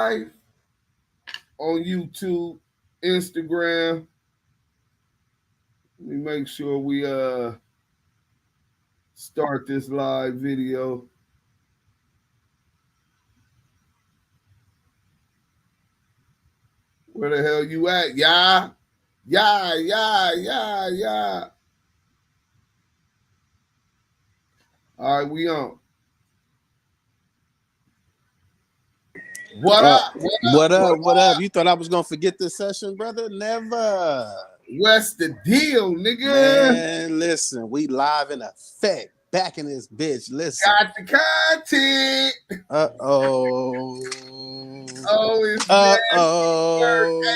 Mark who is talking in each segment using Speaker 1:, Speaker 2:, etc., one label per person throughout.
Speaker 1: live on YouTube, Instagram. Let me make sure we start this live video. Where the hell you at? Yeah. All right, we on. What up?
Speaker 2: What up? You thought I was gonna forget this session, brother? Never.
Speaker 1: What's the deal, nigga?
Speaker 2: Man, listen, we live in effect. Back in this bitch. Listen.
Speaker 1: Got the content.
Speaker 2: Uh-oh.
Speaker 1: Oh, it's Hey,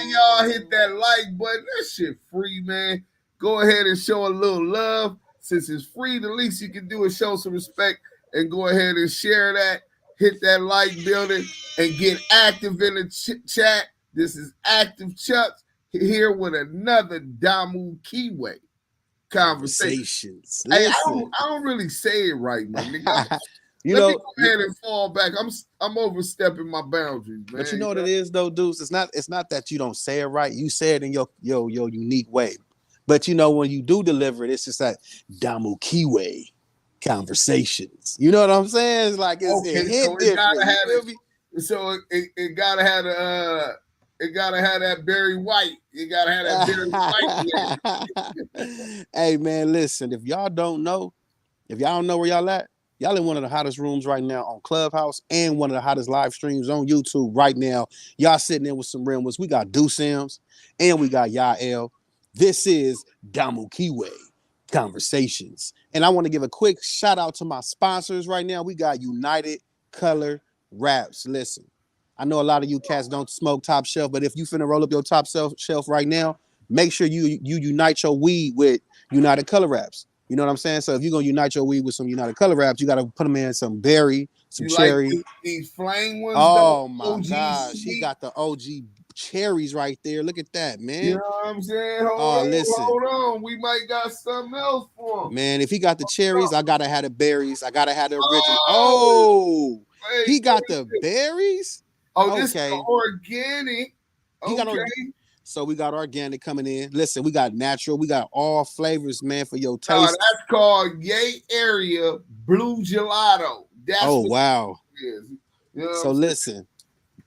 Speaker 1: y'all hit that like button. That shit free, man. Go ahead and show a little love. Since it's free, the least you can do is show some respect and go ahead and share that. Hit that like building and get active in the chat. This is activechuckss here with another Damu Kiwe conversations. Hey, I don't really say it right, my nigga. Let me go ahead and fall back. I'm overstepping my boundaries, man.
Speaker 2: But you know what it is, though, dudes. It's not that you don't say it right. You say it in your unique way. But you know when you do deliver it, it's just that Damu Kiwe conversations. You know what I'm saying? It's like it's
Speaker 1: okay, so it gotta have it. So it gotta have it gotta have that Barry White. You gotta have that Barry
Speaker 2: White. Hey man, listen. If y'all don't know where y'all at, y'all in one of the hottest rooms right now on Clubhouse and one of the hottest live streams on YouTube right now. Y'all sitting in with some real ones. We got Do Sims and we got Yael. This is Damu Kiwe Conversations. And I want to give a quick shout out to my sponsors right now. We got United Color Wraps. Listen, I know a lot of you cats don't smoke top shelf, but if you finna roll up your top shelf right now, make sure you unite your weed with United Color Wraps. You know what I'm saying? So if you're gonna unite your weed with some United Color Wraps, you gotta put them in some berry, some cherry.
Speaker 1: Like these flame ones.
Speaker 2: Oh my gosh, he got the OG cherries right there. Look at that, man.
Speaker 1: You know what I'm saying? Hold on. We might got something else for him.
Speaker 2: Man, if he got the cherries, I gotta have the berries. I gotta have the original. He got the berries.
Speaker 1: Oh, this is organic.
Speaker 2: He got So we got organic coming in. Listen, we got natural. We got all flavors, man, for your taste.
Speaker 1: That's called Yay Area Blue Gelato. That's
Speaker 2: wow.
Speaker 1: You know
Speaker 2: so listen,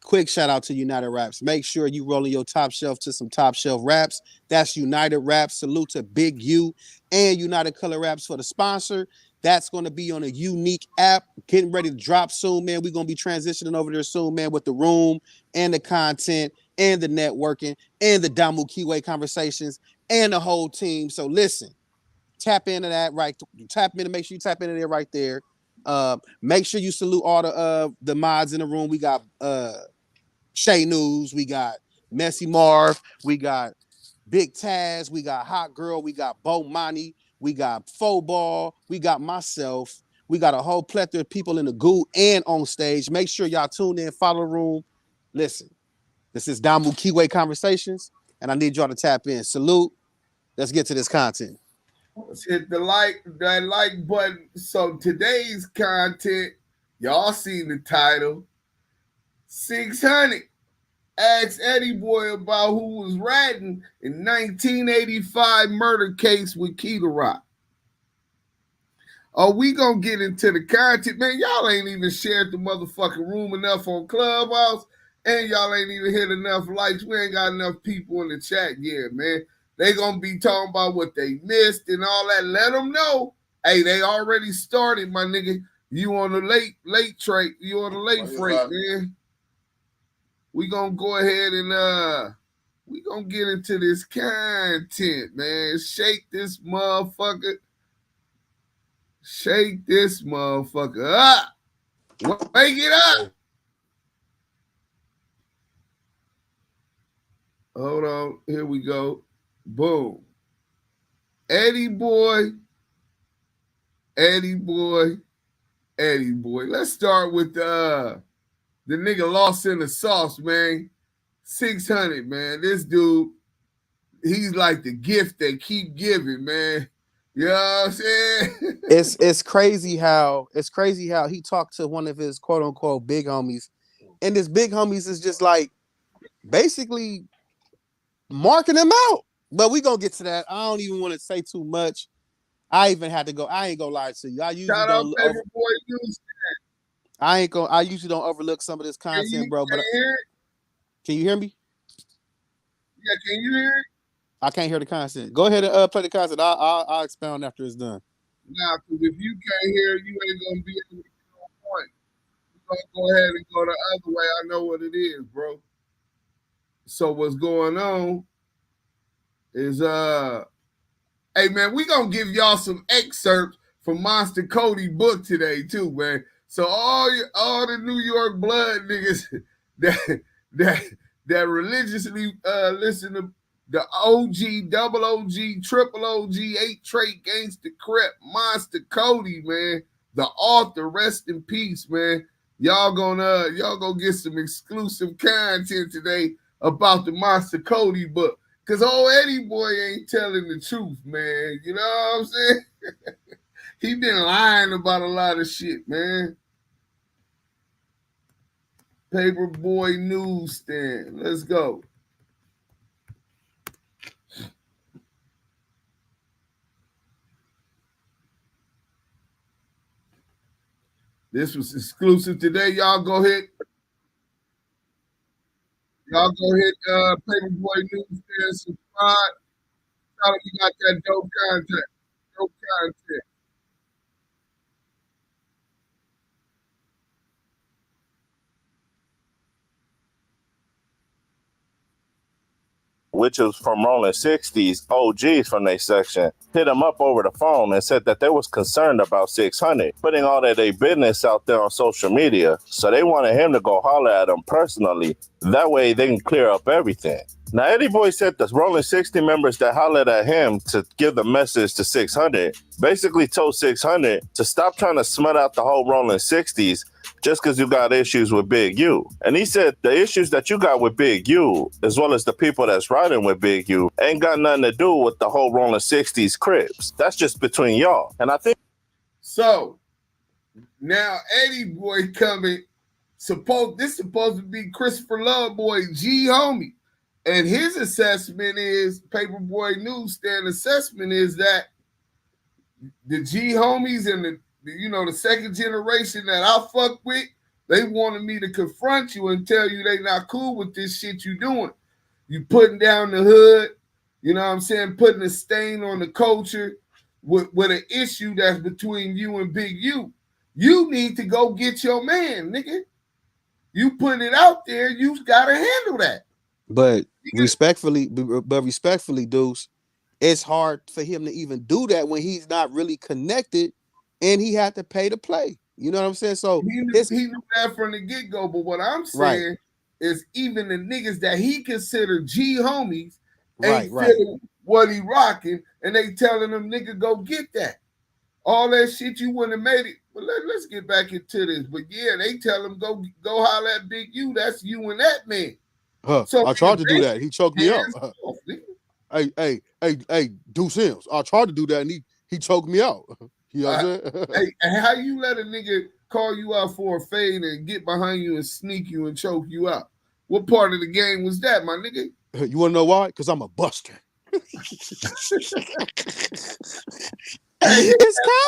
Speaker 2: quick shout out to United Wraps. Make sure you rolling your top shelf to some top shelf wraps. That's United Wraps. Salute to Big U and United Color Wraps for the sponsor. That's going to be on a unique app. Getting ready to drop soon, man. We're going to be transitioning over there soon, man, with the room and the content and the networking and the Damu Kiwe conversations and the whole team. So listen, tap into that right. Make sure you tap into there right there. Make sure you salute all the mods in the room. We got Shay News, we got Messy Marv, we got Big Taz, we got Hot Girl, we got Bo Money, we got Faux Ball, we got myself, we got a whole plethora of people in the goo and on stage. Make sure y'all tune in, follow the room. Listen, this is Damu Kiwe Conversations, and I need y'all to tap in. Salute. Let's get to this content.
Speaker 1: Let's hit that like button. So today's content, y'all seen the title. 600 asked Eddieboy about who was ratting in 1985 murder case with KeitaRock. Are we gonna get into the content? Man, y'all ain't even shared the motherfucking room enough on Clubhouse, and y'all ain't even hit enough likes. We ain't got enough people in the chat yet, man. They gonna be talking about what they missed and all that. Let them know. Hey, they already started, my nigga. You on the late trade. You on the late freight, man. We gonna go ahead and we gonna get into this content, man. Shake this motherfucker. Shake this motherfucker up. Wake it up. Hold on. Here we go. Boom. Eddieboy. Let's start with the nigga lost in the sauce, man. 600, man. This dude, he's like the gift they keep giving, man. You know what I'm saying?
Speaker 2: It's crazy how he talked to one of his quote unquote big homies And this big homies is just like basically marking them out. But we gonna get to that. I don't even want to say too much. I even had to go. I ain't gonna lie to you. I usually
Speaker 1: Shout out
Speaker 2: don't.
Speaker 1: Paperboy News.
Speaker 2: I usually don't overlook some of this content, bro. But can you hear me?
Speaker 1: Yeah, can you hear it?
Speaker 2: I can't hear the content. Go ahead and play the content. I'll expound after it's done.
Speaker 1: Nah, because if you can't hear, you ain't gonna be able to get on point. We're gonna go ahead and go the other way. I know what it is, bro. So what's going on is hey man, we gonna give y'all some excerpts from Monster Kody book today too, man. So all the New York blood niggas that religiously listen to the OG, double OG, triple OG, 8 trait Gangster Crip Monster Kody, man. The author, rest in peace, man. Y'all gonna get some exclusive content today about the Monster Kody book. Cause old Eddieboy ain't telling the truth, man. You know what I'm saying? He been lying about a lot of shit, man. Paperboy Newsstand. Let's go. This was exclusive today. Y'all go ahead. Paperboy Newsstand, subscribe. Tell them you got that dope content. Dope content.
Speaker 3: Which was from Rolling 60s, OGs from their section, hit him up over the phone and said that they was concerned about 600, putting all of their business out there on social media. So they wanted him to go holler at them personally. That way they can clear up everything. Now, Eddieboy said the Rolling 60 members that hollered at him to give the message to 600 basically told 600 to stop trying to smut out the whole Rolling 60s just because you got issues with Big U. And he said the issues that you got with Big U, as well as the people that's riding with Big U, ain't got nothing to do with the whole Rolling 60s Crips. That's just between y'all. And I think...
Speaker 1: So, now Eddieboy coming, this supposed to be Christopher Loveboy G homie. And his assessment is, Paperboy Newsstand assessment is that the G homies and the second generation that I fuck with, they wanted me to confront you and tell you they not cool with this shit you doing. You putting down the hood, you know what I'm saying, putting a stain on the culture with an issue that's between you and Big U. You need to go get your man, nigga. You put it out there, you gotta handle that.
Speaker 2: But respectfully, Deuce, it's hard for him to even do that when he's not really connected and he had to pay to play. You know what I'm saying? So
Speaker 1: he knew that from the get-go. But what I'm saying is even the niggas that he considered G homies ain't feeling what he rocking, and they telling them, nigga, go get that. All that shit you wouldn't have made it. But let's get back into this. But yeah, they tell him go holler at Big U. That's you and that man.
Speaker 2: So I tried to do that. He choked me out. Hey, Deuce Sims. I tried to do that and he choked me out. You know what I'm saying?
Speaker 1: Hey, how you let a nigga call you out for a fade and get behind you and sneak you and choke you out? What part of the game was that, my nigga?
Speaker 2: You want to know why? Because I'm a buster. It's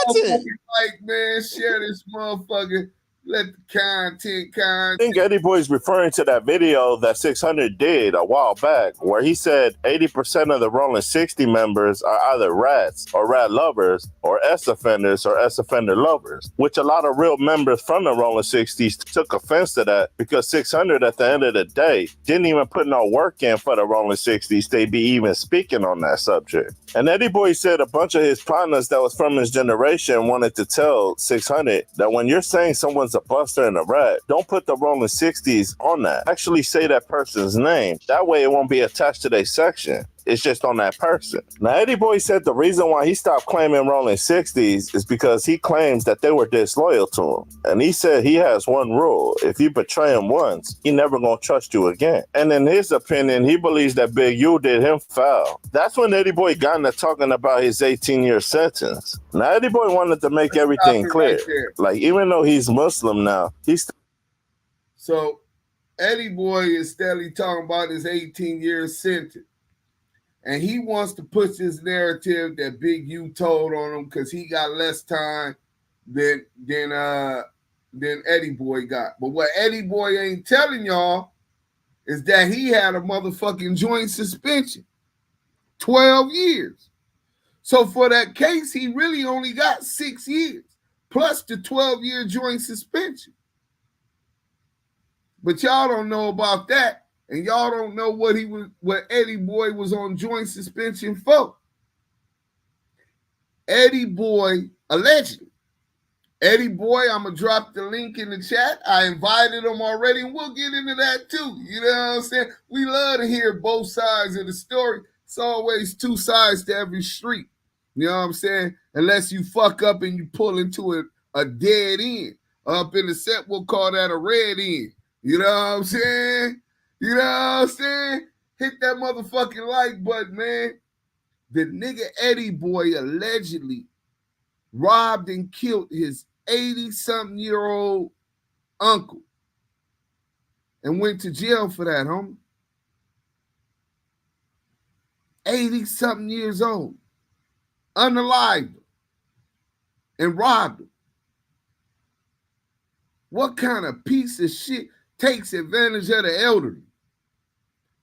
Speaker 2: content.
Speaker 1: Like, man, share this motherfucker. Let the content.
Speaker 3: I think Eddieboy's referring to that video that 600 did a while back, where he said 80% of the Rolling 60 members are either rats or rat lovers or S-offenders or S-offender lovers, which a lot of real members from the Rolling 60s took offense to that because 600 at the end of the day didn't even put no work in for the Rolling 60s. They be even speaking on that subject. And Eddieboy said a bunch of his partners that was from his generation wanted to tell 600 that when you're saying someone's a buster and a rat, don't put the Rolling 60s on that. Actually say that person's name. That way it won't be attached to their section. It's just on that person. Now, Eddieboy said the reason why he stopped claiming Rolling 60s is because he claims that they were disloyal to him. And he said he has one rule. If you betray him once, he never gonna trust you again. And in his opinion, he believes that Big U did him foul. That's when Eddieboy got into talking about his 18-year sentence. Now, Eddieboy wanted to make everything clear. Like, even though he's Muslim now, he's...
Speaker 1: So, Eddieboy is steadily talking about his 18-year sentence. And he wants to push this narrative that Big U told on him because he got less time than Eddieboy got. But what Eddieboy ain't telling y'all is that he had a motherfucking joint suspension. 12 years. So for that case, he really only got 6 years, plus the 12-year joint suspension. But y'all don't know about that. And y'all don't know what Eddieboy was on joint suspension for. Eddieboy, allegedly. Eddieboy, I'm going to drop the link in the chat. I invited him already, and we'll get into that too. You know what I'm saying? We love to hear both sides of the story. It's always two sides to every street. You know what I'm saying? Unless you fuck up and you pull into a dead end. Up in the set, we'll call that a red end. You know what I'm saying? You know what I'm saying? Hit that motherfucking like button, man. The nigga Eddieboy allegedly robbed and killed his 80-something-year-old uncle and went to jail for that, homie. 80-something years old. Unalived him and robbed him. What kind of piece of shit takes advantage of the elderly?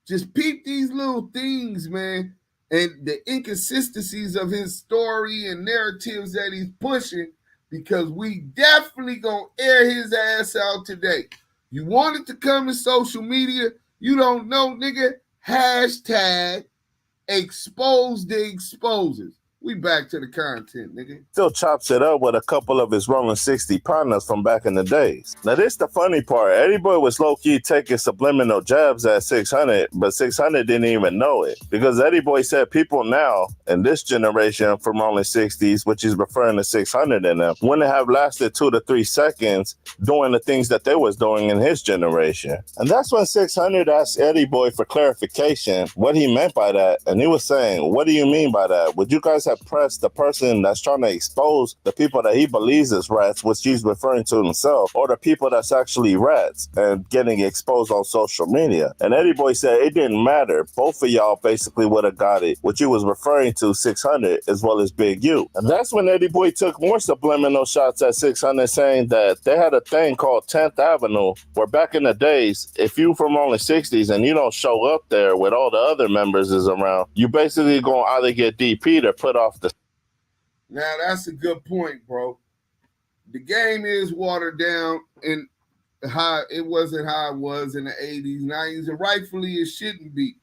Speaker 1: Just peep these little things, man, and the inconsistencies of his story and narratives that he's pushing, because we definitely gonna air his ass out today. You wanted to come to social media, you don't know, nigga, hashtag expose the exposers. We back to the content, nigga.
Speaker 3: Still chops it up with a couple of his Rolling 60 partners from back in the days. Now, this the funny part. Eddieboy was low-key taking subliminal jabs at 6 Hunnet, but 6 Hunnet didn't even know it. Because Eddieboy said people now, in this generation from Rolling 60s, which is referring to 6 Hunnet in them, wouldn't have lasted 2 to 3 seconds doing the things that they was doing in his generation. And that's when 6 Hunnet asked Eddieboy for clarification what he meant by that. And he was saying, what do you mean by that? Would you guys have pressed the person that's trying to expose the people that he believes is rats, which he's referring to himself, or the people that's actually rats and getting exposed on social media? And Eddieboy said it didn't matter. Both of y'all basically would have got it, which he was referring to 6 Hunnet as well as Big U. And that's when Eddieboy took more subliminal shots at 6 Hunnet, saying that they had a thing called 10th Avenue, where back in the days, if you from only 60s and you don't show up there with all the other members is around, you basically gonna either get DP'd or put off the.
Speaker 1: Now, that's a good point, bro. The game is watered down, and it wasn't how it was in the 80s, 90s, and rightfully it shouldn't be.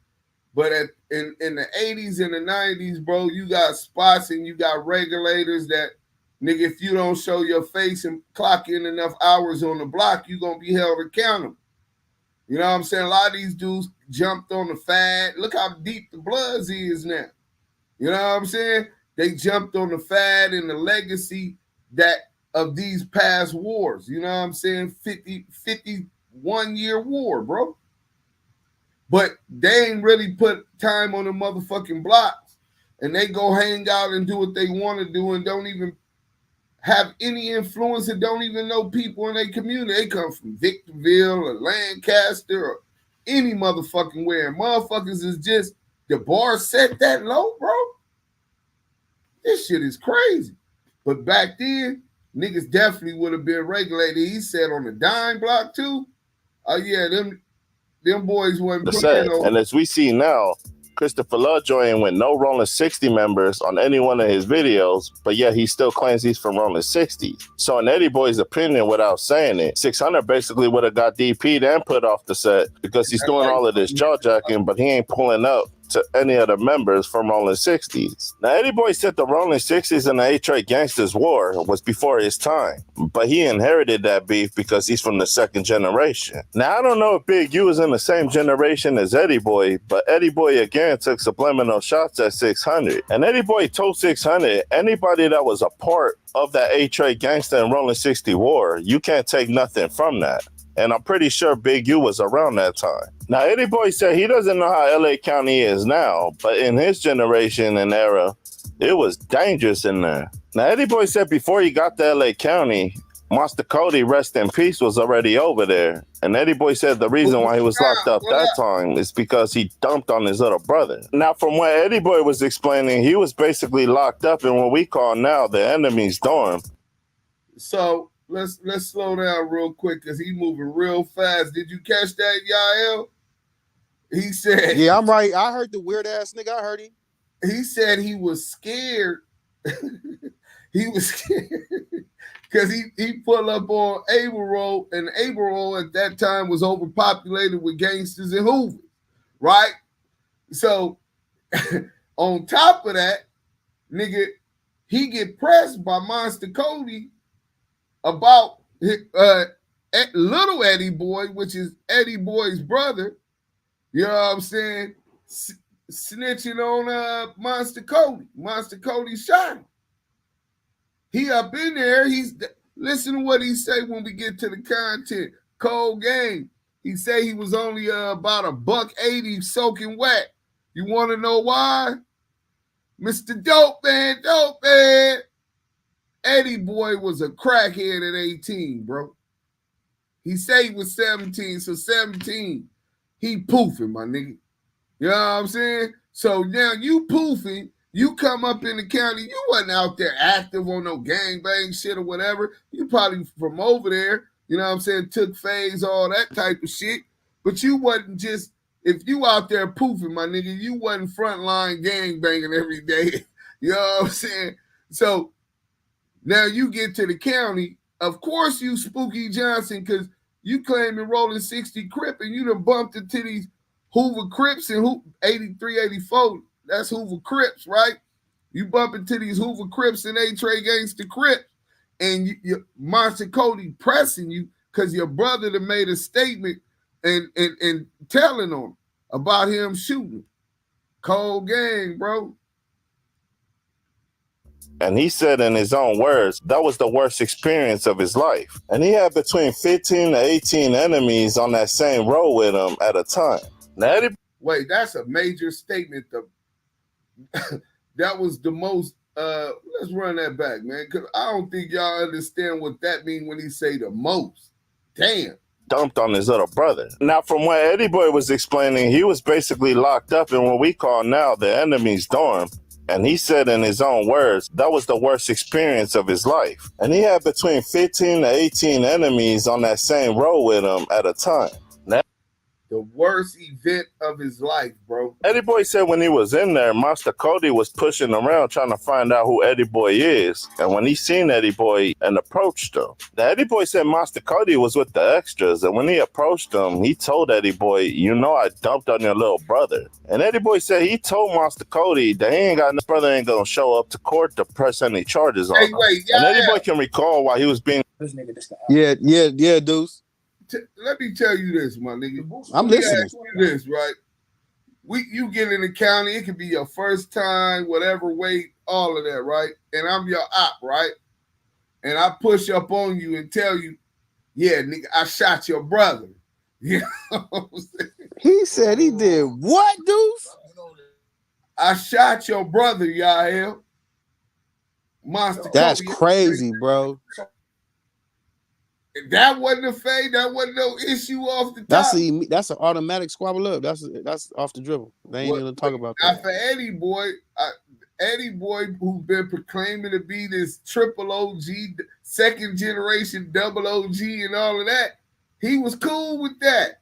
Speaker 1: But in the 80s and the 90s, bro, you got spots and you got regulators that, nigga, if you don't show your face and clock in enough hours on the block, you're going to be held accountable. You know what I'm saying? A lot of these dudes jumped on the fad. Look how deep the Bloods is now. You know what I'm saying? They jumped on the fad and the legacy that of these past wars. You know what I'm saying? 51-year war, bro. But they ain't really put time on the motherfucking blocks. And they go hang out and do what they want to do and don't even have any influence and don't even know people in their community. They come from Victorville or Lancaster or any motherfucking where. And motherfuckers is just, the bar set that low, bro. This shit is crazy. But back then, niggas definitely would have been regulated. He said on the dime block too. Oh yeah, them boys wasn't playing over.
Speaker 3: And as we see now, Christopher Love joined with no Rolling 60 members on any one of his videos, but yet he still claims he's from Rolling 60. So in Eddieboy's opinion, without saying it, 6 Hunnet basically would have got DP'd and put off the set because he's doing all of this jaw-jacking, but he ain't pulling up to any of the members from Rolling 60s. Now, Eddieboy said the Rolling 60s and the 8-Track Gangsters War was before his time, but he inherited that beef because he's from the second generation. Now, I don't know if Big U is in the same generation as Eddieboy, but Eddieboy again took subliminal shots at 6 Hunnet. And Eddieboy told 6 Hunnet, anybody that was a part of that 8-Track Gangster and Rolling 60 War, you can't take nothing from that. And I'm pretty sure Big U was around that time. Now, Eddieboy said he doesn't know how LA County is now, but in his generation and era, it was dangerous in there. Now, Eddieboy said before he got to LA County, Monster Kody, rest in peace, was already over there. And Eddeboy said the reason why he was locked up that time is because he dumped on his little brother. Now, from what Eddeboy was explaining, he was basically locked up in what we call now the enemy's dorm.
Speaker 1: So let's slow down real quick because he's moving real fast. Did you catch that, Yael? He said,
Speaker 2: yeah, I'm right. I heard the weird ass nigga. I heard him.
Speaker 1: He said he was scared. He was scared because he pulled up on Eddieboy Roll, and Eddieboy Roll at that time was overpopulated with gangsters and hoovers, right? So on top of that, nigga, he get pressed by Monster Kody about little Eddieboy, which is Eddieboy's brother. You know what I'm saying? Snitching on Monster Kody. Monster Kody shot him. He up in there. Listen to what he say when we get to the content. Cold game. He say he was only about $1.80 soaking wet. You want to know why? Mr. Dope Man. Eddieboy was a crackhead at 18, bro. He say he was 17, so 17. He poofing, my nigga. You know what I'm saying? So now you poofing, you come up in the county, you wasn't out there active on no gangbang shit or whatever. You probably from over there, you know what I'm saying, took phase, all that type of shit. But you wasn't just, if you out there poofing, my nigga, you wasn't frontline gangbanging every day. You know what I'm saying? So now you get to the county, of course you Spooky Johnson, because you claiming rolling 60 Crip and you done bumped into these Hoover Crips and 83, 84. That's Hoover Crips, right? You bump into these Hoover Crips and A-Tray Gangster Crips, and you Monster Kody pressing you because your brother done made a statement and telling on him about him shooting. Cold game, bro.
Speaker 3: And he said in his own words, that was the worst experience of his life. And he had between 15 to 18 enemies on that same road with him at a time. Now,
Speaker 1: wait, that's a major statement. That was the most, let's run that back, man, because I don't think y'all understand what that means when he say the most. Damn.
Speaker 3: Dumped on his little brother. Now, from what Eddeboy was explaining, he was basically locked up in what we call now the enemy's dorm. And he said in his own words, that was the worst experience of his life. And he had between 15 to 18 enemies on that same road with him at a time. Now,
Speaker 1: the worst event of his life, bro.
Speaker 3: Eddieboy said when he was in there, Monster Kody was pushing around trying to find out who Eddieboy is. And when he seen Eddieboy and approached him, the Eddieboy said Monster Kody was with the extras. And when he approached him, he told Eddieboy, you know I dumped on your little brother. And Eddieboy said he told Monster Kody that his brother ain't gonna show up to court to press any charges on him. And Eddieboy can recall why he was being...
Speaker 2: Yeah, Deuce.
Speaker 1: Let me tell you this, my nigga.
Speaker 2: I'm listening.
Speaker 1: This, right? You get in the county, it could be your first time, whatever weight, all of that, right? And I'm your op, right? And I push up on you and tell you, yeah, nigga, I shot your brother. You know what I'm saying?
Speaker 2: He said he did what, Deuce?
Speaker 1: I shot your brother, Yael. Monster
Speaker 2: That's
Speaker 1: Kody.
Speaker 2: crazy, bro.
Speaker 1: That wasn't a fade. That wasn't no issue off the top.
Speaker 2: That's an automatic squabble up. That's off the dribble. They ain't gonna talk about that.
Speaker 1: For Eddieboy, Eddieboy, who's been proclaiming to be this triple OG, second generation double OG, and all of that, he was cool with that.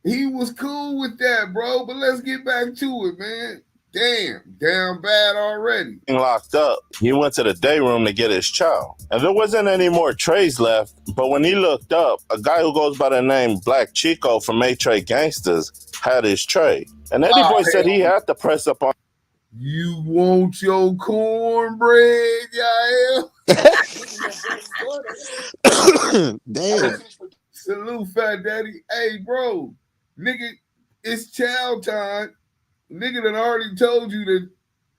Speaker 1: He was cool with that, bro. But let's get back to it, man. Damn, down bad already.
Speaker 3: Locked up, he went to the day room to get his chow. And there wasn't any more trays left, but when he looked up, a guy who goes by the name Black Chico from A-Tray Gangsters had his tray. And Eddieboy said he had to press up on...
Speaker 1: You want your cornbread, Yael?
Speaker 2: Damn.
Speaker 1: Salute, Fat Daddy. Hey, bro, nigga, it's chow time. Nigga done already told you that.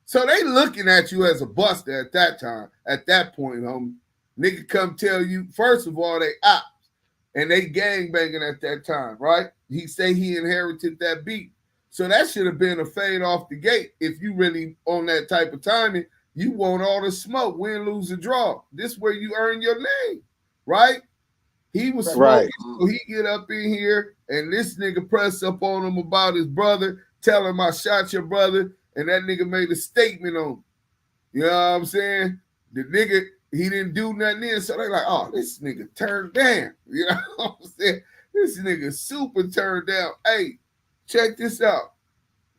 Speaker 1: So they looking at you as a buster at that time, at that point, homie. Nigga come tell you, first of all, they ops. And they gangbanging at that time, right? He say he inherited that beat. So that should have been a fade off the gate if you really on that type of timing. You want all the smoke, win, lose, or draw. This where you earn your name, right? He was smoking,
Speaker 2: Right.
Speaker 1: so he get up in here, and this nigga press up on him about his brother, tell him I shot your brother, and that nigga made a statement on him. You know what I'm saying? The nigga, he didn't do nothing in, so they like, oh, this nigga turned down. You know what I'm saying? This nigga super turned down. Hey, check this out.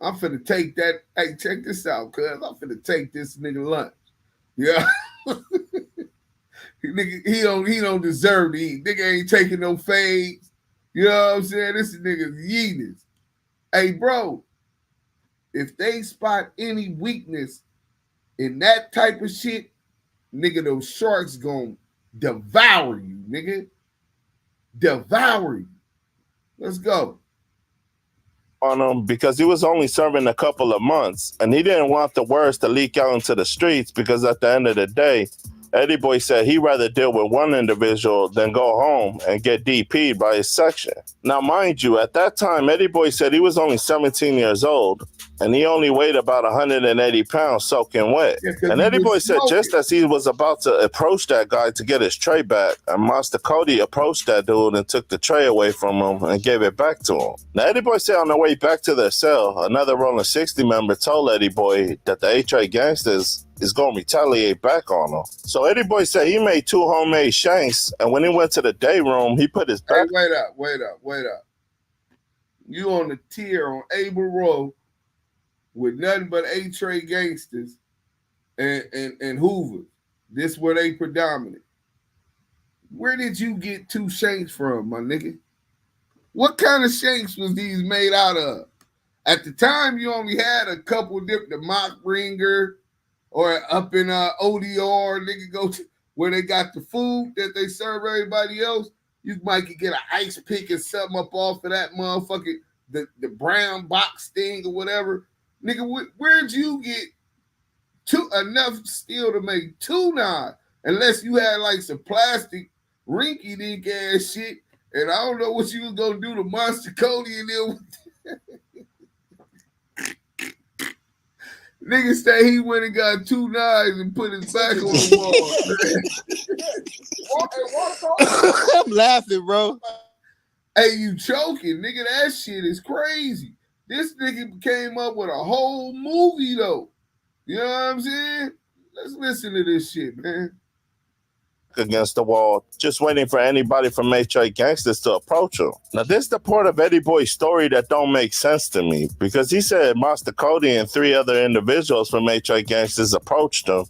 Speaker 1: I'm finna take that. Hey, check this out, cuz I'm finna take this nigga lunch. Yeah. Nigga, he don't deserve to eat. Nigga ain't taking no fades. You know what I'm saying? This nigga's yeetus. Hey, bro, if they spot any weakness in that type of shit, nigga, those sharks gonna devour you, nigga. Devour you. Let's go.
Speaker 3: On him because he was only serving a couple of months, and he didn't want the words to leak out into the streets because at the end of the day, Eddieboy said he'd rather deal with one individual than go home and get DP'd by his section. Now, mind you, at that time, Eddieboy said he was only 17 years old, and he only weighed about 180 pounds soaking wet.
Speaker 1: Yeah,
Speaker 3: and Eddieboy said just as he was about to approach that guy to get his tray back, and Monster Kody approached that dude and took the tray away from him and gave it back to him. Now, Eddieboy said on the way back to their cell, another Rolling 60 member told Eddieboy that the HA gangsters is going to retaliate back on him. So Eddieboy said he made 2 homemade Shanks, and when he went to the day room, he put his back.
Speaker 1: Hey, wait up. You on the tier on Eddieboy Roll with nothing but A-Tray gangsters and Hoover. This where they predominant. Where did you get 2 Shanks from, my nigga? What kind of Shanks was these made out of? At the time, you only had a couple different, the mock ringer, or up in ODR, nigga go to where they got the food that they serve everybody else. You might get an ice pick and something up off of that motherfucking, the brown box thing or whatever. Nigga, where'd you get enough steel to make 2 knives? Unless you had like some plastic rinky dink ass shit. And I don't know what you was gonna do to Monster Kody and them. Nigga say he went and got 2 knives and put his back on the wall.
Speaker 2: I'm laughing, bro.
Speaker 1: Hey, you choking, nigga. That shit is crazy. This nigga came up with a whole movie, though. You know what I'm saying? Let's listen to this shit, man.
Speaker 3: Against the wall, just waiting for anybody from HA Gangsters to approach him. Now, this is the part of Eddieboy's story that don't make sense to me, because he said Monster Kody and 3 other individuals from HA Gangsters approached him,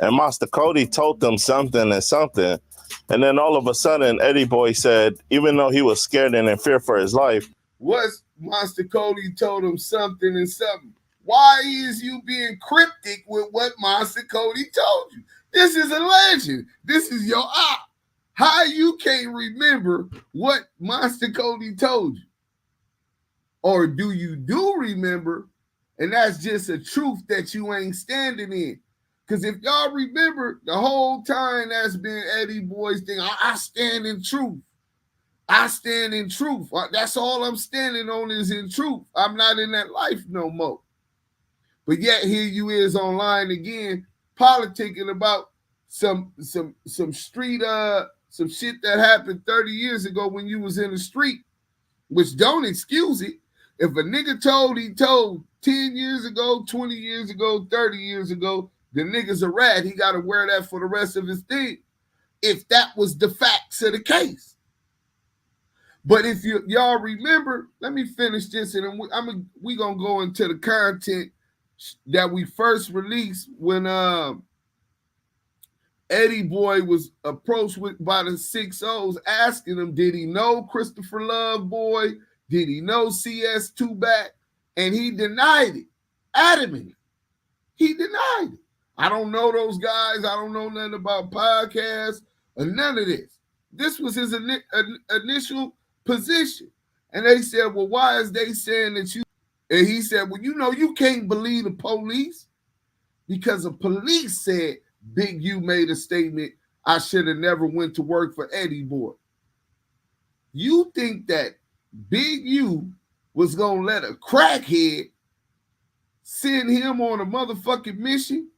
Speaker 3: and Monster Kody told them something, and then all of a sudden, Eddieboy said, even though he was scared and in fear for his life,
Speaker 1: what's Monster Kody told him something and something? Why is you being cryptic with what Monster Kody told you? This is a legend. This is your op. How you can't remember what Monster Kody told you? Or do you remember, and that's just a truth that you ain't standing in? Because if y'all remember, the whole time that's been Eddieboy's thing, I stand in truth. I stand in truth. That's all I'm standing on is in truth. I'm not in that life no more. But yet here you is online again, politicking about some street some shit that happened 30 years ago when you was in the street, which don't excuse it. If a nigga he told 10 years ago, 20 years ago, 30 years ago, the nigga's a rat, he got to wear that for the rest of his thing. If that was the facts of the case. But if y'all remember, let me finish this, and we gonna go into the content that we first released when Eddieboy was approached by the 6-0s asking him, did he know Christopher Love Boy? Did he know CS2 back? And he denied it, adamantly. He denied it. I don't know those guys. I don't know nothing about podcasts or none of this. This was his initial position. And they said, well, why is they saying that you? And he said, well, you know, you can't believe the police because the police said Big U made a statement, I should have never went to work for Eddieboy. You think that Big U was going to let a crackhead send him on a motherfucking mission?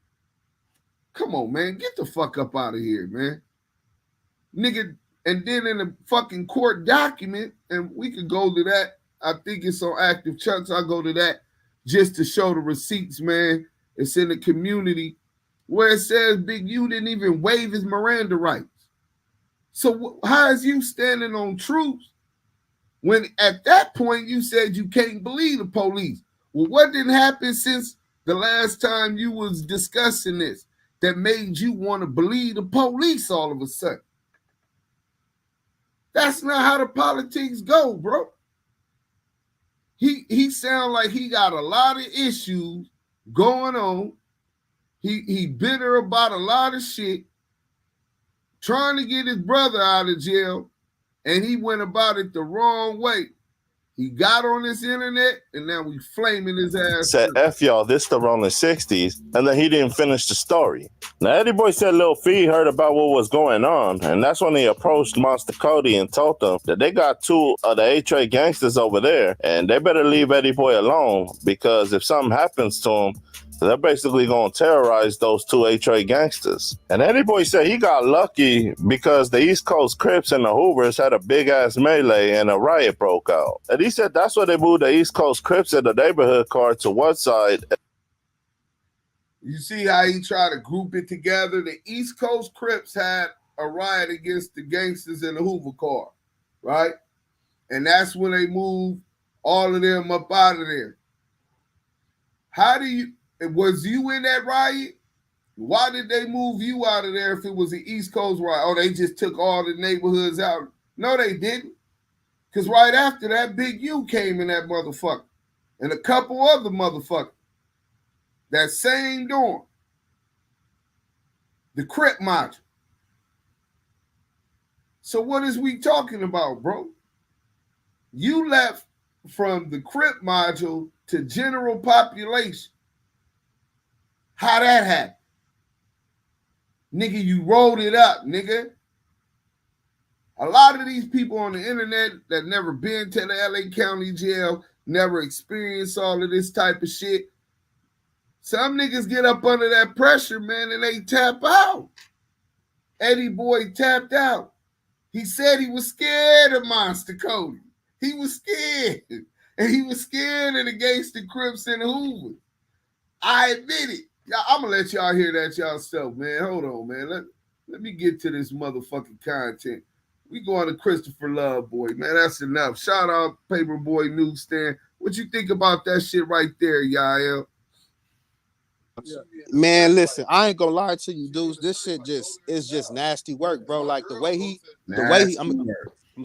Speaker 1: Come on, man. Get the fuck up out of here, man. Nigga, and then in the fucking court document, and we could go to that. I think it's on activechuckss. I'll go to that just to show the receipts, man. It's in the community where it says Big U didn't even waive his Miranda rights. So how is you standing on truth when at that point you said you can't believe the police? Well, what didn't happen since the last time you was discussing this that made you want to believe the police all of a sudden? That's not how the politics go, bro. He sound like he got a lot of issues going on. He bitter about a lot of shit, trying to get his brother out of jail, and he went about it the wrong way. He got on this internet, and now we flaming his ass.
Speaker 3: Said, F y'all, this the Rolling 60s, and then he didn't finish the story. Now, Eddieboy said Lil Fee heard about what was going on, and that's when he approached Monster Kody and told them that they got two of the A-Trade gangsters over there, and they better leave Eddieboy alone, because if something happens to him, they're basically going to terrorize those two A-Trade gangsters. And Eddieboy said he got lucky because the East Coast Crips and the Hoovers had a big-ass melee and a riot broke out. And he said that's why they moved the East Coast Crips and the neighborhood car to one side.
Speaker 1: You see how he tried to group it together? The East Coast Crips had a riot against the gangsters in the Hoover car, right? And that's when they moved all of them up out of there. How do you... Was you in that riot? Why did they move you out of there if it was the East Coast riot? Oh, they just took all the neighborhoods out. No, they didn't. Because right after that, Big U came in that motherfucker. And a couple other motherfuckers. That same dorm. The Crip module. So what is we talking about, bro? You left from the Crip module to general population. How that happened? Nigga, you rolled it up, nigga. A lot of these people on the internet that never been to the LACounty Jail, never experienced all of this type of shit. Some niggas get up under that pressure, man, and they tap out. Eddieboy tapped out. He said he was scared of Monster Kody. He was scared. And he was scared of the Gangster Crips and Hoover. I admit it. I'm going to let y'all hear that yourself, man. Hold on, man. Let me get to this motherfucking content. We going to Christopher Love Boy, man. That's enough. Shout out Paperboy Newsstand. What you think about that shit right there, Yael?
Speaker 2: Man, listen, I ain't gonna lie to you, dudes. This shit is just nasty work, bro. Like the way he, I'm gonna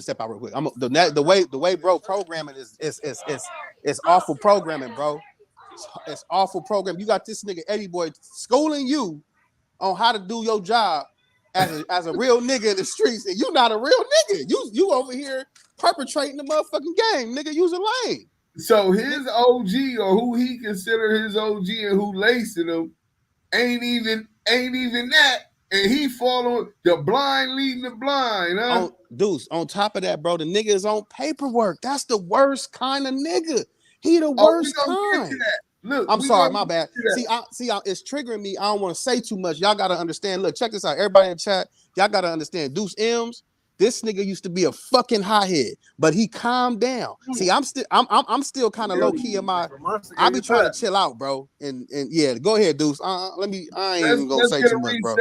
Speaker 2: step out real quick. The way bro programming is awful programming, bro. It's awful programming. You got this nigga Eddieboy schooling you on how to do your job as a real nigga in the streets, and you not a real nigga. You over here perpetrating the motherfucking game, nigga. You's a lame.
Speaker 1: So his OG, or who he considered his OG and who lacing him, ain't even that, and he following the blind leading the blind, huh?
Speaker 2: Deuce, on top of that, bro, the nigga is on paperwork. That's the worst kind of nigga. He the worst kind.
Speaker 1: Look,
Speaker 2: I'm sorry, my bad. See, it's triggering me. I don't want to say too much. Y'all gotta understand. Look, check this out. Everybody in chat, y'all gotta understand. Deuce M's. This nigga used to be a fucking hothead, but he calmed down. See, I'm still kind of low key in my. I be trying to chill out, bro. And yeah, go ahead, Deuce. I ain't even gonna say too much, bro.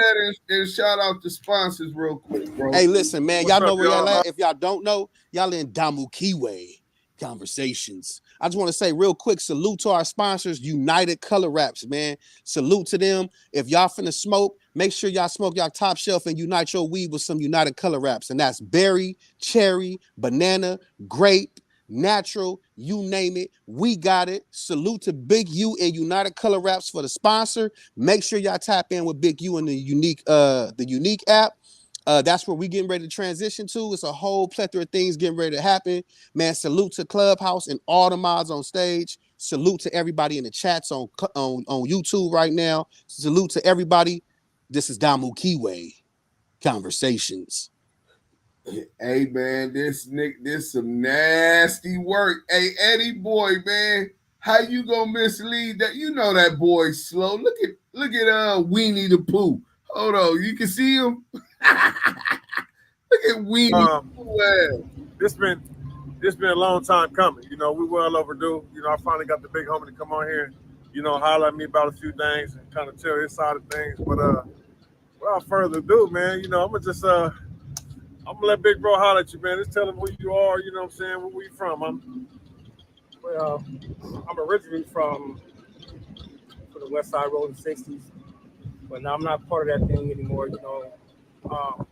Speaker 1: And shout out the sponsors real quick, bro.
Speaker 2: Hey, listen, man, y'all know where y'all at. If y'all don't know, y'all in Damu Kiwe Confrontations. I just want to say real quick, salute to our sponsors, United Color Wraps, man. Salute to them. If y'all finna smoke, make sure y'all smoke y'all top shelf and unite your weed with some United Color Wraps. And that's berry, cherry, banana, grape, natural, you name it. We got it. Salute to Big U and United Color Wraps for the sponsor. Make sure y'all tap in with Big U and the unique app. That's where we getting ready to transition to. It's a whole plethora of things getting ready to happen. Man, salute to Clubhouse and all the mods on stage. Salute to everybody in the chats on YouTube right now. Salute to everybody. This is Damu Kiwe Conversations.
Speaker 1: Hey, man, this some nasty work. Hey, Eddieboy, man, how you gonna mislead that? You know that boy slow. Look Look at Weenie the Pooh. Hold on, you can see him. Look at Weenie the Pooh.
Speaker 4: It's been a long time coming. You know, we well overdue. You know, I finally got the big homie to come on here, you know, holler at me about a few things and kind of tell his side of things. But without further ado, man, you know, I'm gonna let Big Bro holler at you, man. Just tell him who you are, you know what I'm saying, where you from.
Speaker 5: I'm originally from the West Side Road in the 60s, but now I'm not part of that thing anymore, you know. I'm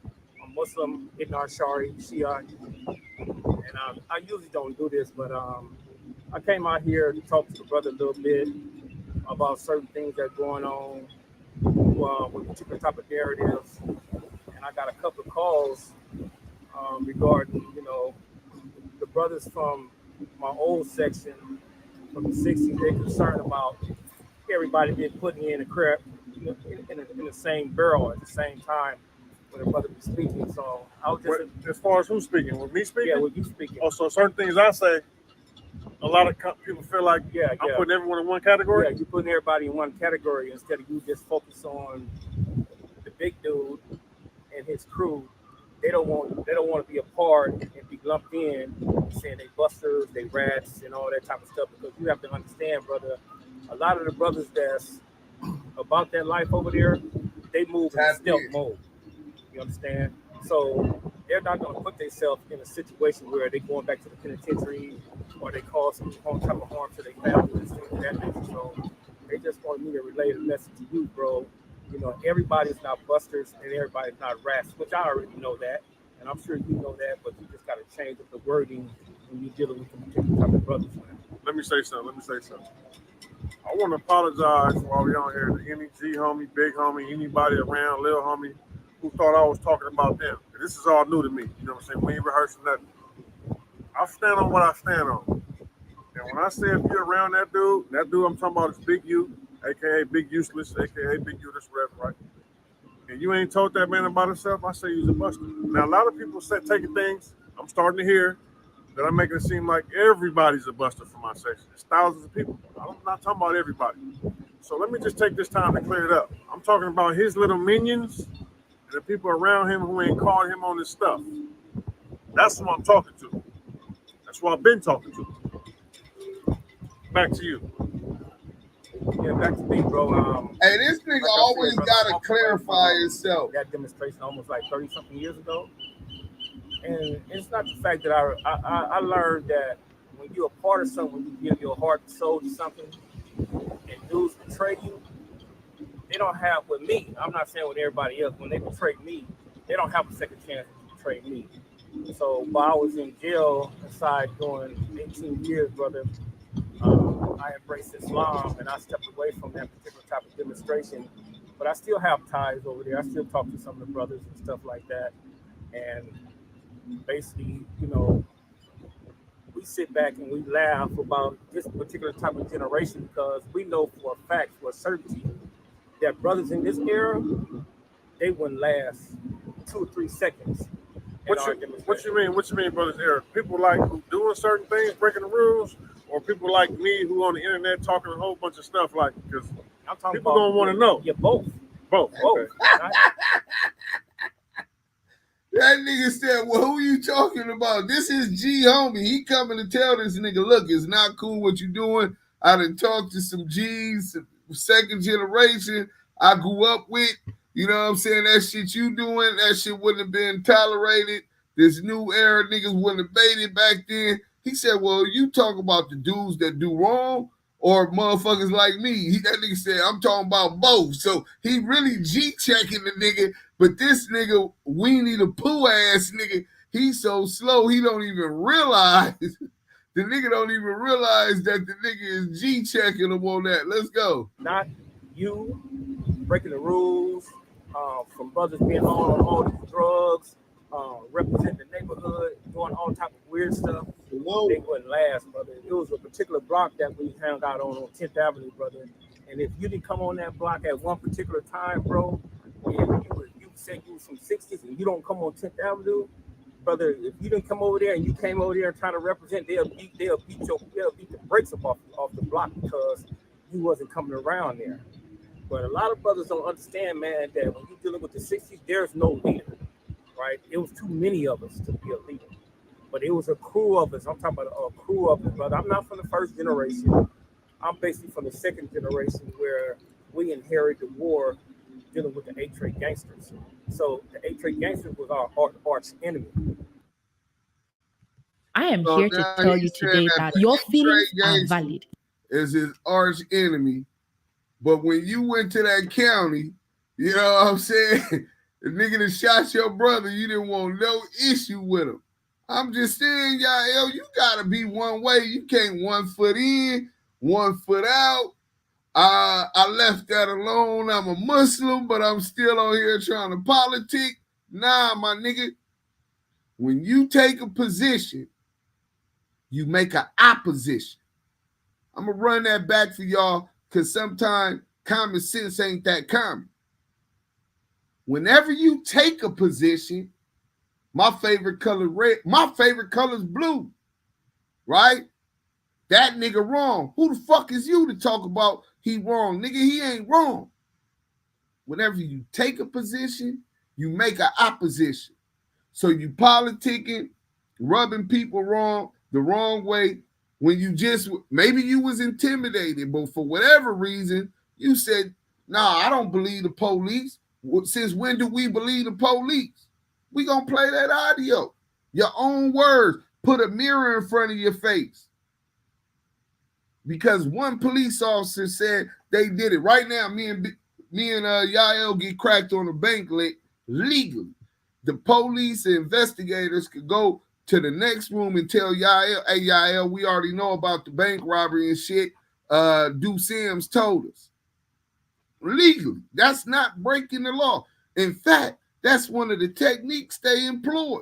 Speaker 5: Muslim, Ibn Ashari, Shia, and I usually don't do this, but I came out here to talk to the brother a little bit about certain things that are going on with particular type of narratives, and I got a couple of calls regarding, you know, the brothers from my old section from the 60s. They're concerned about everybody being put in a crib in the same barrel at the same time when the brother was speaking. So I was just
Speaker 4: as far as who's speaking, with me speaking?
Speaker 5: Yeah, with you speaking.
Speaker 4: Oh, so certain things I say, a lot of people feel like I'm putting everyone in one category.
Speaker 5: Yeah, you're putting everybody in one category instead of you just focus on the big dude and his crew. They don't want to be a part and be lumped in, saying they busters, they rats, and all that type of stuff. Because you have to understand, brother, a lot of the brothers that's about that life over there, they move in stealth mode. You understand? So they're not going to put themselves in a situation where they're going back to the penitentiary or they cause some type of harm to their family and things of that nature. So they just want me to relay the message to you, bro. You know, everybody's not busters and everybody's not rats, which I already know that. And I'm sure you know that, but you just got to change up the wording when you're dealing with the particular type of brothers, man.
Speaker 4: Let me say something. I want to apologize while we're on here to any G homie, big homie, anybody around, little homie, who thought I was talking about them. This is all new to me. You know what I'm saying? We ain't rehearsing nothing. I stand on what I stand on. And when I say if you're around that dude I'm talking about is Big U, a.k.a. Big Useless, a.k.a. Big U, this whatever, right? And you ain't told that man about himself, I say he's a buster. Now, a lot of people say taking things, I'm starting to hear that I'm making it seem like everybody's a buster for my section. There's thousands of people. I'm not talking about everybody. So let me just take this time to clear it up. I'm talking about his little minions and the people around him who ain't called him on this stuff. That's who I'm talking to. That's who I've been talking to. Back to you.
Speaker 5: Yeah, back to me, bro.
Speaker 1: Hey, this nigga like always got to clarify himself.
Speaker 5: That demonstration almost like 30-something years ago. And it's not the fact that I learned that when you're a part of something, you give your heart and soul to something, and dudes betray you, they don't have, with me, I'm not saying with everybody else, when they betray me, they don't have a second chance to betray me. So while I was in jail inside doing 18 years, brother, I embraced Islam and I stepped away from that particular type of demonstration. But I still have ties over there. I still talk to some of the brothers and stuff like that. And basically, you know, we sit back and we laugh about this particular type of generation because we know for a fact, for a certainty, that brothers in this era, they wouldn't last 2 or 3 seconds.
Speaker 4: What you mean? What you mean, brothers era? People like who doing certain things, breaking the rules, or people like me who on the internet talking a whole bunch of stuff like because people don't want to know.
Speaker 5: Yeah, both.
Speaker 4: Okay.
Speaker 1: That nigga said, well, who you talking about? This is G homie. He coming to tell this nigga, look, it's not cool what you doing. I done talked to some G's, second generation I grew up with. You know what I'm saying? That shit you doing, that shit wouldn't have been tolerated. This new era niggas wouldn't have made it back then. He said, well, you talk about the dudes that do wrong or motherfuckers like me. That nigga said, I'm talking about both. So he really G-checking the nigga, but this nigga, Weenie the Pooh ass nigga, he's so slow he don't even realize. The nigga don't even realize that the nigga is G-checking him on that. Let's go.
Speaker 5: Not you breaking the rules, from brothers being on all these drugs, representing the neighborhood, doing all type of weird stuff.
Speaker 1: Hello.
Speaker 5: They wouldn't last, brother. It was a particular block that we hung out on 10th Avenue, brother. And if you didn't come on that block at one particular time, bro, and you said you was from 60s and you don't come on 10th Avenue, brother, if you didn't come over there and you came over there and trying to represent, they'll beat the brakes off the block because you wasn't coming around there. But a lot of brothers don't understand, man, that when you're dealing with the 60s, there's no leader, right? It was too many of us to be a leader. But it was a crew of us. I'm talking about a crew of us, brother. I'm not from the first generation. I'm basically from the second generation where we inherited the war dealing with the A-Trade gangsters. So the A-Trade gangsters was our arch enemy.
Speaker 6: I am
Speaker 1: So
Speaker 6: here to
Speaker 1: now
Speaker 6: tell
Speaker 1: he's
Speaker 6: you
Speaker 1: saying
Speaker 6: today
Speaker 1: that
Speaker 6: that
Speaker 1: the
Speaker 6: your
Speaker 1: A-Trade
Speaker 6: feelings are
Speaker 1: gangster
Speaker 6: valid.
Speaker 1: is his arch enemy. But when you went to that county, you know what I'm saying? The nigga that shot your brother, you didn't want no issue with him. I'm just saying, y'all, you gotta be one way. You can't 1 foot in, 1 foot out. I left that alone. I'm a Muslim, but I'm still on here trying to politic. Nah, my nigga. When you take a position, you make an opposition. I'm gonna run that back for y'all because sometimes common sense ain't that common. Whenever you take a position, my favorite color red, my favorite color is blue, right? That nigga wrong. Who the fuck is you to talk about he wrong? Nigga, he ain't wrong. Whenever you take a position, you make an opposition. So you politicking, rubbing people wrong, the wrong way, when you just, maybe you was intimidated, but for whatever reason, you said, nah, I don't believe the police. Since when do we believe the police? We gonna play that audio. Your own words. Put a mirror in front of your face. Because one police officer said they did it. Right now, me and Yael get cracked on the bank legally. The police and investigators could go to the next room and tell Yael, hey, Yael, we already know about the bank robbery and shit. Do Sims told us. Legally. That's not breaking the law. In fact, that's one of the techniques they employ.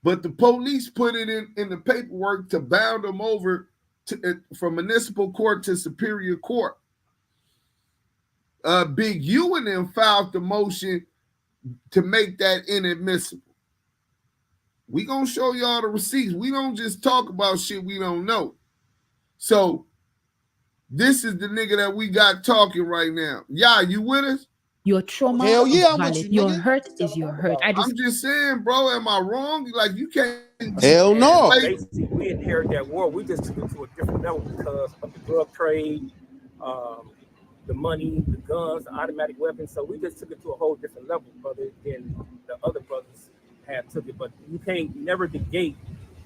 Speaker 1: But the police put it in the paperwork to bound them over from municipal court to superior court. Big U and them filed the motion to make that inadmissible. We gonna show y'all the receipts. We don't just talk about shit we don't know. So this is the nigga that we got talking right now. Yeah, you with us?
Speaker 6: Your trauma
Speaker 2: Hell
Speaker 6: is
Speaker 2: yeah, I'm with
Speaker 6: valid.
Speaker 2: you,
Speaker 6: Your
Speaker 2: nigga.
Speaker 6: hurt is your hurt.
Speaker 1: I'm just saying, bro, am I wrong? Like, you can't.
Speaker 2: Hell no.
Speaker 5: Basically, we inherited that war. We just took it to a different level because of the drug trade, the money, the guns, the automatic weapons. So we just took it to a whole different level, brother, than the other brothers had took it. But you can't never negate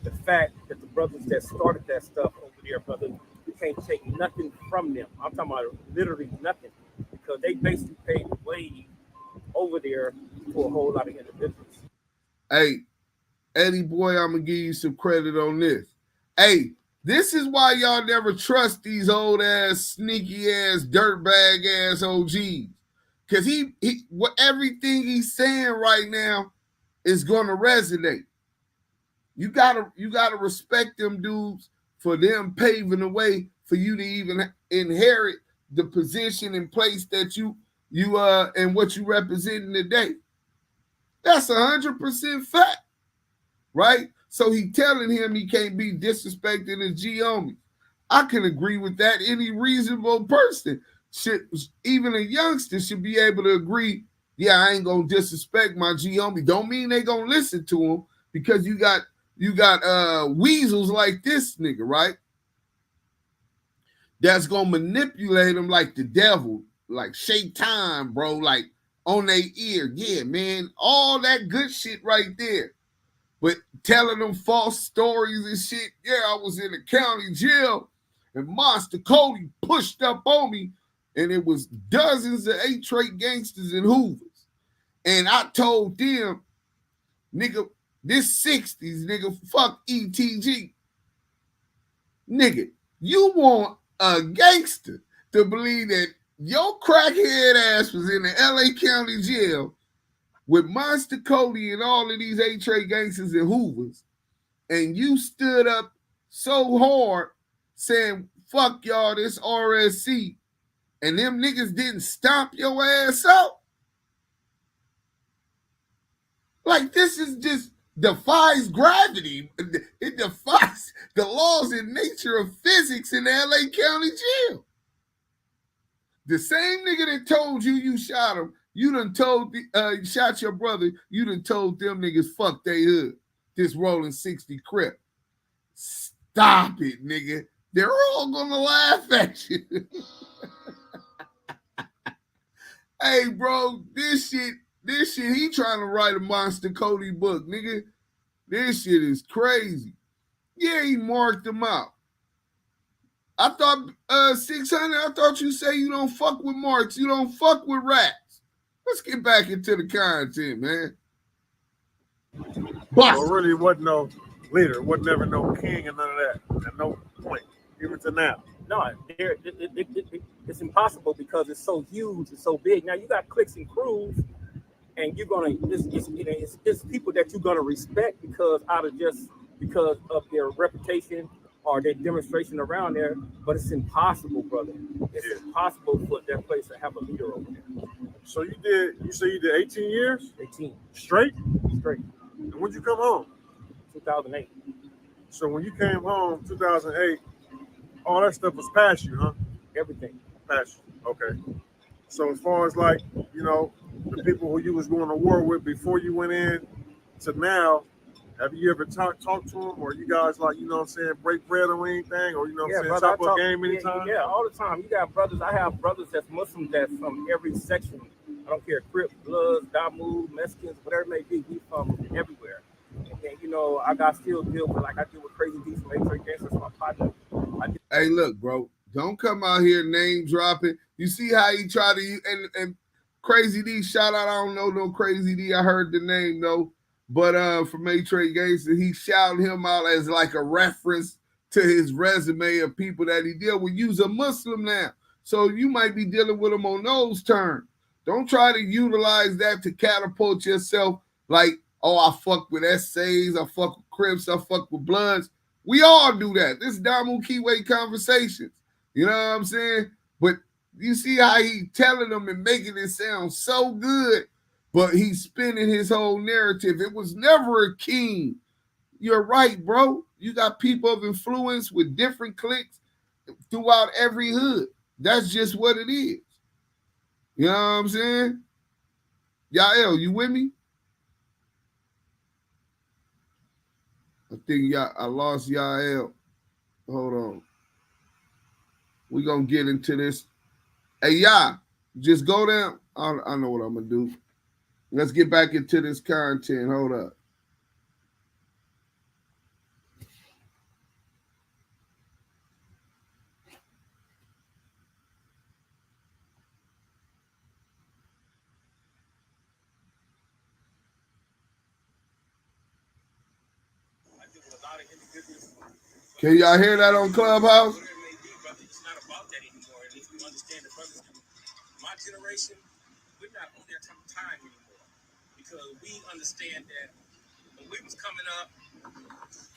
Speaker 5: the fact that the brothers that started that stuff over there, brother, you can't take nothing from them. I'm talking about literally nothing, because they basically paved the way over there for a whole lot of individuals.
Speaker 1: Hey, Eddeboy, I'm gonna give you some credit on this. Hey, this is why y'all never trust these old ass, sneaky ass, dirtbag ass OGs. Cause he what everything he's saying right now is gonna resonate. You gotta respect them dudes for them paving the way for you to even inherit the position and place that you and what you represent today. That's 100% fact, right? So he telling him he can't be disrespecting his G homies. I can agree with that. Any reasonable person should, even a youngster, should be able to agree. Yeah, I ain't gonna disrespect my G homie. Don't mean they gonna listen to him, because you got weasels like this nigga, right? That's gonna manipulate them like the devil, like Shaitan, bro, like on their ear. Yeah, man, all that good shit right there. But telling them false stories and shit. Yeah, I was in the county jail and Monster Kody pushed up on me, and it was dozens of A-Trade gangsters and Hoovers. And I told them, nigga, this 60s, nigga, fuck ETG. Nigga, you want a gangster to believe that your crackhead ass was in the LACounty jail with Monster Kody and all of these A-Trade gangsters and Hoovers, and you stood up so hard saying, fuck y'all, this RSC, and them niggas didn't stomp your ass out? Like, this is just defies gravity. It defies the laws and nature of physics in the LA County jail. The same nigga that told you you shot him, you done told shot your brother, you done told them niggas fuck they hood. This rolling 60 Crip. Stop it, nigga. They're all gonna laugh at you. Hey, bro, this shit, he trying to write a Monster Kody book, nigga. This shit is crazy. Yeah, he marked them out. I thought 600, I thought you say you don't fuck with marks, you don't fuck with rats. Let's get back into the content, man.
Speaker 4: Well, really wasn't no leader, wasn't never no king and none of that. At no point, even to now.
Speaker 5: No, it's impossible because it's so huge, it's so big. Now you got cliques and crews, and you're gonna it's people that you're gonna respect because of their reputation or their demonstration around there. But it's impossible, brother. It's impossible for that place to have a leader over there.
Speaker 4: So you say you did 18 years?
Speaker 5: 18
Speaker 4: straight.
Speaker 5: And
Speaker 4: when'd you come home?
Speaker 5: 2008.
Speaker 4: So when you came home 2008, all that stuff was past you, huh?
Speaker 5: Everything
Speaker 4: past you. Okay. So as far as like, you know, the people who you was going to war with before you went in to now, have you ever talked to them, or you guys like, you know what I'm saying, break bread or anything, or you know what I'm saying,
Speaker 5: brother,
Speaker 4: chop up game anytime?
Speaker 5: Yeah, all the time. You got brothers. I have brothers that's Muslim that's from every section. I don't care, Crip, Bloods, Damu, Mexicans, whatever it may be. We from everywhere. And then, you know, I got still deal with, like I deal with Crazy D from A-Track Gangster, my partner.
Speaker 1: Hey, look, bro, don't come out here name dropping. You see how he tried to, and Crazy D, shout out, I don't know no Crazy D, I heard the name though, but from A-Track Gangster, he shouted him out as like a reference to his resume of people that he deal with. You's a Muslim now, so you might be dealing with him on those terms. Don't try to utilize that to catapult yourself like, oh, I fuck with essays, I fuck with Crips, I fuck with Bloods. We all do that. This is Damu Kiwe Confrontations. You know what I'm saying? But you see how he telling them and making it sound so good, but he's spinning his whole narrative. It was never a king. You're right, bro. You got people of influence with different cliques throughout every hood. That's just what it is. You know what I'm saying? Yael, you with me? I think I lost Yael. Hold on. We're going to get into this. Hey, just go down. I know what I'm going to do. Let's get back into this content. Hold up. Can y'all hear that on Clubhouse?
Speaker 7: It's not about that anymore. At least we understand the brothers. My generation, we're not on that type of time anymore because we understand that when we was coming up,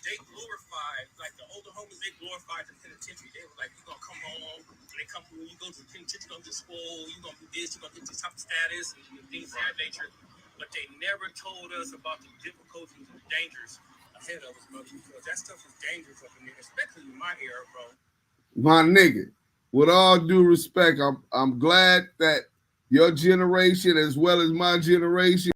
Speaker 7: they glorified, like the older homies, they glorified the penitentiary. They were like, you're going to come home. When they come through, you go to the penitentiary, you're going to get swole, you're going to do this, you're going to get this type of status and things of that nature. But they never told us about the difficulties and the dangers ahead of us, brother, because that stuff is dangerous up in there, especially in my era, bro.
Speaker 1: My nigga, with all due respect, I'm glad that your generation as well as my generation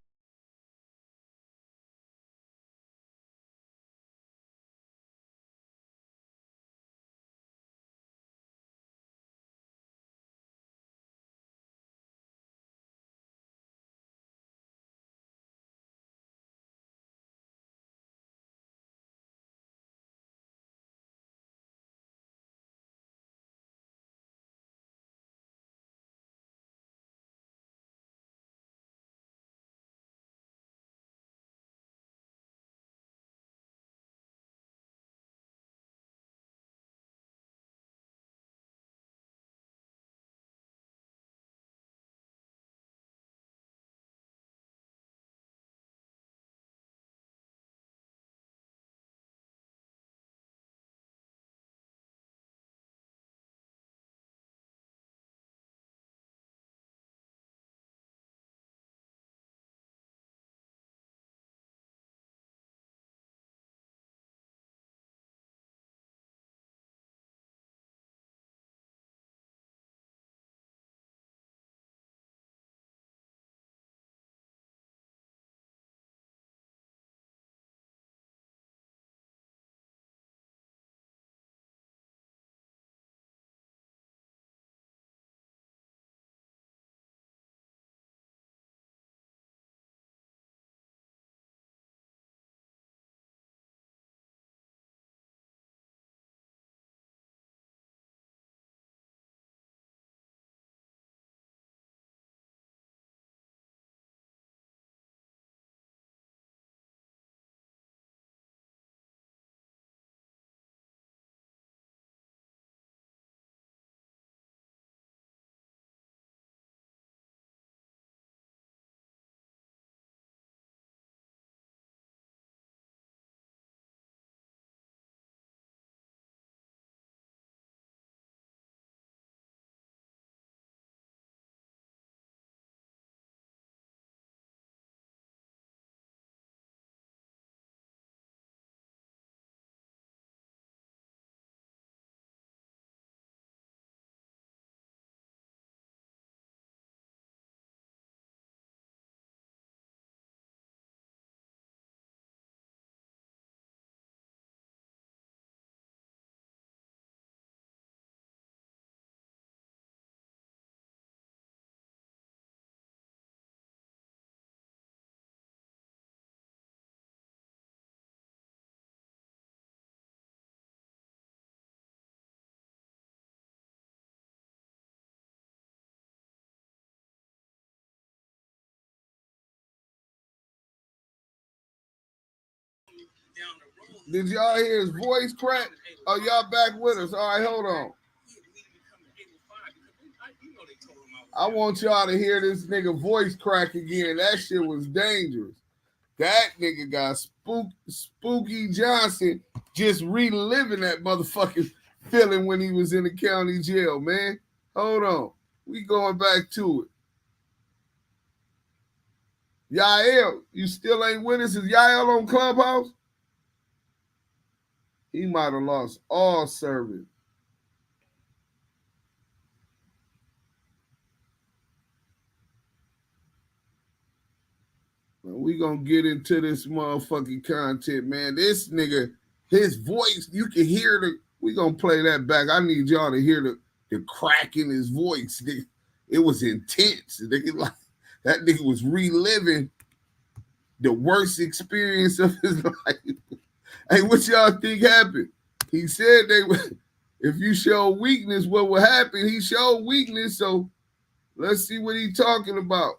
Speaker 7: down the road.
Speaker 1: Did y'all hear his voice crack? Oh, y'all back with us. All right, hold on. I want y'all to hear this nigga voice crack again. That shit was dangerous. That nigga got Spooky Johnson just reliving that motherfucking feeling when he was in the county jail, man. Hold on. We going back to it. Yael, you still ain't with us? Is Yael on Clubhouse? He might have lost all service. We gonna get into this motherfucking content, man. This nigga, his voice, you can hear the. We gonna play that back. I need y'all to hear the crack in his voice. Nigga. It was intense. Nigga, like that nigga was reliving the worst experience of his life. Hey, what y'all think happened? He said if you show weakness, what will happen? He showed weakness, so let's see what he's talking about.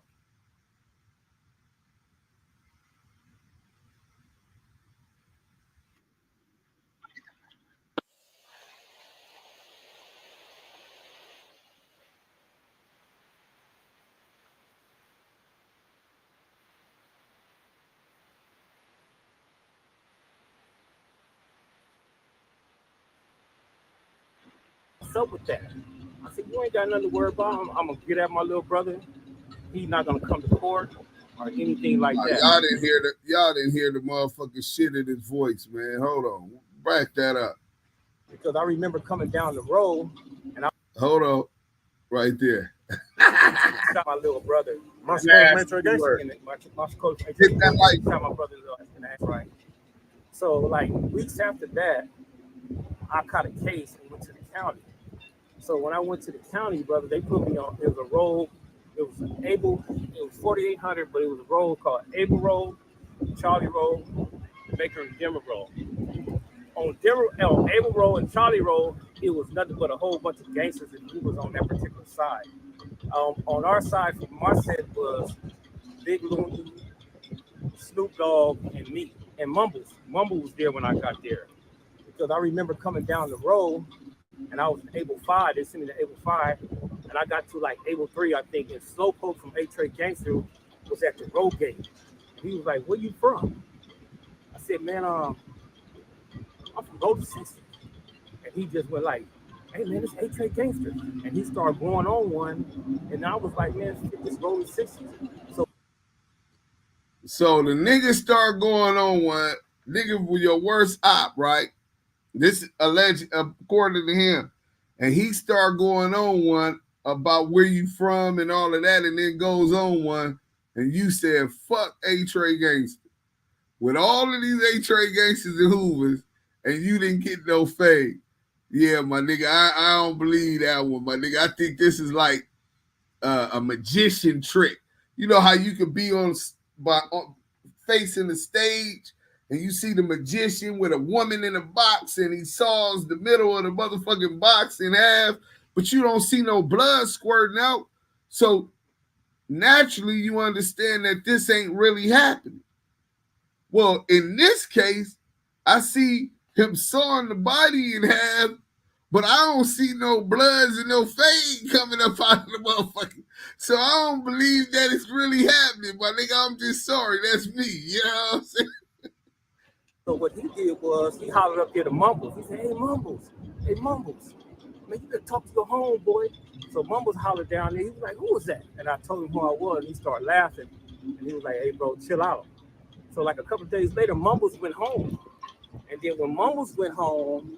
Speaker 5: What's up with that? I said, you ain't got nothing to worry about. I'm gonna get at my little brother. He's not gonna come to court or anything like that.
Speaker 1: Y'all didn't hear the motherfucking shit in his voice, man. Hold on. Back that up.
Speaker 5: Because I remember coming down the road and I
Speaker 1: hold on. Right there.
Speaker 5: shot my little brother.
Speaker 4: My coach,
Speaker 5: Hit that light. Shot my brother in the ass, right? So like weeks after that, I caught a case and went to the county. So when I went to the county, brother, they put me on. It was a roll. It was an Able. It was 4800, but it was a roll called Eddieboy Roll, Charlie Roll, Baker and Denver Roll. On Able Roll and Charlie Roll, it was nothing but a whole bunch of gangsters, and he was on that particular side. On our side, from our set was Big Looney, Snoop Dogg, and me, and Mumbles. Mumble was there when I got there. Because I remember coming down the road, and I was in Able 5. They sent me to Able 5, and I got to like Able 3, I think. And Slowpoke from A-Trade Gangster was at the road gate. And he was like, "Where you from?" I said, "Man, I'm from Road 60." And he just went like, "Hey man, it's A-Trade Gangster." And he started going on one, and I was like, "Man, it's Road 60."
Speaker 1: So the nigga start going on one. Nigga was your worst op, right? This alleged, according to him, and he start going on one about where you from and all of that, and then goes on one, and you said, "Fuck A-Trade Gangster." With all of these A-Trade Gangsters and Hoovers, and you didn't get no fade. Yeah, my nigga, I don't believe that one, my nigga. I think this is like a magician trick. You know how you could be facing the stage, and you see the magician with a woman in a box, and he saws the middle of the motherfucking box in half, but you don't see no blood squirting out. So naturally, you understand that this ain't really happening. Well, in this case, I see him sawing the body in half, but I don't see no bloods and no fade coming up out of the motherfucker. So I don't believe that it's really happening, my nigga. I'm just sorry. That's me. You know what I'm saying?
Speaker 5: So what he did was he hollered up there to Mumbles. He said, "Hey Mumbles, man, you better talk to your homeboy." So Mumbles hollered down there. He was like, "Who was that?" And I told him who I was, and he started laughing. And he was like, "Hey bro, chill out." So like a couple of days later, Mumbles went home. And then when Mumbles went home,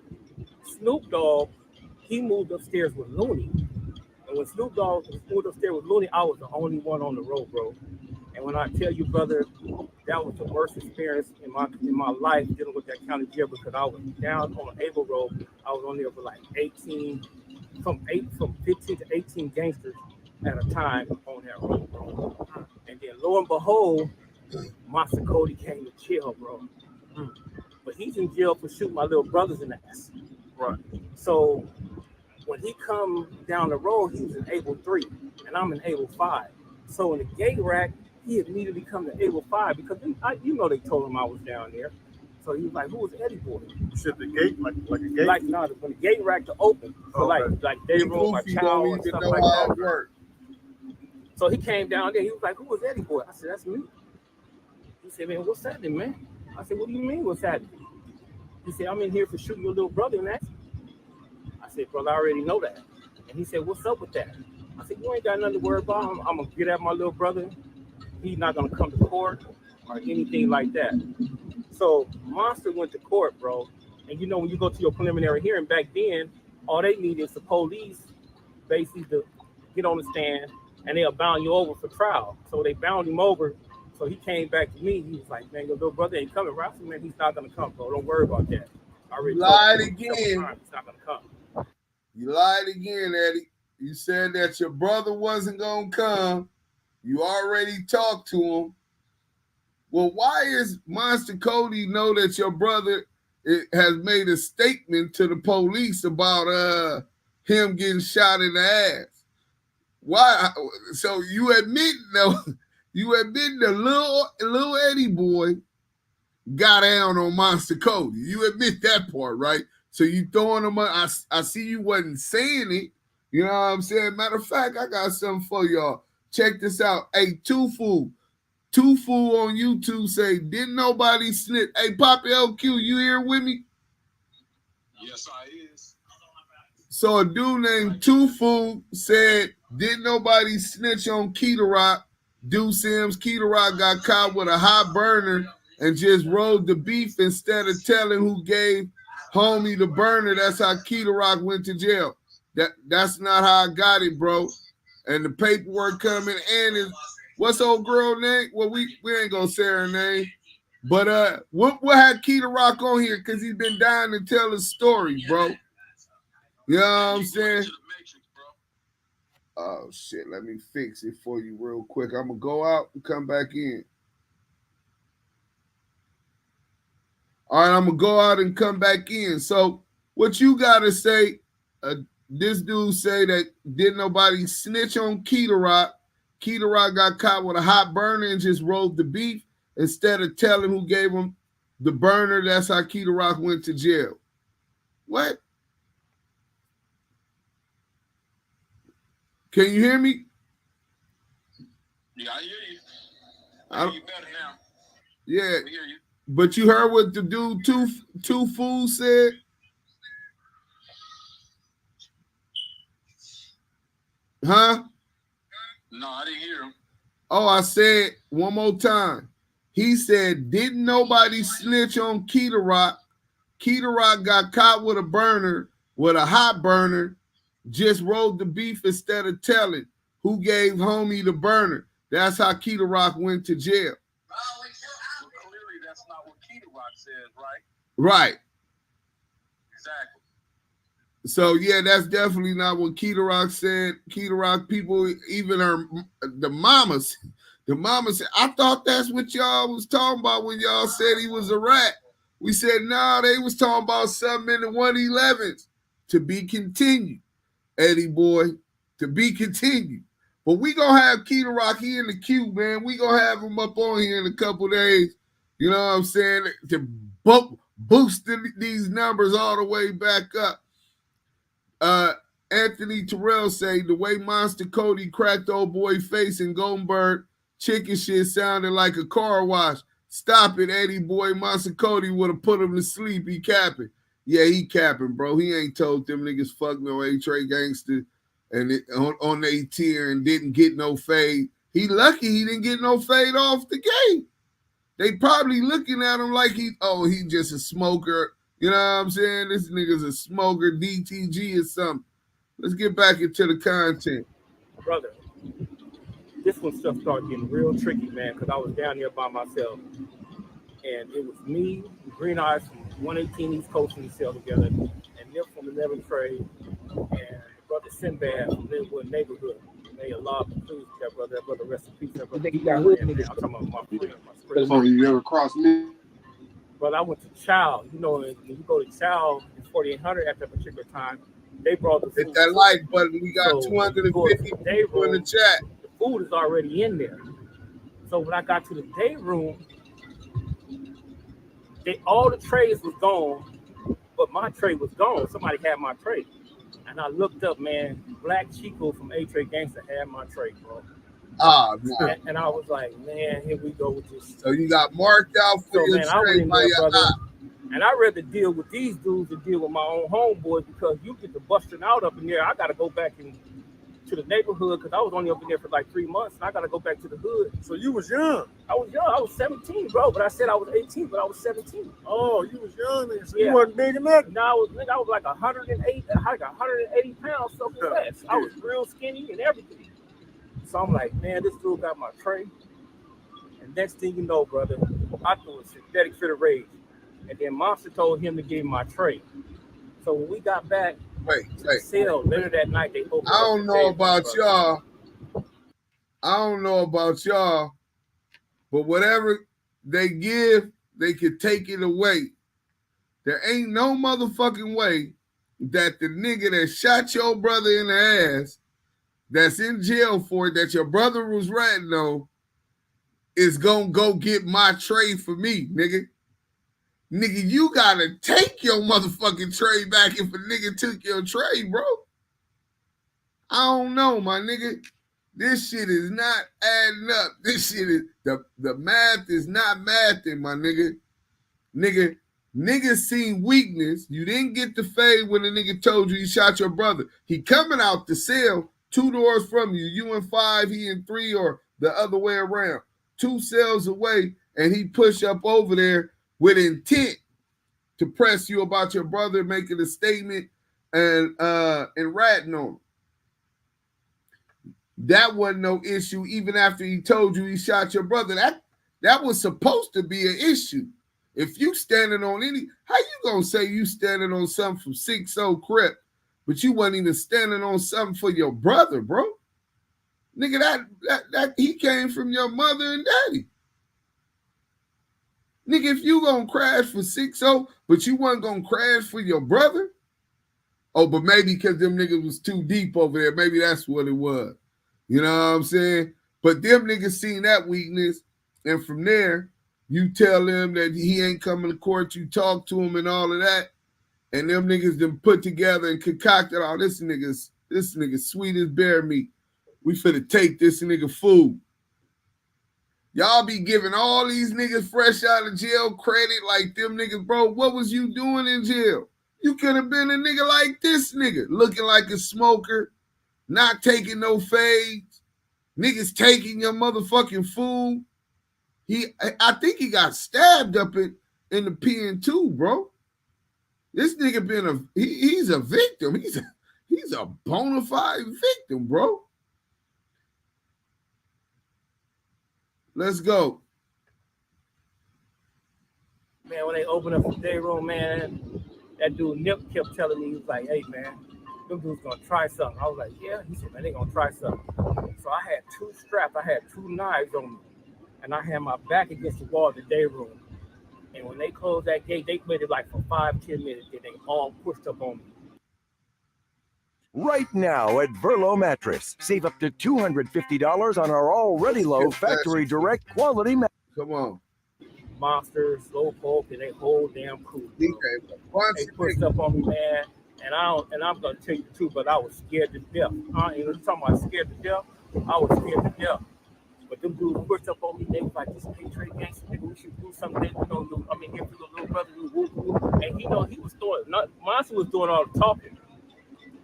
Speaker 5: Snoop Dogg, he moved upstairs with Looney. And when Snoop Dogg moved upstairs with Looney, I was the only one on the road, bro. And when I tell you, brother, that was the worst experience in my life dealing with that county jail, because I was down on Able Road. I was on there for like from 15 to 18 gangsters at a time on that road, bro. And then lo and behold, Monster Kody came to jail, bro. But he's in jail for shooting my little brothers in the ass.
Speaker 4: Right.
Speaker 5: So when he come down the road, he was in Able 3, and I'm in Able 5. So in the KeitaRock, he immediately come to Able 5 because they told him I was down there. So he was like, "Who was Eddeboy?"
Speaker 4: You said the gate, like a gate.
Speaker 5: Like no, when the gate rack to open, so like day room, my child, and stuff like that.
Speaker 1: Work.
Speaker 5: So he came down there. He was like, "Who was Eddeboy?" I said, "That's me." He said, "Man, what's happening, man?" I said, "What do you mean, what's happening?" He said, "I'm in here for shooting your little brother and that." I said, "Brother, I already know that." And he said, "What's up with that?" I said, "You ain't got nothing to worry about. I'm gonna get at my little brother. He's not gonna come to court or anything like that." So Monster went to court, bro. And you know, when you go to your preliminary hearing back then, all they need is the police basically to get on the stand and they'll bound you over for trial. So they bound him over. So he came back to me. He was like, "Man, your little brother ain't coming." I said, "Man, he's not gonna come, bro. Don't worry about that." I already
Speaker 1: lied
Speaker 5: told him
Speaker 1: again.
Speaker 5: He's not gonna come.
Speaker 1: You lied again, Eddie. You said that your brother wasn't gonna come. You already talked to him. Well, why is Monster Kody know that your brother has made a statement to the police about him getting shot in the ass? Why? So you admit that little Eddieboy got down on Monster Kody. You admit that part, right? So you throwing him. I see you wasn't saying it. You know what I'm saying? Matter of fact, I got something for y'all. Check this out. Hey, Two Fool on YouTube say, "Didn't nobody snitch?" Hey, Poppy LQ, you here with me?
Speaker 7: Yes, I is.
Speaker 1: So a dude named Two Fool said, "Didn't nobody snitch on KeitaRock? Dude Sims, KeitaRock got caught with a hot burner and just rolled the beef instead of telling who gave homie the burner. That's how KeitaRock went to jail." That's not how I got it, bro. And the paperwork coming and is what's old girl name? Well, we ain't gonna say her name. But we'll have KeitaRock on here because he's been dying to tell his story, bro. You know what I'm saying? Oh shit, let me fix it for you real quick. I'm gonna go out and come back in. All right, I'm gonna go out and come back in. So what you gotta say, this dude say that didn't nobody snitch on KeitaRock. KeitaRock got caught with a hot burner and just rolled the beef instead of telling who gave him the burner. That's how KeitaRock went to jail. What? Can you hear me?
Speaker 7: Yeah, I hear you. I hear you better now.
Speaker 1: Yeah.
Speaker 7: I hear you.
Speaker 1: But you heard what the dude two Fools said? Huh?
Speaker 7: No, I didn't hear him.
Speaker 1: Oh, I said one more time. He said, didn't nobody snitch on KeitaRock? KeitaRock got caught with a hot burner, just rolled the beef instead of telling who gave homie the burner. That's how KeitaRock went to jail.
Speaker 7: Well, clearly that's not what KeitaRock says, right?
Speaker 1: Right.
Speaker 7: Exactly.
Speaker 1: So yeah, that's definitely not what KeitaRock said. KeitaRock people, even the mamas said, "I thought that's what y'all was talking about when y'all said he was a rat." We said, "No, they was talking about something in the 111s to be continued, Eddieboy, to be continued." But we gonna have KeitaRock here in the queue, man. We gonna have him up on here in a couple days. You know what I'm saying? To boost these numbers all the way back up. Anthony Terrell say the way Monster Kody cracked old boy face in Goldberg chicken shit sounded like a car wash. Stop it, Eddieboy. Monster Kody would have put him to sleep. He capping. Yeah, he capping, bro. He ain't told them niggas fuck no A-Tray gangster and on the tier and didn't get no fade. He lucky he didn't get no fade off the gate. They probably looking at him like he just a smoker. You know what I'm saying? This nigga's a smoker, DTG or something. Let's get back into the content.
Speaker 5: Brother, this one stuff started getting real tricky, man, because I was down there by myself. And it was me, Green Eyes from 118 East Coast in the cell together, and Nip from the Never Trade, and brother Sinbad from Linwood Neighborhood. May Allah be pleased with that brother. That brother rest in peace. That brother.
Speaker 8: You got hood niggas.
Speaker 5: I'm talking about my friend, my
Speaker 8: That's
Speaker 5: spirit.
Speaker 8: when you ever cross me.
Speaker 5: But I went to Chow. You know, when you go to Chow in 4800 at that particular time, they brought the food.
Speaker 1: Hit that like button. We got
Speaker 5: So,
Speaker 1: 250 people in the chat.
Speaker 5: The food is already in there. So when I got to the day room, all the trays was gone, but my tray was gone. Somebody had my tray. And I looked up, man, Black Chico from A-Tray Gangster had my tray, bro.
Speaker 1: Ah, no.
Speaker 5: And I was like, man, here we go with this.
Speaker 1: So you got marked out for your
Speaker 5: man, I
Speaker 1: tray
Speaker 5: went in
Speaker 1: by
Speaker 5: there,
Speaker 1: your
Speaker 5: brother.
Speaker 1: eye.
Speaker 5: And I'd rather deal with these dudes than deal with my own homeboys because you get to busting out up in there. I got to go back to the neighborhood because I was only up in there for like 3 months. And I got to go back to the hood.
Speaker 4: So you was young.
Speaker 5: I was young. I was 17, bro. But I said I was 18, but I was 17.
Speaker 4: Oh, you was young then. So
Speaker 5: Yeah.
Speaker 4: you wasn't big enough.
Speaker 5: No, I was like 180 pounds soaking wet. I was real skinny and everything. So I'm like, man, this dude got my tray. And next thing you know, brother, I threw a synthetic fit of rage. And then Monster told him to give me my tray. So when we got back to the cell later that night, they opened
Speaker 1: I don't know about y'all. I don't know about y'all, but whatever they give, they can take it away. There ain't no motherfucking way that the nigga that shot your brother in the ass, that's in jail for it, that your brother was ratting on, is gonna go get my tray for me, nigga. Nigga, you gotta take your motherfucking tray back if a nigga took your tray, bro. I don't know, my nigga. This shit is not adding up. This shit is, the math is not mathing, my nigga. Nigga seen weakness. You didn't get the fade when the nigga told you he shot your brother. He coming out the cell 2 doors from you. You in 5, he in 3, or the other way around. 2 cells away, and he push up over there with intent to press you about your brother making a statement and ratting on him. That wasn't no issue even after he told you he shot your brother. That was supposed to be an issue. If you standing on how you gonna say you standing on something from 6-0 Crip, but you wasn't even standing on something for your brother, bro? Nigga, that he came from your mother and daddy. Nigga, if you gonna crash for 6-0, but you wasn't gonna crash for your brother, oh, but maybe because them niggas was too deep over there, maybe that's what it was. You know what I'm saying? But them niggas seen that weakness, and from there, you tell them that he ain't coming to court, you talk to him and all of that, and them niggas then put together and concocted, oh, this nigga sweet as bear meat. We finna take this nigga food. Y'all be giving all these niggas fresh out of jail credit like them niggas, bro. What was you doing in jail? You could have been a nigga like this nigga, looking like a smoker, not taking no fades, niggas taking your motherfucking food. I think he got stabbed up in the PN2, bro. This nigga he's a victim. He's a bona fide victim, bro. Let's go.
Speaker 5: Man, when they opened up the day room, man, that dude Nip kept telling me, he was like, hey, man, them dudes gonna try something. I was like, yeah. He said, man, they gonna try something. So I had 2 straps. I had 2 knives on me. And I had my back against the wall of the day room. And when they closed that gate, they waited like for 5-10 minutes. Then they all pushed up on me.
Speaker 8: Right now at Verlo Mattress, save up to $250 on our already low factory direct quality mattress.
Speaker 1: Come on.
Speaker 5: Monsters, slow poke, and they whole damn crew. They pushed up on me, man. And I'm gonna tell you the truth, but I was scared to death. You know, talking about scared to death. I was scared to death. But them dudes pushed up on me. They was like, "This A-Tray gangster, nigga, we should do something." You know, I mean, give the little brother who, and he was doing. Monster was doing all the talking.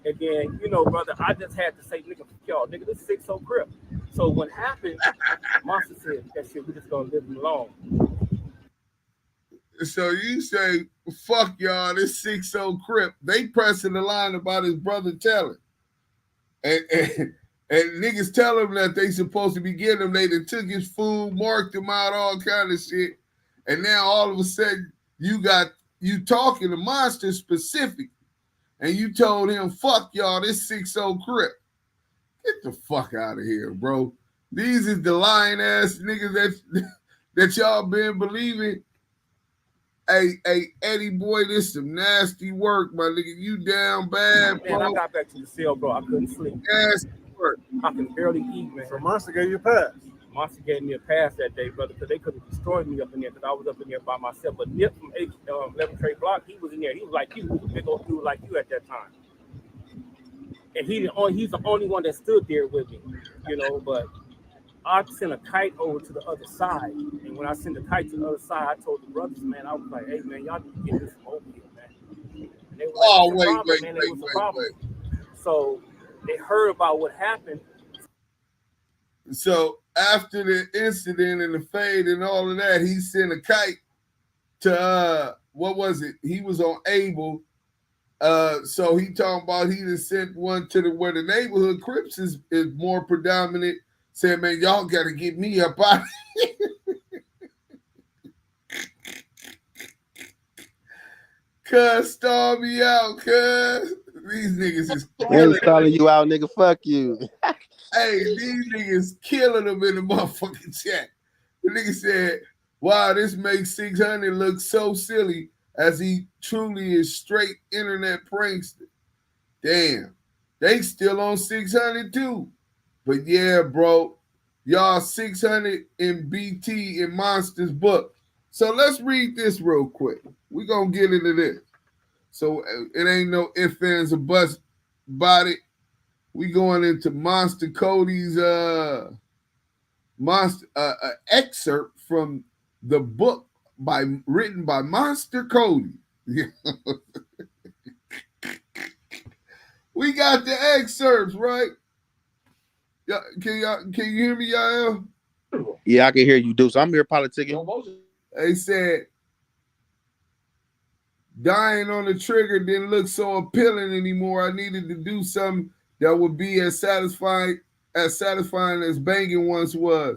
Speaker 5: And then, you know, brother, I just had to say, nigga, y'all, nigga, this 6-0 Crip. So what happened? Monster said, "That shit, we just gonna leave him alone."
Speaker 1: So you say, fuck y'all, this 6-0 Crip. They pressing the line about his brother telling. And niggas tell him that they supposed to be getting him. They done took his food, marked him out, all kind of shit. And now all of a sudden, you talking to Monster specific. And you told him, fuck y'all, this 6-0 Crip. Get the fuck out of here, bro. These is the lying ass niggas that y'all been believing. Hey, Eddeboy, this some nasty work, my nigga. You down bad, bro.
Speaker 5: Man, I got back to the cell, bro. I couldn't sleep.
Speaker 1: Nasty work.
Speaker 5: I can barely eat, man.
Speaker 4: So Monster gave you a pass.
Speaker 5: Monster gave me a pass that day, brother, because they could have destroyed me up in there because I was up in there by myself. But Nip from 11 Trade Block, he was in there. He was like you, he was a big old dude like you at that time. And he's the only one that stood there with me, you know. But I sent a kite over to the other side. And when I sent the kite to the other side, I told the brothers, man, I was like, hey, man, y'all need to get this from over here, man. And they were like,
Speaker 1: Oh,
Speaker 5: what's the problem, man? It was a problem. So they heard about what happened.
Speaker 1: So after the incident and the fade and all of that, he sent a kite to what was it? He was on Able. So he talking about he just sent one to where the neighborhood Crips is more predominant. Said, man, y'all gotta get me up out of here. Cuz star me out, cuz. These niggas is
Speaker 2: killing stalling you out, nigga. Fuck you.
Speaker 1: Hey, these niggas killing them in the motherfucking chat. The nigga said, wow, this makes 600 look so silly as he truly is straight internet prankster. Damn. They still on 600 too. But yeah, bro, y'all 600 in BT in Monster's book. So let's read this real quick. We're going to get into this. So it ain't no ifs, ands, or buts about it. We going into Monster Kody's excerpt from the book written by Monster Kody. We got the excerpts, right? Yeah, can you hear me, y'all?
Speaker 2: Yeah, I can hear you, Deuce. I'm here politicking.
Speaker 1: They said dying on the trigger didn't look so appealing anymore. I needed to do something that would be as satisfying as banging once was.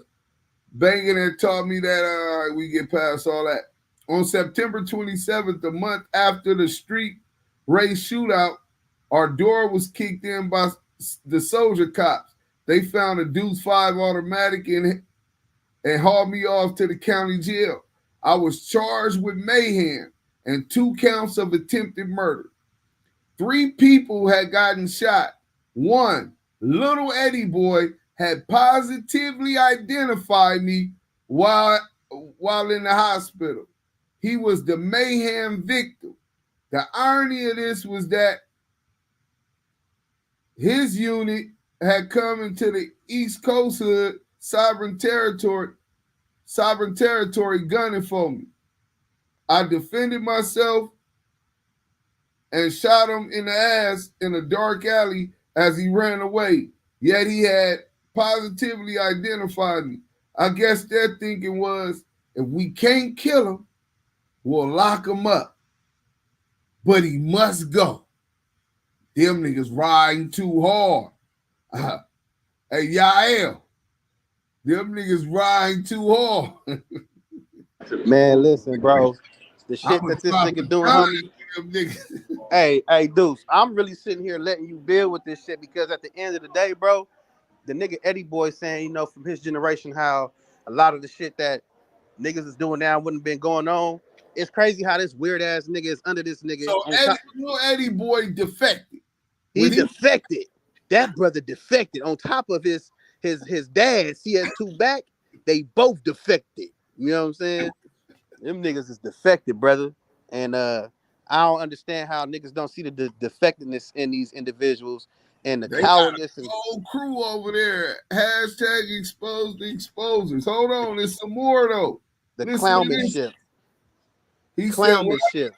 Speaker 1: Banging had taught me that, all right, we get past all that. On September 27th, a month after the street race shootout, our door was kicked in by the soldier cops. They found a Deuce 5 automatic and hauled me off to the county jail. I was charged with mayhem and 2 counts of attempted murder. 3 people had gotten shot. 1, Lil Eddieboy, had positively identified me while in the hospital. He was the mayhem victim. The irony of this was that his unit had come into the East Coast hood, sovereign territory gunning for me. I defended myself and shot him in the ass in a dark alley as he ran away. Yet he had positively identified me. I guess their thinking was, if we can't kill him, we'll lock him up. But he must go. Them niggas riding too hard. Hey, Yael, them niggas riding too hard.
Speaker 2: Man, listen, bro. The shit that this nigga doing, homie. Hey, Deuce, I'm really sitting here letting you build with this shit because at the end of the day, bro, the nigga Eddeboy saying, you know, from his generation, how a lot of the shit that niggas is doing now wouldn't have been going on. It's crazy how this weird ass nigga is under this nigga.
Speaker 1: So Eddieboy defected.
Speaker 2: He defected. That brother defected. On top of his dad, CS2 back, they both defected. You know what I'm saying? Them niggas is defected, brother. And I don't understand how niggas don't see the defectiveness in these individuals and the cowardice.
Speaker 1: Got a whole crew over there. Hashtag expose the exposers. Hold on, there's some more though.
Speaker 2: The clownmanship.
Speaker 1: He
Speaker 2: clownmanship.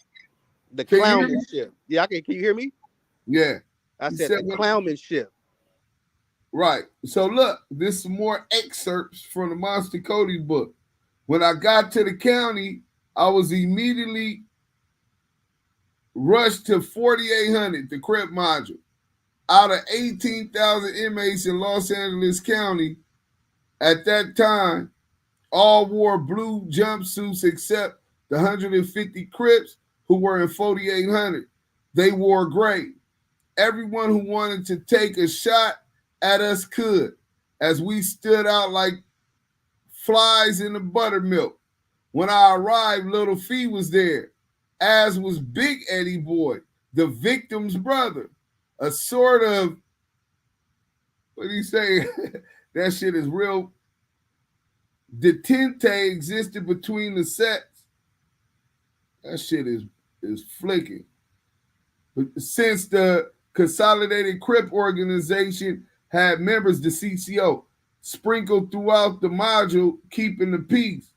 Speaker 2: The clownmanship. Yeah, can you hear me?
Speaker 1: Yeah.
Speaker 2: I said the clownmanship.
Speaker 1: Right. So look, this is some more excerpts from the Monster Kody book. When I got to the county, I was immediately rushed to 4800, the Crip module. Out of 18,000 inmates in Los Angeles County, at that time, all wore blue jumpsuits except the 150 Crips who were in 4800. They wore gray. Everyone who wanted to take a shot at us could, as we stood out like flies in the buttermilk. When I arrived, Little Fee was there, as was Big Eddieboy, the victim's brother. A sort of, what do you say? That shit is real detente existed between the sets. That shit is flicking. But since the Consolidated Crip organization had members, the CCO, sprinkled throughout the module, keeping the peace.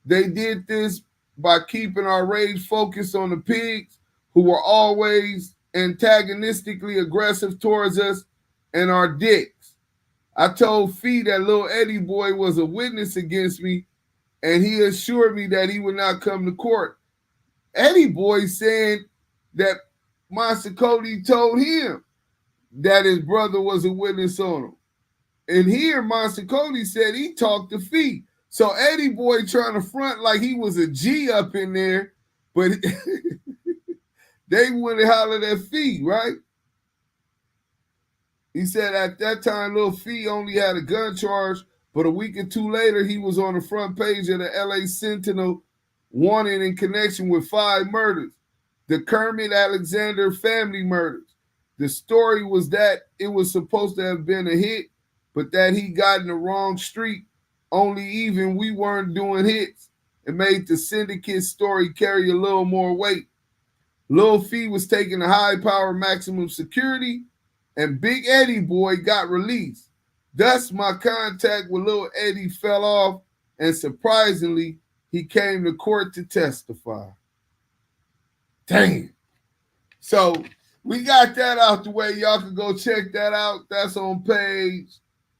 Speaker 1: They did this by keeping our rage focused on the pigs, who were always antagonistically aggressive towards us, and our dicks. I told Fee that Lil Eddieboy was a witness against me, and he assured me that he would not come to court. Eddieboy saying that Monster Kody told him that his brother was a witness on him. And here, Monster Kody said he talked to Fee. So Eddieboy trying to front like he was a G up in there, but they went and hollered at Fee, right? He said at that time, Lil Fee only had a gun charge, but a week or two later, he was on the front page of the LA Sentinel, wanted in connection with 5 murders, the Kermit Alexander family murders. The story was that it was supposed to have been a hit, but that he got in the wrong street. Only even we weren't doing hits. It made the syndicate story carry a little more weight. Lil Fee was taking a high power maximum security, and Big Eddieboy got released. Thus, my contact with Lil Eddie fell off, and surprisingly, he came to court to testify. Damn. So we got that out the way. Y'all can go check that out. That's on page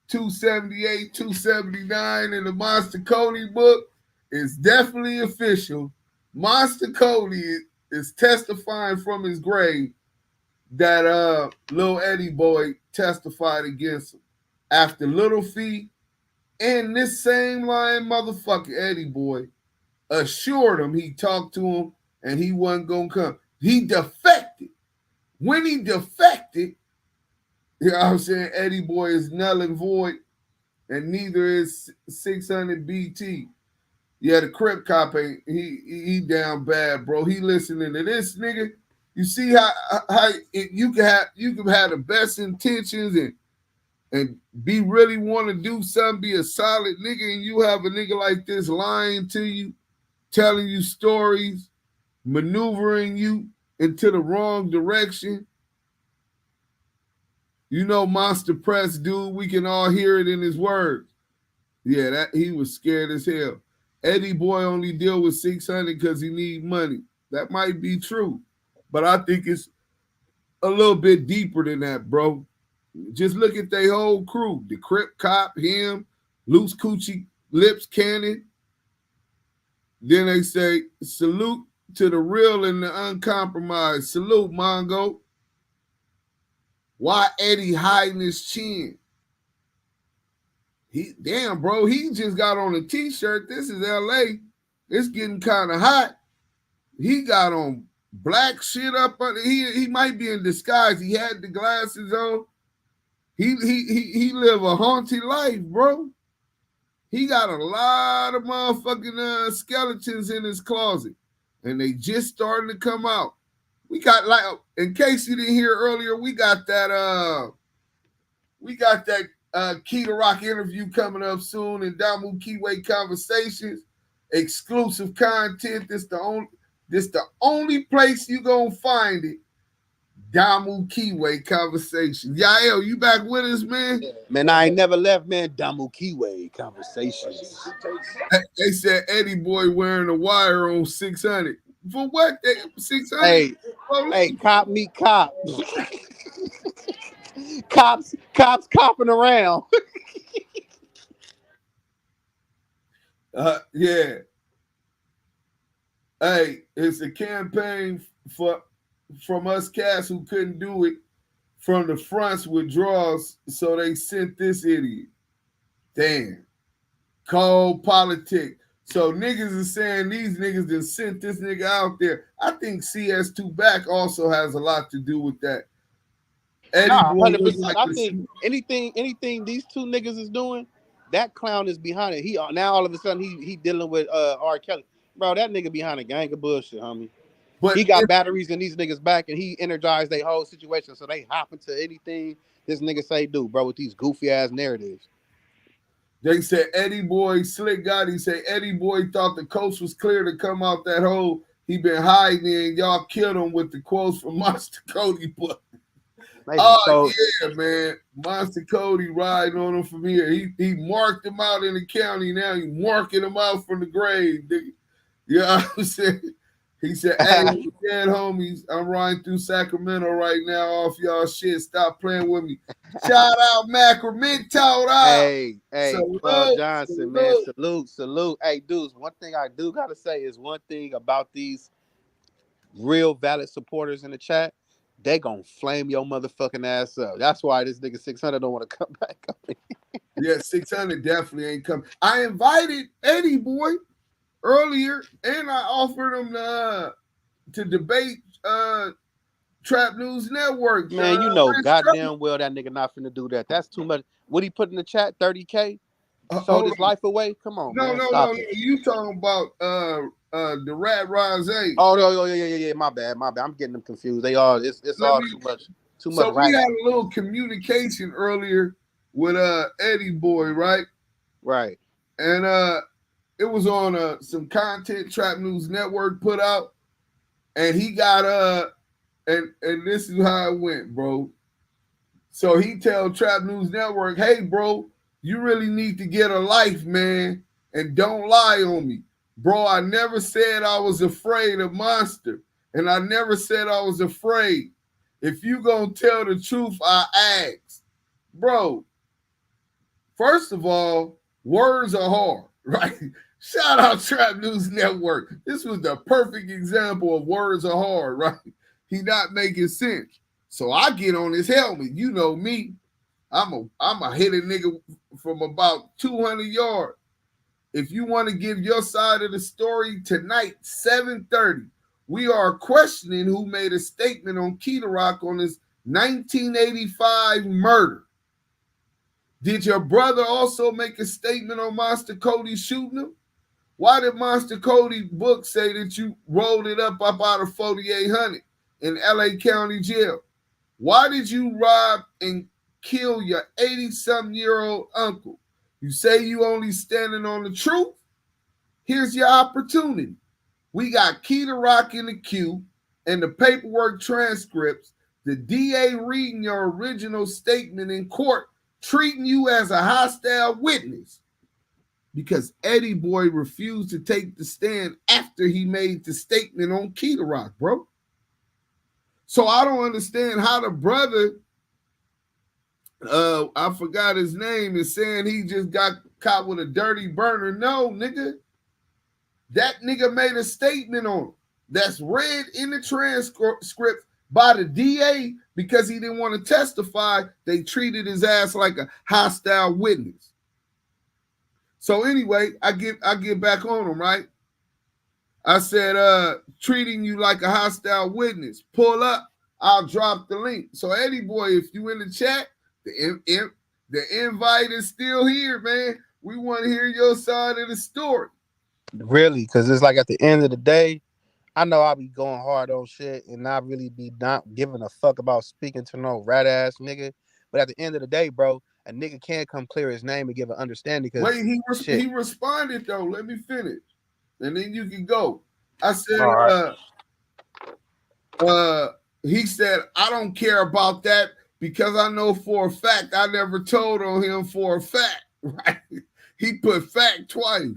Speaker 1: 278, 279 in the Monster Kody book. It's definitely official. Monster Kody is testifying from his grave that Lil Eddieboy testified against him after Little Fee and this same lying motherfucker Eddieboy assured him he talked to him and he wasn't gonna come. He defected. When he defected, you know what I'm saying, Eddieboy is null and void, and neither is 600 BT. Yeah, the Crip cop ain't he down bad, bro. He listening to this nigga. You see how you can have the best intentions and be really want to do something, be a solid nigga, and you have a nigga like this lying to you, telling you stories, maneuvering you into the wrong direction. You know, Monster Press, dude, we can all hear it in his words. Yeah, that he was scared as hell. Eddieboy only deal with 600 because he need money. That might be true, but I think it's a little bit deeper than that, bro. Just look at their whole crew. The Crip Cop, him, Loose Coochie Lips Cannon. Then they say, salute to the real and the uncompromised. Salute, Mongo. Why Eddie hiding his chin? Damn, bro, he just got on a t-shirt. This is LA. It's getting kind of hot. He got on black shit up. He might be in disguise. He had the glasses on. He live a haunted life, bro. He got a lot of motherfucking skeletons in his closet, and they just starting to come out. We got, like, in case you didn't hear earlier, we got that KeitaRock interview coming up soon, and Damu Kiwe Conversations, exclusive content. This the only place you gonna find it. Damu Kiwe Conversations. Yael, you back with us, man?
Speaker 2: Man, I ain't never left, man. Damu Kiwe Conversations.
Speaker 1: They said Eddieboy wearing a wire on 600. For what? 600?
Speaker 2: Hey, cop meet cop. Cops copping around.
Speaker 1: Yeah. Hey, it's a campaign from us cats who couldn't do it from the fronts withdrawals, so they sent this idiot. Damn. Cold politic. So niggas is saying these niggas done sent this nigga out there. I think CS2 Back also has a lot to do with that.
Speaker 2: Nah, 100%. I think anything these two niggas is doing, that clown is behind it. He now all of a sudden he dealing with R. Kelly. Bro, that nigga behind a gang of bullshit, homie. But he got batteries in these niggas back, and he energized their whole situation, so they hop into anything this nigga say do, bro, with these goofy ass narratives.
Speaker 1: They said Eddieboy, Slick Gotti say Eddieboy thought the coast was clear to come out that hole he been hiding in. Y'all killed him with the quotes from Monster Kody book. Oh, yeah, man. Monster Kody riding on him from here. He marked him out in the county. Now he marking him out from the grave. You know what I'm saying? He said, hey, dead homies, I'm riding through Sacramento right now off y'all shit. Stop playing with me. Shout out Macramento out.
Speaker 2: Hey, Bub Johnson, man. Salute. Hey, dudes, one thing I do gotta say is one thing about these real valid supporters in the chat. They gonna flame your motherfucking ass up. That's why this nigga 600 don't want to come back up.
Speaker 1: Yeah, 600 definitely ain't coming. I invited Eddieboy earlier, and I offered him to debate Trap News Network.
Speaker 2: Man, you know goddamn well that nigga not finna do that. That's too much. What he put in the chat, 30K? Sold his life away? Come on, man.
Speaker 1: No. You talking about the Rat Rose?
Speaker 2: Oh, no, yeah. My bad. I'm getting them confused. They all it's all too much. Too much.
Speaker 1: So we had a little communication earlier with Eddieboy, right?
Speaker 2: Right.
Speaker 1: And it was on some content Trap News Network put out, and he got and this is how it went, bro. So he tell Trap News Network, hey, bro, you really need to get a life, man, and don't lie on me. Bro, I never said I was afraid of Monster, and I never said I was afraid. If you gonna tell the truth, I ask. Bro, first of all, words are hard, right? Shout out Trap News Network. This was the perfect example of words are hard, right? He not making sense. So I get on his helmet. You know me. I'm a hit a nigga from about 200 yards. If you want to give your side of the story tonight, 7:30, we are questioning who made a statement on KeitaRock on his 1985 murder. Did your brother also make a statement on Monster Kody shooting him? Why did Monster Kody book say that you rolled it up out of 4800 in LACounty Jail? Why did you rob and kill your 80-something-year-old uncle? You say you only standing on the truth? Here's your opportunity. We got KeitaRock in the queue and the paperwork transcripts, the DA reading your original statement in court, treating you as a hostile witness because Eddieboy refused to take the stand after he made the statement on KeitaRock, bro. So I don't understand how the brother, I forgot his name, is saying he just got caught with a dirty burner. No, nigga. That nigga made a statement on him that's read in the transcript by the DA because he didn't want to testify. They treated his ass like a hostile witness. So anyway, I get back on him, right? I said, treating you like a hostile witness. Pull up, I'll drop the link. So Eddieboy, if you in the chat, the invite is still here, man. We want to hear your side of the story.
Speaker 2: Really, because it's like at the end of the day, I know I'll be going hard on shit and not really be not giving a fuck about speaking to no rat ass nigga. But at the end of the day, bro, a nigga can't come clear his name and give an understanding.
Speaker 1: Wait, he responded though. Let me finish, and then you can go. I said, he said, I don't care about that because I know for a fact I never told on him for a fact. Right? He put fact twice,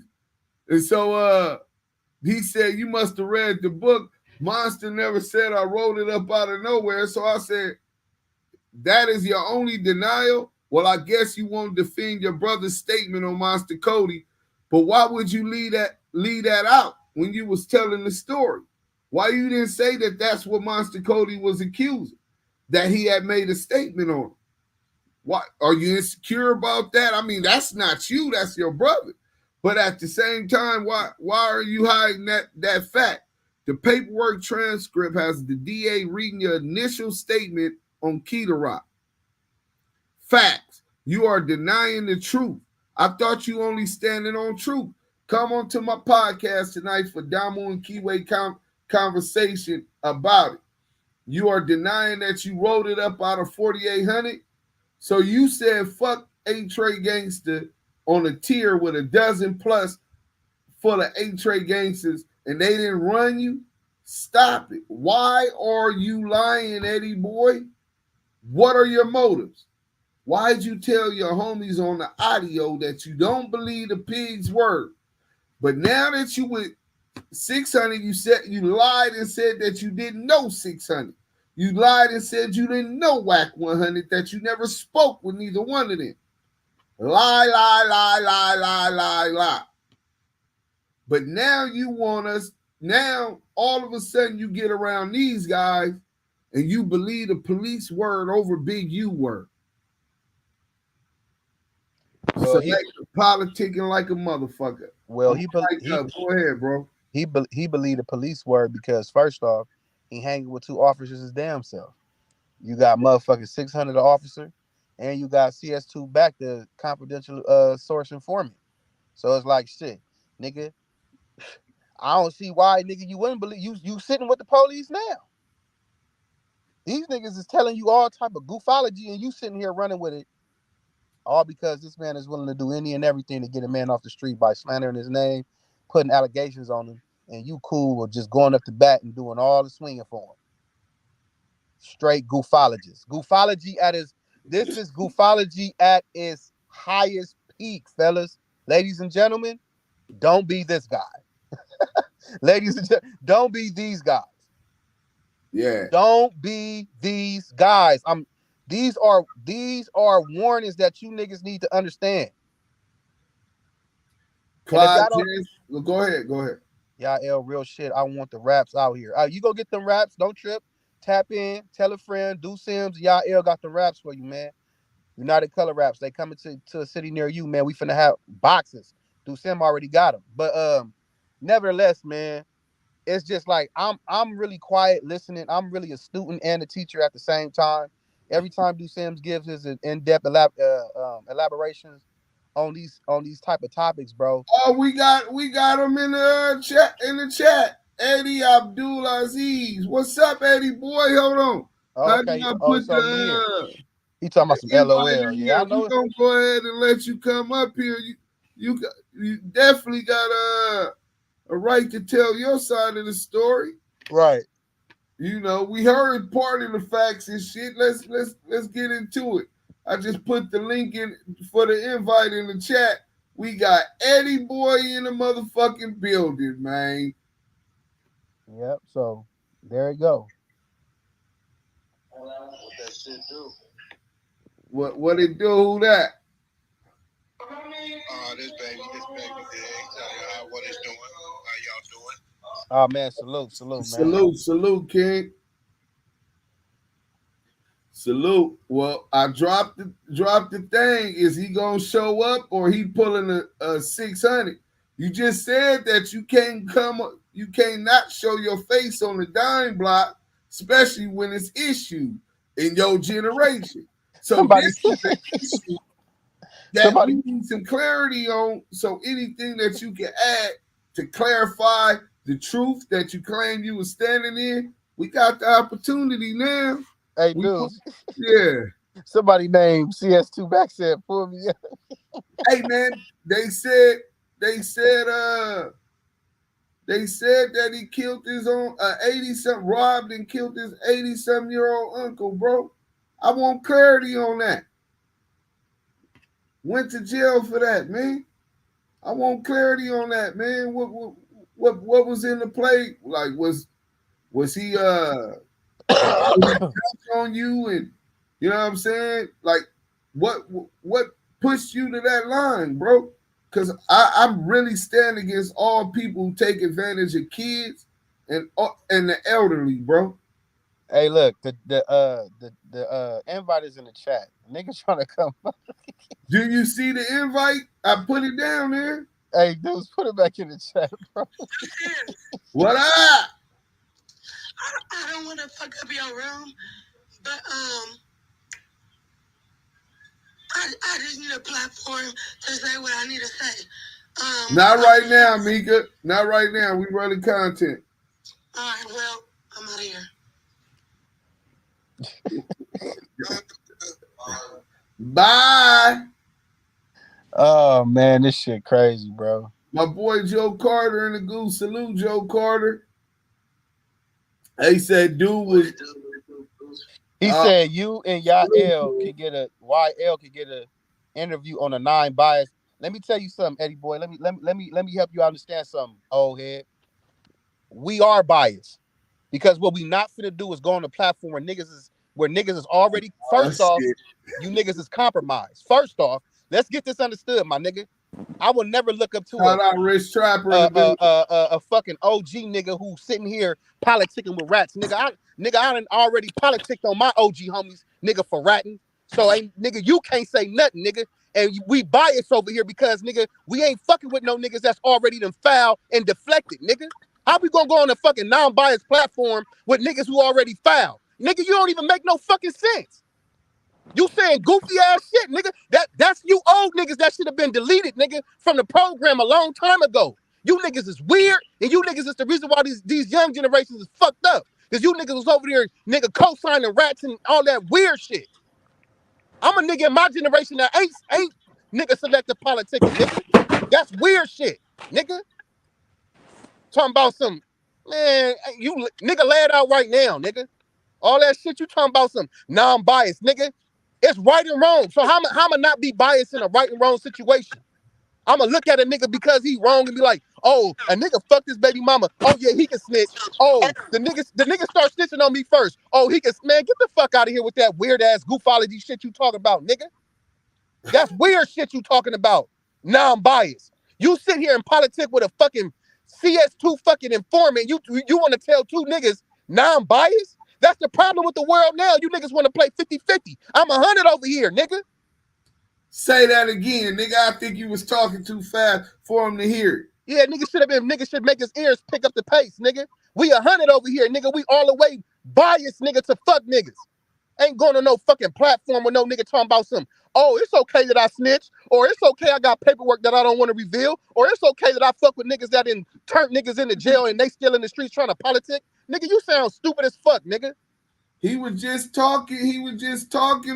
Speaker 1: and so he said, you must have read the book. Monster never said I wrote it up out of nowhere. So I said, that is your only denial? Well, I guess you won't defend your brother's statement on Monster Kody, but why would you leave that out when you was telling the story? Why you didn't say that that's what Monster Kody was accusing, that he had made a statement on? Why are you insecure about that? I mean, that's not you, that's your brother. But at the same time, why are you hiding that fact? The paperwork transcript has the DA reading your initial statement on KeitaRock. Facts. You are denying the truth. I thought you only standing on truth. Come on to my podcast tonight for Damu and Kiwe conversation about it. You are denying that you wrote it up out of 4800. So you said fuck A-Trey Gangster on a tier with a dozen plus full of 8-tray gangsters and they didn't run you, stop it. Why are you lying, Eddieboy? What are your motives? Why'd you tell your homies on the audio that you don't believe the pig's word? But now that you with 600, you said you lied and said that you didn't know 600. You lied and said you didn't know Whack 100, that you never spoke with neither one of them. Lie, lie, lie, lie, lie, lie, lie. But now you want us, now all of a sudden you get around these guys and you believe the police word over Big U word.
Speaker 2: Well,
Speaker 1: So politicking like a motherfucker.
Speaker 2: Well,
Speaker 1: go ahead, bro.
Speaker 2: He believed the police word because first off, he hanging with two officers his damn self. You got motherfucking 600 officer, and you got CS2 back, the confidential source informant. So it's like shit, nigga. I don't see why, nigga, you wouldn't believe you sitting with the police now. These niggas is telling you all type of goofology, and you sitting here running with it, all because this man is willing to do any and everything to get a man off the street by slandering his name, putting allegations on him, and you cool with just going up the bat and doing all the swinging for him. Straight goofologist. This is goofology at its highest peak, fellas. Ladies and gentlemen, don't be this guy. Ladies and gentlemen, don't be these guys.
Speaker 1: Yeah.
Speaker 2: Don't be these guys. These are warnings that you niggas need to understand.
Speaker 1: Clyde, well, go ahead.
Speaker 2: Y'all real shit. I want the raps out here. You go get them raps. Don't trip. Tap in. Tell a friend. Do Sims. Y'all got the raps for you, man. United Color Raps. They coming to a city near you, man. We finna have boxes. Do Sim already got them. But nevertheless, man, it's just like I'm really quiet listening. I'm really a student and a teacher at the same time. Every time Do Sims gives his in-depth elaborations on these type of topics, bro.
Speaker 1: Oh, we got him in the chat. Eddie Abdul Aziz. What's up, Eddieboy? Hold on.
Speaker 2: Okay. He talking about some LOL. Yeah, I know.
Speaker 1: We're gonna go ahead and let you come up here. You definitely got a right to tell your side of the story.
Speaker 2: Right.
Speaker 1: You know, we heard part of the facts and shit. Let's get into it. I just put the link in for the invite in the chat. We got Eddieboy in the motherfucking building, man.
Speaker 2: Yep. So there you go.
Speaker 9: What that shit do?
Speaker 1: What it do? Who that?
Speaker 9: This baby dig. Tell you what it's doing. How y'all doing?
Speaker 2: Oh man, salute, man.
Speaker 1: Salute, King. Salute. Well, I dropped the thing. Is he gonna show up or he pulling a 600? You just said that you can't not show your face on the dime block, especially when it's issued in your generation. So this is an issue that we need some clarity on. So anything that you can add to clarify the truth that you claim you were standing in, we got the opportunity now.
Speaker 2: Hey, dude.
Speaker 1: Yeah.
Speaker 2: Somebody named CS2 back said for me.
Speaker 1: Hey, man, they said that he killed his own 80-something, robbed and killed his 80-something-year-old uncle, bro. I want clarity on that. Went to jail for that, man. I want clarity on that, man. What was in the play? Like, was he on you, and you know what I'm saying? Like, what pushed you to that line, bro? Because I'm really standing against all people who take advantage of kids and the elderly, bro.
Speaker 2: Hey, look, the invite is in the chat. Nigga trying to come.
Speaker 1: Do you see the invite? I put it down there.
Speaker 2: Hey, dudes, put it back in the chat, bro.
Speaker 1: What up?
Speaker 10: I don't want to fuck up your room, but I just need a platform to say what I need to say.
Speaker 1: Not right now, Mika. Not right now. We running content.
Speaker 10: All right, well, I'm out of here.
Speaker 1: Bye.
Speaker 2: Oh man, this shit crazy, bro.
Speaker 1: My boy Joe Carter in the goose. Salute Joe Carter. He said, dude was.
Speaker 2: He said you and YL can get a interview on a 9 bias. Let me tell you something, Eddeboy. Let me help you understand something, old head. We are biased because what we not finna do is go on a platform where niggas is already. First off, you niggas is compromised. First off, let's get this understood, my nigga. I will never look up to a fucking OG nigga who's sitting here politicking with rats. Nigga, I done already politicked on my OG homies, nigga, for ratting. So nigga, you can't say nothing, nigga. And we biased over here because nigga, we ain't fucking with no niggas that's already done foul and deflected, nigga. How we gonna go on a fucking non-biased platform with niggas who already foul? Nigga, you don't even make no fucking sense. You saying goofy ass shit, nigga. That's you old niggas that should have been deleted, nigga, from the program a long time ago. You niggas is weird, and you niggas is the reason why these young generations is fucked up. Because you niggas was over there, nigga, co-signing rats and all that weird shit. I'm a nigga in my generation that ain't nigga selective politicking, nigga. That's weird shit, nigga. Talking about some, man, you nigga lay it out right now, nigga. All that shit you talking about some non-biased, nigga. It's right and wrong. So how am I not be biased in a right and wrong situation? I'm gonna look at a nigga because he wrong and be like, oh, a nigga fucked his baby mama. Oh yeah, he can snitch. Oh, the nigga start snitching on me first. Oh, he can, man, get the fuck out of here with that weird ass goofology shit you talking about, nigga. That's weird shit you talking about. Non-biased. You sit here and politic with a fucking CS2 fucking informant. You want to tell two niggas non-biased? That's the problem with the world now. You niggas want to play 50-50. I'm 100 over here, nigga.
Speaker 1: Say that again, nigga. I think you was talking too fast for him to hear it.
Speaker 2: Yeah, nigga should make his ears pick up the pace, nigga. We 100 over here, nigga. We all the way biased, nigga, to fuck niggas. Ain't going to no fucking platform with no nigga talking about some, oh, it's okay that I snitch, or it's okay I got paperwork that I don't want to reveal, or it's okay that I fuck with niggas that done turned niggas into jail and they still in the streets trying to politic. Nigga, you sound stupid as fuck, nigga.
Speaker 1: He was just talking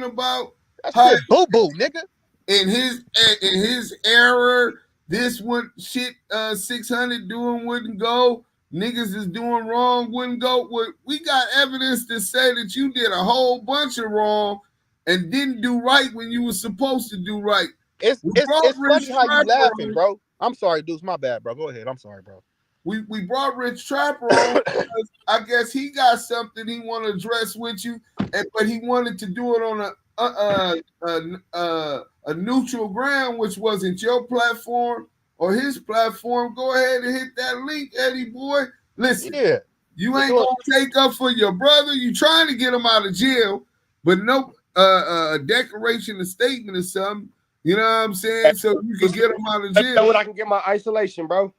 Speaker 1: about
Speaker 2: that shit boo-boo, nigga.
Speaker 1: In his era, this one shit 600 doing wouldn't go. Niggas is doing wrong wouldn't go. We got evidence to say that you did a whole bunch of wrong and didn't do right when you were supposed to do right.
Speaker 2: It's funny how you laughing, bro. I'm sorry, dudes. My bad, bro. Go ahead. I'm sorry, bro.
Speaker 1: We brought Rich Trapper on because I guess he got something he want to address with you, but he wanted to do it on a neutral ground, which wasn't your platform or his platform. Go ahead and hit that link, Eddieboy. Listen, you ain't gonna take up for your brother. You trying to get him out of jail, but no declaration, a statement or something. You know what I'm saying? So you can get him out of jail.
Speaker 11: So when I can get my isolation, bro.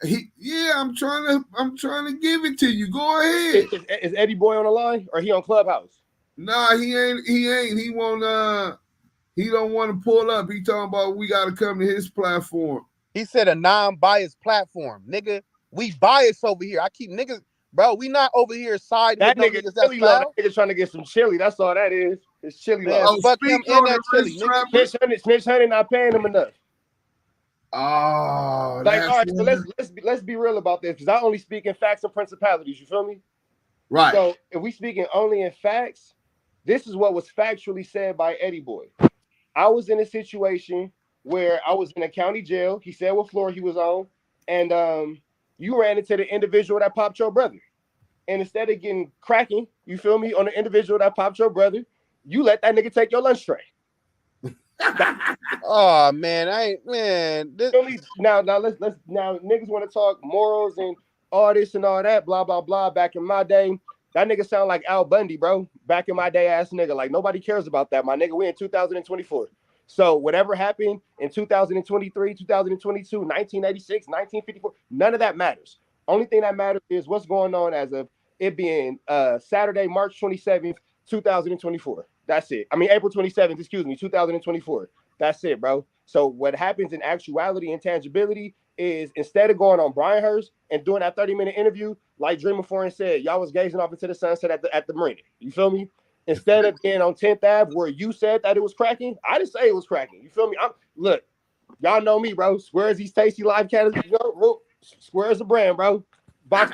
Speaker 1: I'm trying to give it to you. Go ahead.
Speaker 11: Is Eddieboy on the line or he on Clubhouse?
Speaker 1: Nah, he ain't. He won't. He don't want to pull up. He talking about we got to come to his platform.
Speaker 2: He said a non-biased platform, nigga. We biased over here. I keep niggas, bro. We not over here siding
Speaker 11: that
Speaker 2: with
Speaker 11: nigga.
Speaker 2: No niggas that's
Speaker 11: that nigga trying to get some chili. That's all that is. It's chili.
Speaker 2: Man, fuck him and that chili, nigga.
Speaker 11: Snitch Hunnet not paying him enough.
Speaker 1: Oh,
Speaker 11: like, all right, so let's be real about this because I only speak in facts and principalities. You feel me?
Speaker 1: Right.
Speaker 11: So if we speaking only in facts, this is what was factually said by Eddieboy. I was in a situation where I was in a county jail. He said what floor he was on, and you ran into the individual that popped your brother. And instead of getting cracking, you feel me, on the individual that popped your brother, you let that nigga take your lunch tray.
Speaker 2: Oh man, now
Speaker 11: niggas want to talk morals and all this and all that, blah blah blah. Back in my day, that nigga sound like Al Bundy, bro. Back in my day, ass nigga. Like nobody cares about that, my nigga. We in 2024. So whatever happened in 2023, 2022, 1986, 1954, none of that matters. Only thing that matters is what's going on as of it being Saturday, March 27th, 2024. That's it. I mean, April 27th, 2024. That's it, bro. So what happens in actuality and tangibility is instead of going on Brian Hurst and doing that 30-minute interview, like Dreamer Foreign said, y'all was gazing off into the sunset at the marina. You feel me? Instead of being on 10th Ave where you said that it was cracking, I didn't say it was cracking. You feel me? Look, Y'all know me, bro. Squares these tasty live cats. Squares a brand, bro. Box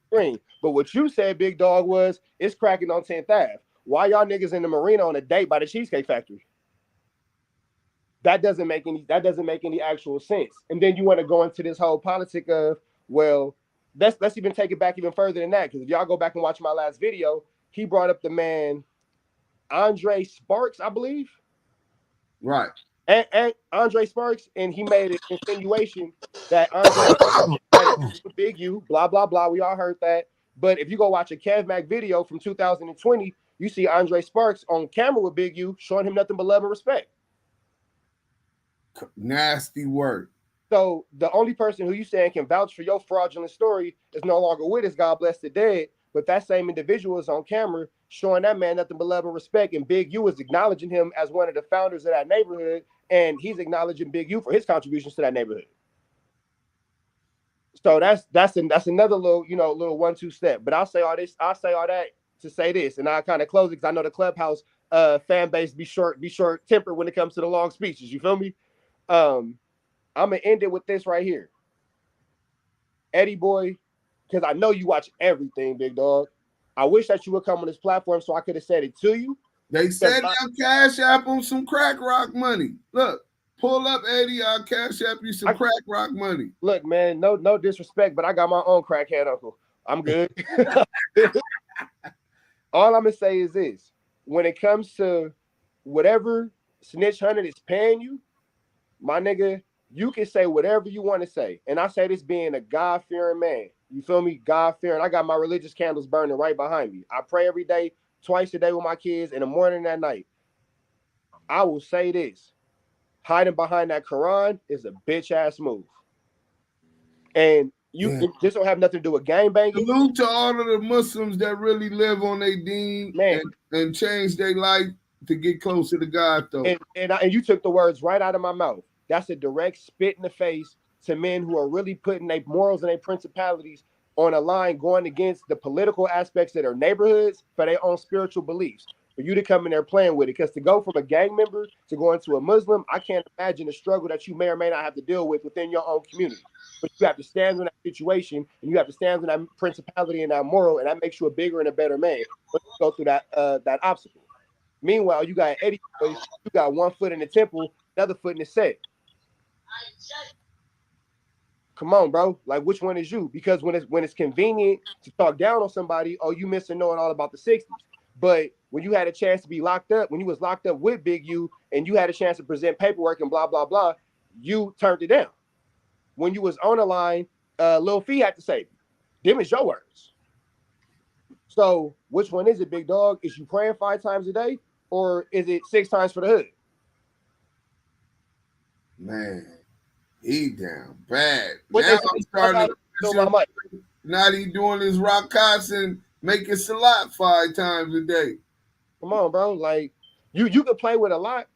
Speaker 11: screen. But what you said, big dog, was it's cracking on 10th Ave. Why y'all niggas in the marina on a date by the Cheesecake Factory? That doesn't make any actual sense. And then you want to go into this whole politic of, well, let's even take it back even further than that. Because if y'all go back and watch my last video, he brought up the man Andre Sparks, I believe.
Speaker 1: Right.
Speaker 11: And Andre Sparks, and he made an insinuation that Andre Big U, blah, blah, blah. We all heard that. But if you go watch a Kev Mac video from 2020, you see Andre Sparks on camera with Big U showing him nothing but love and respect.
Speaker 1: Nasty word.
Speaker 11: So the only person who you saying can vouch for your fraudulent story is no longer with us, God bless the dead. But that same individual is on camera showing that man nothing but love and respect. And Big U is acknowledging him as one of the founders of that neighborhood. And he's acknowledging Big U for his contributions to that neighborhood. So that's another little 1-2 step. But I'll say all that to say this, and I'll kind of close it because I know the Clubhouse fan base be short tempered when it comes to the long speeches. You feel me? I'm gonna end it with this right here. Eddeboy, because I know you watch everything, big dog. I wish that you would come on this platform so I could have said it to you.
Speaker 1: They said they'll cash app on some crack rock money. Look, pull up Eddie, I'll cash app you some crack rock money.
Speaker 11: Look, man, no disrespect, but I got my own crackhead uncle. I'm good. All I'm gonna say is this: when it comes to whatever Snitch Hunnet is paying you, my nigga, you can say whatever you want to say. And I say this being a God-fearing man. You feel me? God-fearing. I got my religious candles burning right behind me. I pray every day, twice a day with my kids, in the morning and at night. I will say this. Hiding behind that Quran is a bitch-ass move. And this don't have nothing to do with gangbanging.
Speaker 1: Salute to all of the Muslims that really live on their deen and change their life to get closer to God, though.
Speaker 11: And you took the words right out of my mouth. That's a direct spit in the face to men who are really putting their morals and their principalities on a line, going against the political aspects of their neighborhoods for their own spiritual beliefs. For you to come in there playing with it, because to go from a gang member to going to a Muslim, I can't imagine the struggle that you may or may not have to deal with within your own community. But you have to stand in that situation, and you have to stand in that principality and that moral, and that makes you a bigger and a better man. But you go through that obstacle. Meanwhile, you got Eddie, you got one foot in the temple, another foot in the set. Come on, bro. Like, which one is you? Because when it's convenient to talk down on somebody, oh, you missing knowing all about the 60s. But when you had a chance to be locked up, when you was locked up with Big U, and you had a chance to present paperwork and blah, blah, blah, you turned it down. When you was on the line, Lil Fee had to save you. Them is your words. So which one is it, big dog? Is you praying 5 times a day, or is it 6 times for the hood?
Speaker 1: Man, he down bad. Now I'm starting to now he doing his rock cuts and making salat 5 times a day.
Speaker 11: Come on, bro. Like you can play with a lot.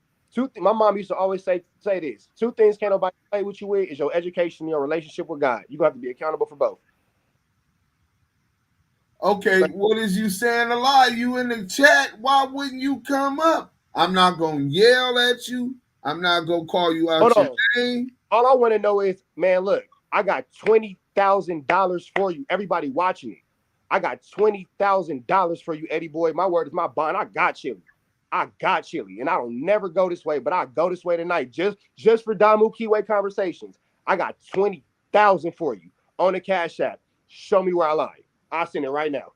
Speaker 11: My mom used to always say this: 2 things can't nobody play with you with is your education and your relationship with God. You have to be accountable for both.
Speaker 1: Okay, what is you saying a lie? You in the chat? Why wouldn't you come up? I'm not gonna yell at you. I'm not gonna call you out your name.
Speaker 11: All I want to know is, man, look, I got $20,000 for you. Everybody watching it. I got $20,000 for you, Eddeboy. My word is my bond. I got chili. And I don't never go this way, but I go this way tonight. Just for Damu Kiwe conversations. I got $20,000 for you on the Cash App. Show me where I lie. I'll send it right now.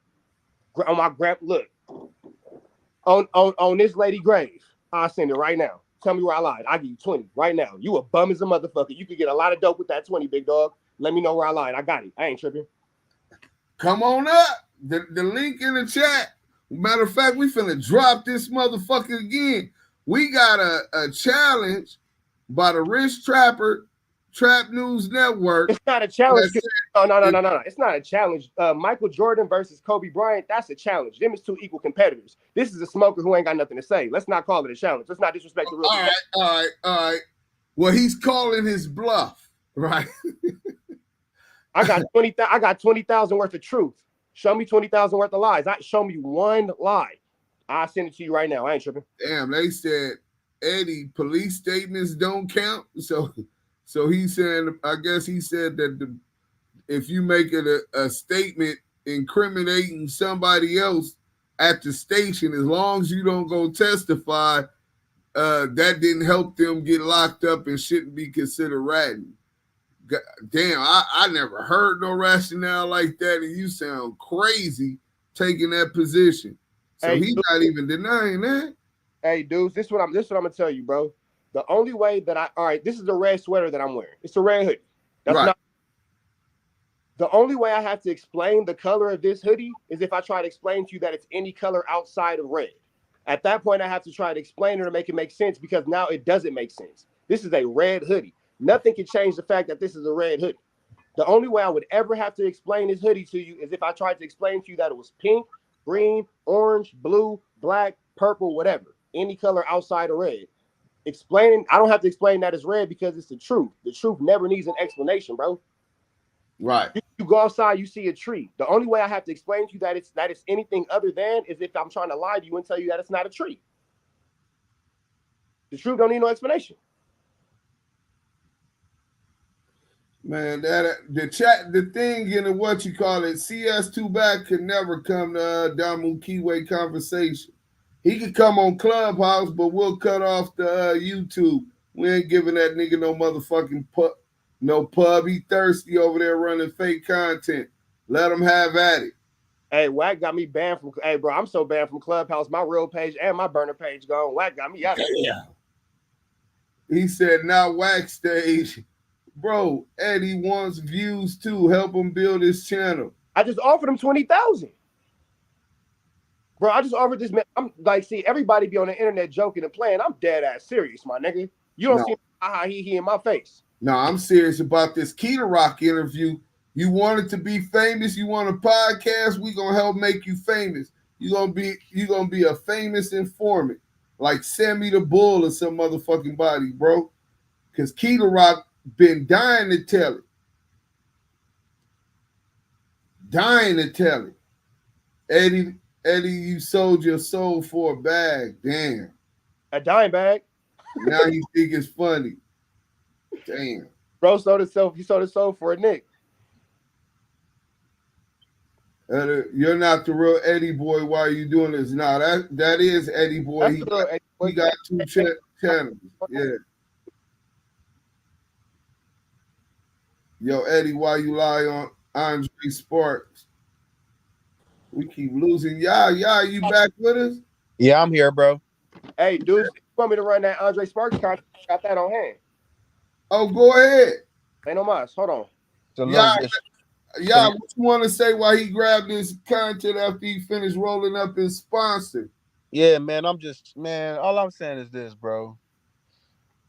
Speaker 11: On my look. On this lady grave. I'll send it right now. Tell me where I lied. I'll give you 20 right now. You a bum as a motherfucker. You could get a lot of dope with that 20, big dog. Let me know where I lied. I got it. I ain't tripping.
Speaker 1: Come on up. The link in the chat. Matter of fact, we finna drop this motherfucker again. We got a challenge by the Rich Trapper Trap News Network.
Speaker 11: It's not a challenge. No. It's not a challenge. Michael Jordan versus Kobe Bryant, that's a challenge. Them is 2 equal competitors. This is a smoker who ain't got nothing to say. Let's not call it a challenge. Let's not disrespect the real.
Speaker 1: All right. Well, he's calling his bluff, right?
Speaker 11: I got 20,000 worth of truth. Show me 20,000 worth of lies. Show me one lie. I'll send it to you right now. I ain't tripping.
Speaker 1: Damn, they said Eddie, police statements don't count. So he's saying, I guess he said that if you make it a statement incriminating somebody else at the station, as long as you don't go testify, that didn't help them get locked up and shouldn't be considered ratting. Damn, I never heard no rationale like that, and you sound crazy taking that position. So he's not even denying that.
Speaker 11: Hey, dudes, this is what I'm gonna tell you, bro. The only way that all right, this is a red sweater that I'm wearing. It's a red hoodie. That's
Speaker 1: right.
Speaker 11: not the only way I have to explain the color of this hoodie is if I try to explain to you that it's any color outside of red. At that point, I have to try to explain it or make it make sense because now it doesn't make sense. This is a red hoodie. Nothing can change the fact that this is a red hoodie. The only way I would ever have to explain this hoodie to you is if I tried to explain to you that it was pink, green, orange, blue, black, purple, whatever. Any color outside of red. Explaining, I don't have to explain that it's red because it's the truth. The truth never needs an explanation, bro.
Speaker 1: Right.
Speaker 11: You go outside, you see a tree. The only way I have to explain to you that it's anything other than is if I'm trying to lie to you and tell you that it's not a tree. The truth don't need no explanation.
Speaker 1: Man, the thing in the what you call it, CS2 back could never come to Damu Kiwe conversation. He could come on Clubhouse, but we'll cut off the YouTube. We ain't giving that nigga no motherfucking pub. He thirsty over there running fake content. Let him have at it.
Speaker 11: Hey, Wack got me banned from. Hey, bro, I'm so banned from Clubhouse. My real page and my burner page gone. Wack got me out of
Speaker 1: here. He said, "Not Wack stage, bro. Eddie wants views too. Help him build his channel."
Speaker 11: I just offered him 20,000. Bro, I just offered this man. I'm like, see, everybody be on the internet joking and playing. I'm dead ass serious, my nigga. You don't see how he in my face.
Speaker 1: No, I'm serious about this KeitaRock interview. You wanted to be famous. You want a podcast. We gonna help make you famous. You gonna be a famous informant, like Sammy the Bull or some motherfucking body, bro. Because KeitaRock been dying to tell it. Dying to tell it. Eddie, you sold your soul for a bag. Damn.
Speaker 11: A dime bag.
Speaker 1: Now you think it's funny. Damn.
Speaker 11: Bro sold himself. He sold his soul for a nick.
Speaker 1: You're not the real Eddieboy. Why are you doing this? Nah, that is Eddieboy. He got two channels. Yeah. Yo, Eddie, why you lie on Andre Sparks? We keep losing. Yeah, you back with us?
Speaker 2: Yeah, I'm here, bro.
Speaker 11: Hey, dudes, you want me to run that Andre Sparks contract? Got that on hand.
Speaker 1: Oh, go ahead.
Speaker 11: Ain't no mas. Hold on.
Speaker 1: Yeah, what you want to say why he grabbed this content after he finished rolling up his sponsor?
Speaker 2: Yeah, man, all I'm saying is this, bro.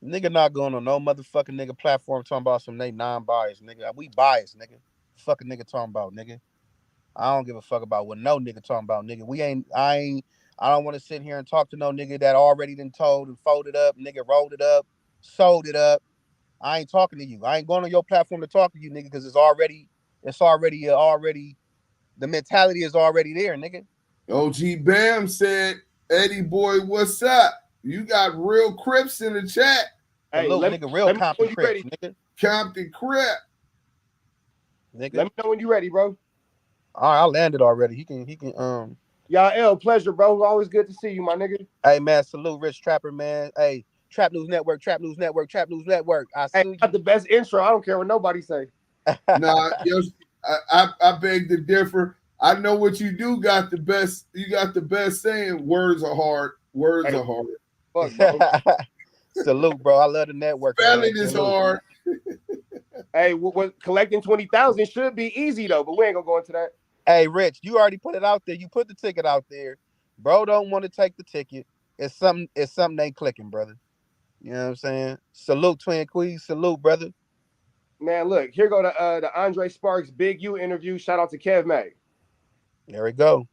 Speaker 2: Nigga not going on no motherfucking nigga platform talking about some they non-biased, nigga. We biased, nigga. Fucking nigga talking about, nigga. I don't give a fuck about what no nigga talking about, nigga. I don't want to sit here and talk to no nigga that already done told and folded up, nigga rolled it up, sold it up. I ain't talking to you. I ain't going on your platform to talk to you, nigga, because it's already the mentality is already there, nigga.
Speaker 1: OG Bam said, Eddieboy, what's up? You got real Crips in the chat.
Speaker 11: Hey,
Speaker 2: real Compton Crips, nigga.
Speaker 1: Compton Crip.
Speaker 2: Nigga.
Speaker 11: Let me know when you ready, bro.
Speaker 2: All right, I landed already. He can
Speaker 11: Y'all, pleasure, bro. Always good to see you, my nigga.
Speaker 2: Hey, man, salute Rich Trapper, man. Hey, Trap News Network. I see you.
Speaker 11: Got the best intro. I don't care what nobody say.
Speaker 1: Nah, I beg to differ. I know what you do got the best. You got the best saying. Words are hard. Words are hard.
Speaker 11: Fuck, bro.
Speaker 2: Salute, bro. I love the network.
Speaker 1: Spelling is hard.
Speaker 11: Hey, what collecting 20,000 should be easy though, but we ain't gonna go into that.
Speaker 2: Hey, Rich, you already put it out there. You put the ticket out there. Bro don't want to take the ticket. It's something they clicking, brother. You know what I'm saying? Salute, Twin Queens. Salute, brother.
Speaker 11: Man, look, here go the Andre Sparks Big U interview. Shout out to Kev Mag.
Speaker 2: There we go.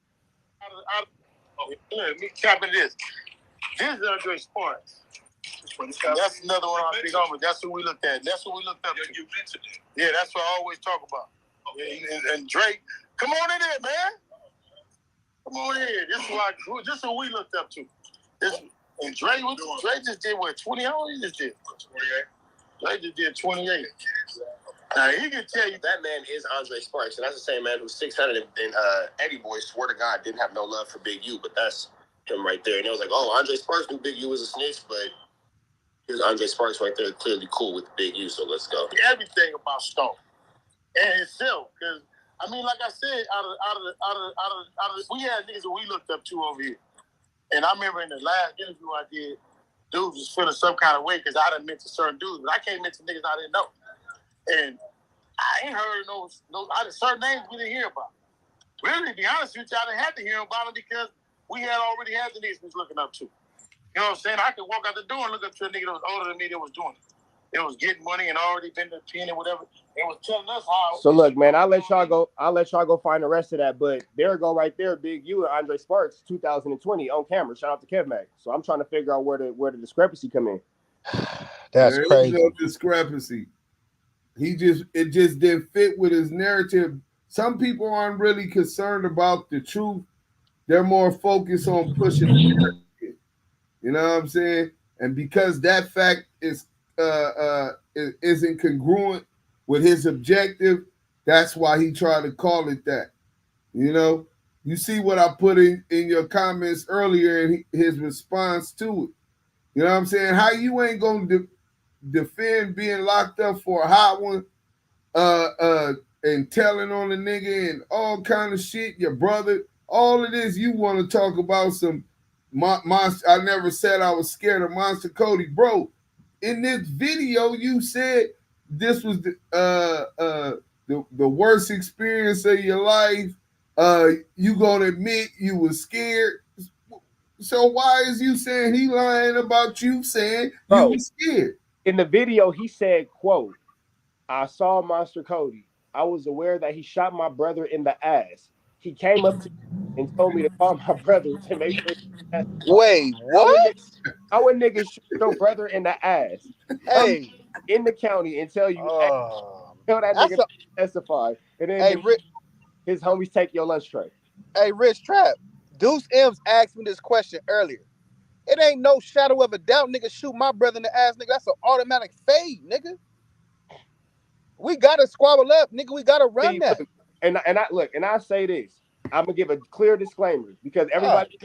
Speaker 9: Let me cap in this. This is Andre Sparks. That's another one of our big homies. That's who we looked at. That's who we looked up to. You mentioned it. Yeah, that's what I always talk about. And Drake, come on in there, man. Come on in. This is who we looked up to. And Dre just did what, 20 hours? He just did 28. Dre just did 28. Now he can tell you
Speaker 12: that man is Andre Sparks, and that's the same man who's 600 and Eddeboy, swear to God, didn't have no love for Big U, but that's him right there. And it was like, oh, Andre Sparks knew Big U was a snitch, but here's Andre Sparks right there, clearly cool with Big U, so let's go.
Speaker 9: everything about Stone and himself, because I mean, like I said, out of we had niggas that we looked up to over here, and I remember in the last interview I did, dudes was feeling some kind of way because I done mentioned certain dudes, but I can't mention niggas I didn't know, and I ain't heard no certain names we didn't hear about. Really, to be honest with you, I didn't have to hear about them because we had already had the niggas we was looking up to. You know what I'm saying? I could walk out the door and look up to a nigga that was older than me that was doing it. It was getting money and already been to the pen and whatever. It was telling us how.
Speaker 11: So look, man, I'll let y'all go find the rest of that. But there go right there, Big U and Andre Sparks, 2020 on camera. Shout out to Kev Mac. So I'm trying to figure out where the discrepancy come in.
Speaker 2: That's crazy.
Speaker 1: No discrepancy. It just didn't fit with his narrative. Some people aren't really concerned about the truth. They're more focused on pushing the narrative. You know what I'm saying? And because that fact isn't congruent with his objective, that's why he tried to call it that. You know, you see what I put in your comments earlier and his response to it. You know what I'm saying? How you ain't gonna defend being locked up for a hot one, and telling on the nigga and all kind of shit, your brother, all of this, you want to talk about some monster. I never said I was scared of Monster Kody. Bro, in this video, you said this was the worst experience of your life. You gonna admit you was scared. So why is you saying he lying about you saying you was scared?
Speaker 11: In the video, he said, quote, I saw Monster Kody. I was aware that he shot my brother in the ass. He came up to me and told me to call my brother to make sure.
Speaker 2: Wait, what?
Speaker 11: How would niggas shoot your brother in the ass?
Speaker 2: Hey,
Speaker 11: in the county and tell you, tell that nigga to testify, and then his homies take your lunch tray.
Speaker 2: Hey, Rich Trap, Deuce M's asked me this question earlier. It ain't no shadow of a doubt, nigga, shoot my brother in the ass, nigga. That's an automatic fade, nigga. We gotta squabble up, nigga. We gotta run that.
Speaker 11: And I say this. I'm gonna give a clear disclaimer because everybody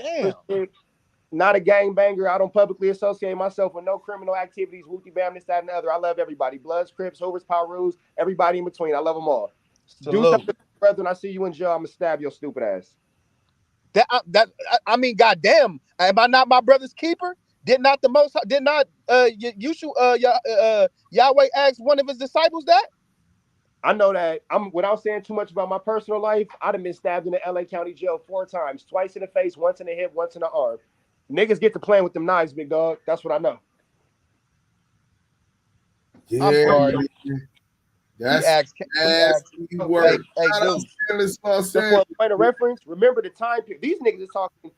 Speaker 11: not a gangbanger. I don't publicly associate myself with no criminal activities, whoopty bam, this, that, and the other. I love everybody. Bloods, Crips, Hoovers, Pyrus, everybody in between. I love them all. Do something, brother, and I see you in jail, I'm gonna stab your stupid ass.
Speaker 2: I mean, goddamn, am I not my brother's keeper? Did not Yahweh ask one of his disciples that?
Speaker 11: I know that. Without saying too much about my personal life, I'd have been stabbed in the LACounty Jail 4 times, twice in the face, once in the hip, once in the arm. Niggas get to playing with them knives, big dog. That's what I know.
Speaker 1: Yeah,
Speaker 2: I'm sorry.
Speaker 1: That's nasty work.
Speaker 11: Hey, dude. For point of reference, remember the time period. These niggas is talking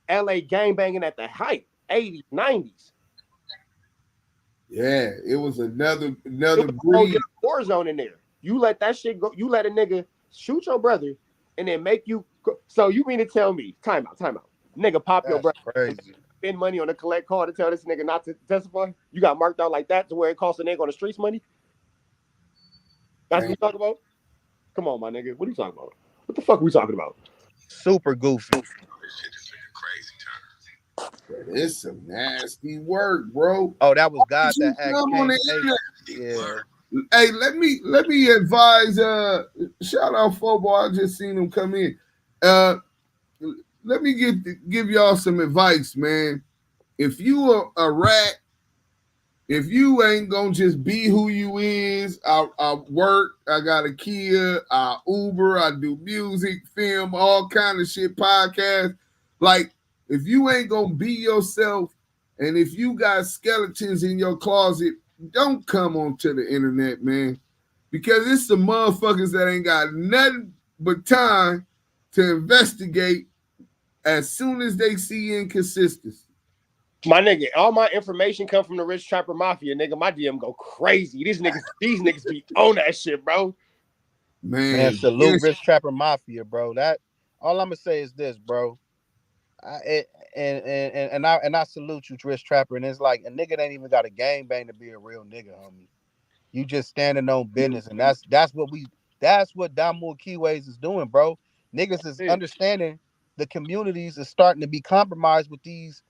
Speaker 11: LA gangbanging at the height, 80s, 90s.
Speaker 1: Yeah, it was another breed.
Speaker 11: War zone in there. You let that shit go. You let a nigga shoot your brother and then make you. So you mean to tell me? Time out. Nigga, pop your brother.
Speaker 2: Crazy.
Speaker 11: Spend money on a collect card to tell this nigga not to testify. You got marked out like that to where it costs a nigga on the streets money. That's what you talking about? Come on, my nigga. What are you talking about? What the fuck are we talking about?
Speaker 2: Super goofy.
Speaker 1: It's some nasty work, bro.
Speaker 2: Oh, that was God that asked.
Speaker 1: Yeah. Hey, let me advise. Shout out Fobo. I just seen him come in. Let me give y'all some advice, man. If you are a rat, if you ain't gonna just be who you is, I work, I got a Kia, I Uber, I do music, film, all kind of shit, podcast. Like, if you ain't gonna be yourself, and if you got skeletons in your closet, don't come onto the internet, man. Because it's the motherfuckers that ain't got nothing but time to investigate as soon as they see inconsistency.
Speaker 11: My nigga, all my information come from the Rich Trapper Mafia, nigga. My DM go crazy. These niggas be on that shit, bro.
Speaker 2: Man, salute Rich Trapper Mafia, bro. That all I'm gonna say is this, bro. and I salute you, Trish Trapper. And it's like a nigga ain't even got a gang bang to be a real nigga, homie. You just standing on business, and that's what Damu Keyways is doing, bro. Niggas is understanding the communities is starting to be compromised with these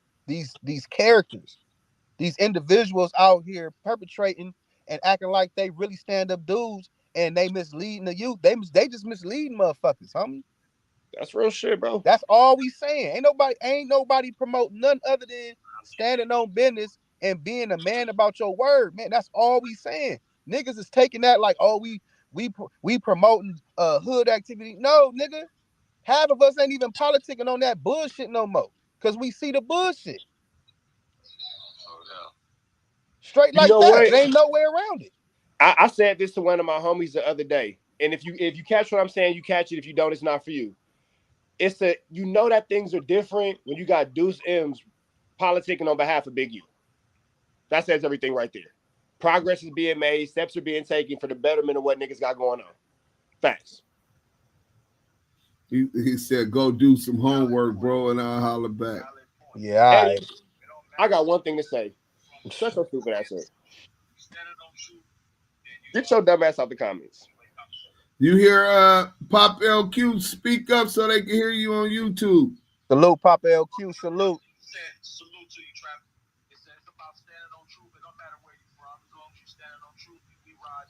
Speaker 2: characters, these individuals out here perpetrating and acting like they really stand up dudes, and they misleading the youth. They just misleading motherfuckers, homie.
Speaker 11: That's real shit, bro.
Speaker 2: That's all we saying. Ain't nobody promoting nothing other than standing on business and being a man about your word, man. That's all we saying. Niggas is taking that like, oh, we promoting hood activity. No, nigga. Half of us ain't even politicking on that bullshit no more. Cause we see the bullshit. Straight like that.
Speaker 11: What?
Speaker 2: There ain't no way around it.
Speaker 11: I said this to one of my homies the other day. And if you catch what I'm saying, you catch it. If you don't, it's not for you. It's that things are different when you got Deuce M's politicking on behalf of Big U. That says everything right there. Progress is being made, steps are being taken for the betterment of what niggas got going on. Facts.
Speaker 1: He said, go do some homework, bro, and I'll holler back.
Speaker 2: Yeah, all right.
Speaker 11: I got one thing to say. Shut your stupid ass up. Get your dumb ass out the comments.
Speaker 1: You hear Pop LQ speak up so they can hear you on YouTube.
Speaker 2: Salute, Pop LQ, salute.
Speaker 9: Salute to you, Trap. It's about standing on truth. It don't matter where you're from. As long as you're standing on truth, we ride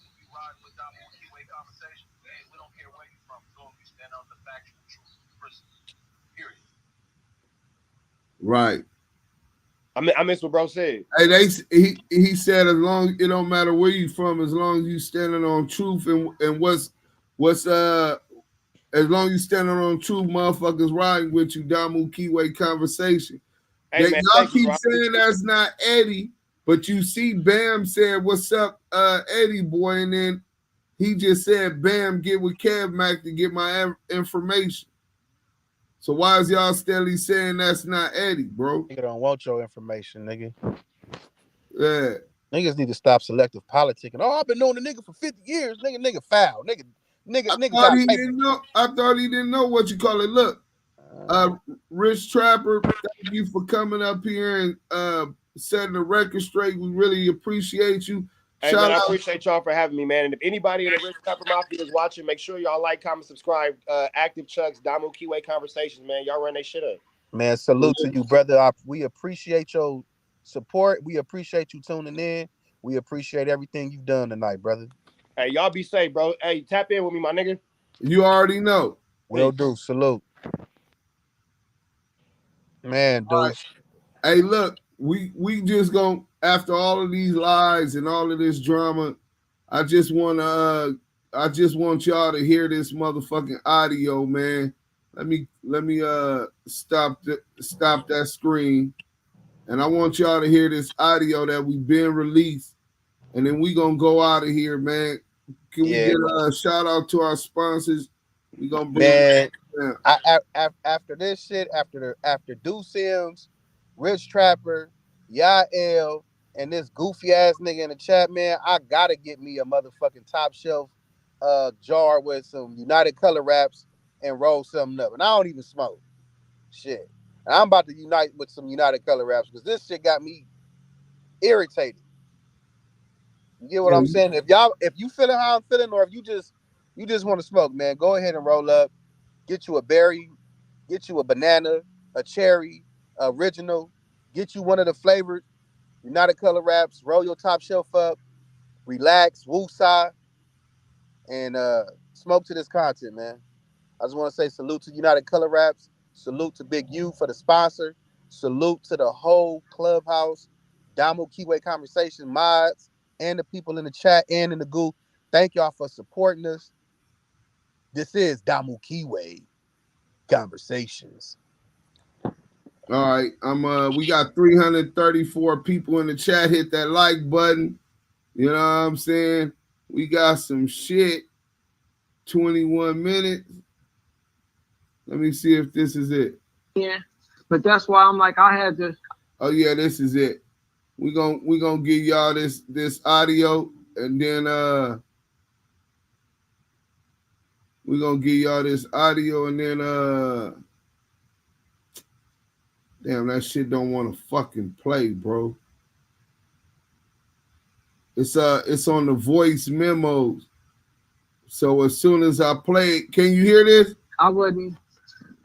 Speaker 9: with Damu and Kiwe conversation. And we don't care where you're from. As long as you stand on the factual truth. Period.
Speaker 1: Right.
Speaker 11: I missed what bro said.
Speaker 1: Hey, he said as long it don't matter where you from, as long as you standing on truth and what's as long as you standing on truth, motherfuckers riding with you, Damu Kiwe conversation.
Speaker 11: Hey, man,
Speaker 1: y'all keep saying that's not Eddie, but you see Bam said, "What's up, Eddieboy?" And then he just said, "Bam, get with Kev Mac to get my information." So why is y'all steadily saying that's not Eddie, bro?
Speaker 2: Nigga don't want your information, nigga.
Speaker 1: Yeah.
Speaker 2: Niggas need to stop selective politicking. Oh, I've been knowing the nigga for 50 years. Nigga foul. Nigga
Speaker 1: thought he didn't know. I thought he didn't know what you call it. Look, Rich Trapper, thank you for coming up here and setting the record straight. We really appreciate you.
Speaker 11: Hey, man, I appreciate y'all for having me, man. And if anybody in the Rich Trapper Mafia is watching, make sure y'all like, comment, subscribe. activechuckss, Damu Kiwe Conversations, man. Y'all run that shit up.
Speaker 2: Man, salute to you, brother. We appreciate your support. We appreciate you tuning in. We appreciate everything you've done tonight, brother.
Speaker 11: Hey, y'all be safe, bro. Hey, tap in with me, my nigga.
Speaker 1: You already know.
Speaker 2: Will do. Salute. Man, dude.
Speaker 1: Right. Hey, look, we just gonna, after all of these lies and all of this drama, I just want y'all to hear this motherfucking audio, man. Let me stop that screen, and I want y'all to hear this audio that we've been released, and then we gonna go out of here, man. Can we get a shout out to our sponsors? We gonna bring
Speaker 2: after this shit, after Deuce Sims, Rich Trapper, Yael, and this goofy ass nigga in the chat, man, I gotta get me a motherfucking top shelf jar with some United Color Wraps and roll something up. And I don't even smoke. Shit. And I'm about to unite with some United Color Wraps because this shit got me irritated. You get what I'm saying? If you feeling how I'm feeling, or if you just want to smoke, man, go ahead and roll up. Get you a berry, get you a banana, a cherry, original. Get you one of the flavored United Color Wraps. Roll your top shelf up. Relax, woosah, and smoke to this content, man. I just want to say salute to United Color Wraps. Salute to Big U for the sponsor. Salute to the whole clubhouse, Damu Kiwe Conversation mods, and the people in the chat and in the goo. Thank y'all for supporting us. This is Damu Kiwe Conversations.
Speaker 1: All right, we got 334 people in the chat. Hit that like button. You know what I'm saying? We got some shit. 21 minutes. Let me see if this is it.
Speaker 13: Yeah, but that's why I'm like, I had to.
Speaker 1: Oh yeah, this is it. We gonna give y'all this audio, and then we're gonna give y'all this audio, and then Damn, that shit don't want to fucking play, bro. It's on the voice memos. So as soon as I play it, can you hear this?
Speaker 13: I wasn't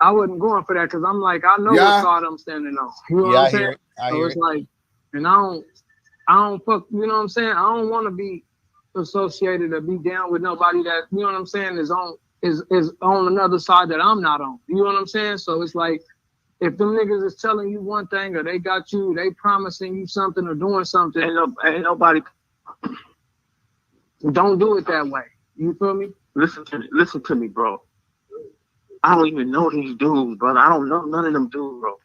Speaker 13: going for that because I'm like, I know what side I'm standing on. You know what I'm saying? So it's like, and I don't fuck, you know what I'm saying? I don't want to be associated or be down with nobody that, you know what I'm saying, is on another side that I'm not on. You know what I'm saying? So it's like, if them niggas is telling you one thing or they got you, they promising you something or doing something, ain't nobody, don't do it that way. You feel me?
Speaker 14: Listen to me, bro. I don't even know these dudes, brother. I don't know none of them dudes, bro.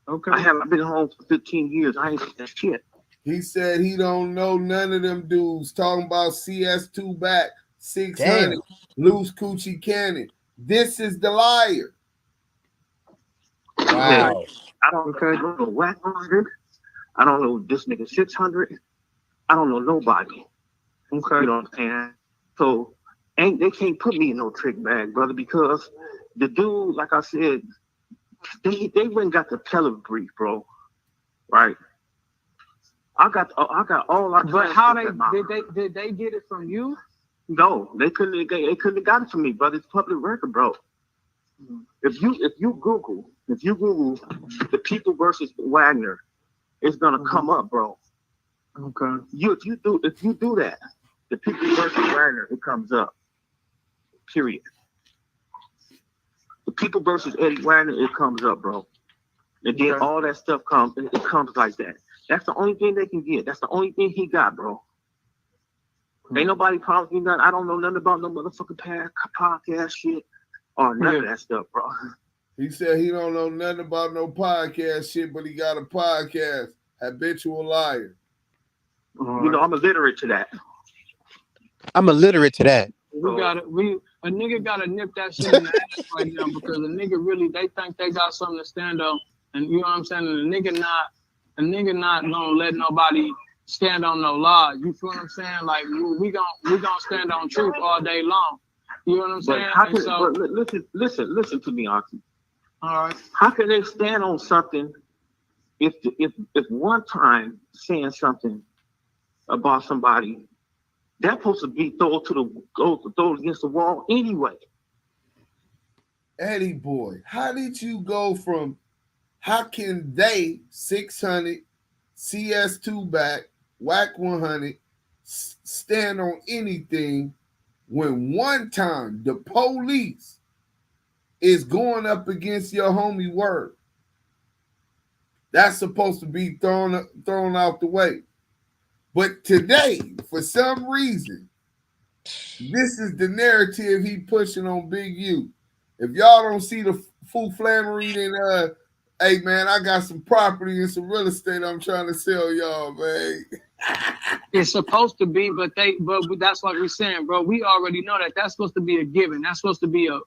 Speaker 13: Okay.
Speaker 14: I've been home for 15 years. I ain't seen that shit.
Speaker 1: He said he don't know none of them dudes. Talking about CS2 back, 600, loose coochie cannon. This is the liar.
Speaker 2: Wow.
Speaker 14: I don't know Whack 100. I don't know this nigga 600. I don't know nobody.
Speaker 13: Okay.
Speaker 14: You know what I'm saying? So they can't put me in no trick bag, brother, because the dude, like I said, they went and got the telebrief, bro. Right? I got all our.
Speaker 13: But how did they get it from you?
Speaker 14: No, they couldn't have got it from me, brother. It's public record, bro. If you Google the people versus Wagner, it's gonna come up, bro.
Speaker 13: Okay.
Speaker 14: If you do that, the people versus Wagner, it comes up. Period. The people versus Eddie Wagner, it comes up, bro. And then all that stuff comes, and it comes like that. That's the only thing they can get. That's the only thing he got, bro. Ain't nobody promised me nothing. I don't know nothing about no motherfucking podcast shit or none of that stuff, bro.
Speaker 1: He said he don't know nothing about no podcast shit, but he got a podcast. Habitual liar.
Speaker 14: You know, I'm illiterate to that.
Speaker 2: I'm illiterate to that.
Speaker 13: A nigga gotta nip that shit in the ass right now because a nigga really, they think they got something to stand on, and you know what I'm saying? And a nigga not gonna let nobody stand on no lies. You feel what I'm saying? Like we gonna stand on truth all day long. You know what I'm saying?
Speaker 14: But listen to me, Aki.
Speaker 13: All right.
Speaker 14: How can they stand on something if one time saying something about somebody that's supposed to be thrown against the wall anyway?
Speaker 1: Eddieboy, how did you go from? How can they 600 CS2 back whack 100 stand on anything when one time the police is going up against your homie word? That's supposed to be thrown out the way. But today, for some reason, this is the narrative he pushing on Big U. If y'all don't see the full flammery, then hey man, I got some property and some real estate I'm trying to sell y'all, man.
Speaker 13: It's supposed to be, but that's like we're saying, bro. We already know that that's supposed to be a given. That's supposed to be a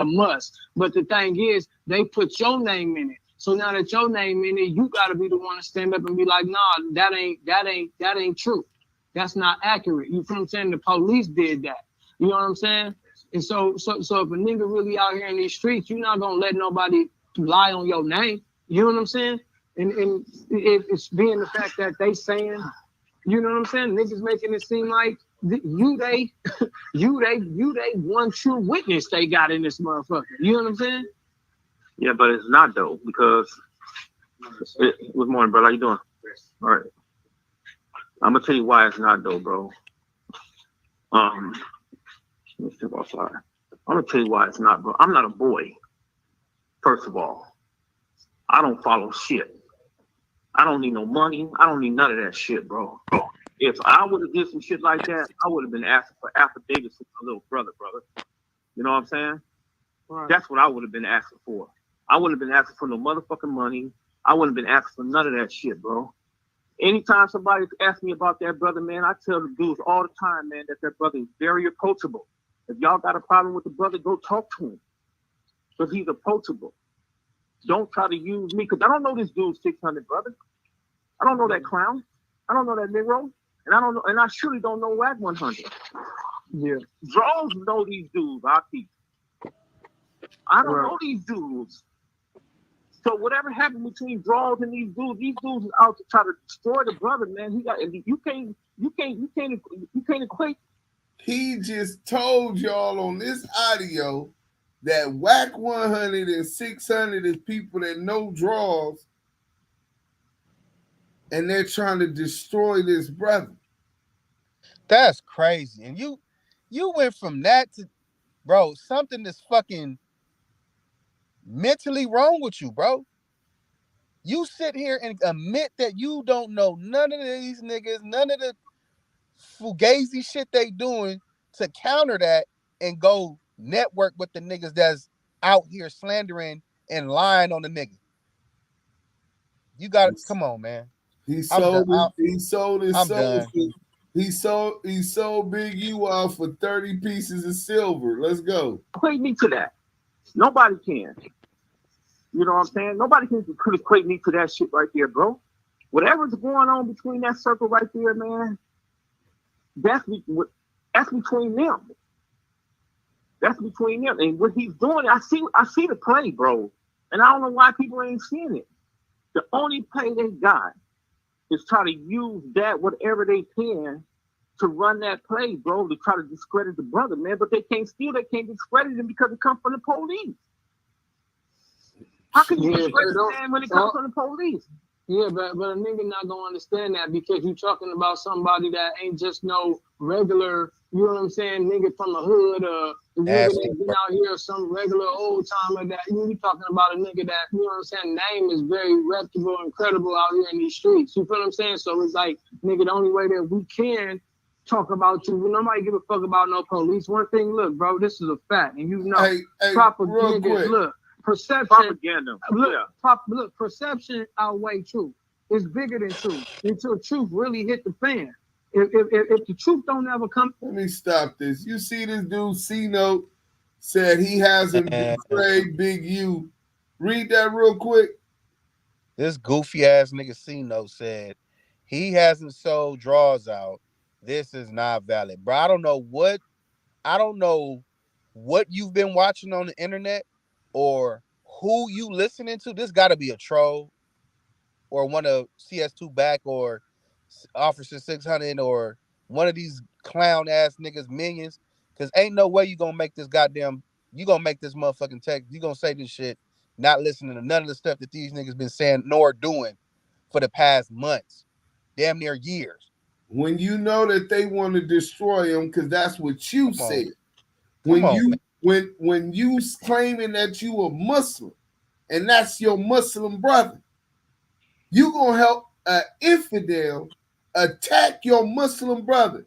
Speaker 13: must. But the thing is, they put your name in it. So now that your name in it, you got to be the one to stand up and be like, nah, that ain't true. That's not accurate. You feel what I'm saying? The police did that. You know what I'm saying? And so if a nigga really out here in these streets, you're not gonna let nobody lie on your name. You know what I'm saying? And it's being the fact that they saying, you know what I'm saying? Niggas making it seem like you they one true witness they got in this motherfucker. You know what I'm saying?
Speaker 14: Yeah, but it's not though, because good morning, brother. How you doing? All right. I'm gonna tell you why it's not though, bro. Let me step outside. I'm gonna tell you why it's not, bro. I'm not a boy. First of all, I don't follow shit. I don't need no money. I don't need none of that shit, bro. If I would have did some shit like that, I would have been asking for affidavits from my little brother. You know what I'm saying? Right. That's what I would have been asking for. I wouldn't have been asking for no motherfucking money. I wouldn't have been asking for none of that shit, bro. Anytime somebody asks me about that brother, man, I tell the dudes all the time, man, that brother is very approachable. If y'all got a problem with the brother, go talk to him. Because he's approachable. Don't try to use me, because I don't know this dude 600, brother. I don't know that clown. I don't know that Negro. And I surely don't know Whack 100.
Speaker 13: Yeah.
Speaker 14: Drones know these dudes, I don't know these dudes. So whatever happened between draws and these dudes is out to try to destroy the brother, man. You can't equate.
Speaker 1: He just told y'all on this audio that whack 100 and 600 is people that know draws, and they're trying to destroy this brother.
Speaker 2: That's crazy. And you went from that to, bro, something is fucking mentally wrong with you, bro. You sit here and admit that you don't know none of these niggas, none of the fugazi shit they doing to counter that and go network with the niggas that's out here slandering and lying on the nigga. You got to come on, man.
Speaker 1: He sold his soul.
Speaker 2: Done.
Speaker 1: He sold Big U off for 30 pieces of silver. Let's go.
Speaker 14: Equate me to that. Nobody can. You know what I'm saying? Nobody can equate me to that shit right there, bro. Whatever's going on between that circle right there, man, that's between them. That's between them. And what he's doing, I see the play, bro. And I don't know why people ain't seeing it. The only play they got is try to use that, whatever they can, to run that play, bro, to try to discredit the brother, man. But they can't discredit him because it comes from the police. How can you discredit the man when it comes from the police?
Speaker 13: Yeah, but a nigga not gonna understand that because you talking about somebody that ain't just no regular, you know what I'm saying, nigga from the hood, the nigga that been out here, some regular old timer that you talking about a nigga that, you know what I'm saying, name is very reputable and credible out here in these streets. You feel what I'm saying? So it's like, nigga, the only way that we can talk about you, nobody give a fuck about no police. One thing, look, bro, this is a fact, and you know, propaganda, look. Perception,
Speaker 14: propaganda.
Speaker 13: Look, perception outweigh truth. It's bigger than truth until truth really hit the fan. If the truth don't ever come.
Speaker 1: Let me stop this. You see this dude C-Note said he hasn't betrayed Big U. Read that real quick.
Speaker 2: This goofy ass nigga C-Note said he hasn't sold draws out. This is not valid. Bro, I don't know what you've been watching on the internet or who you listening to. This got to be a troll or one of CS2 back or Officer 600 or one of these clown ass niggas minions. Because ain't no way you gonna make this motherfucking text. You gonna say this shit not listening to none of the stuff that these niggas been saying nor doing for the past months, damn near years.
Speaker 1: When you know that they want to destroy him, because that's what you said. When you claiming that you a Muslim and that's your Muslim brother, you gonna help an infidel attack your Muslim brother.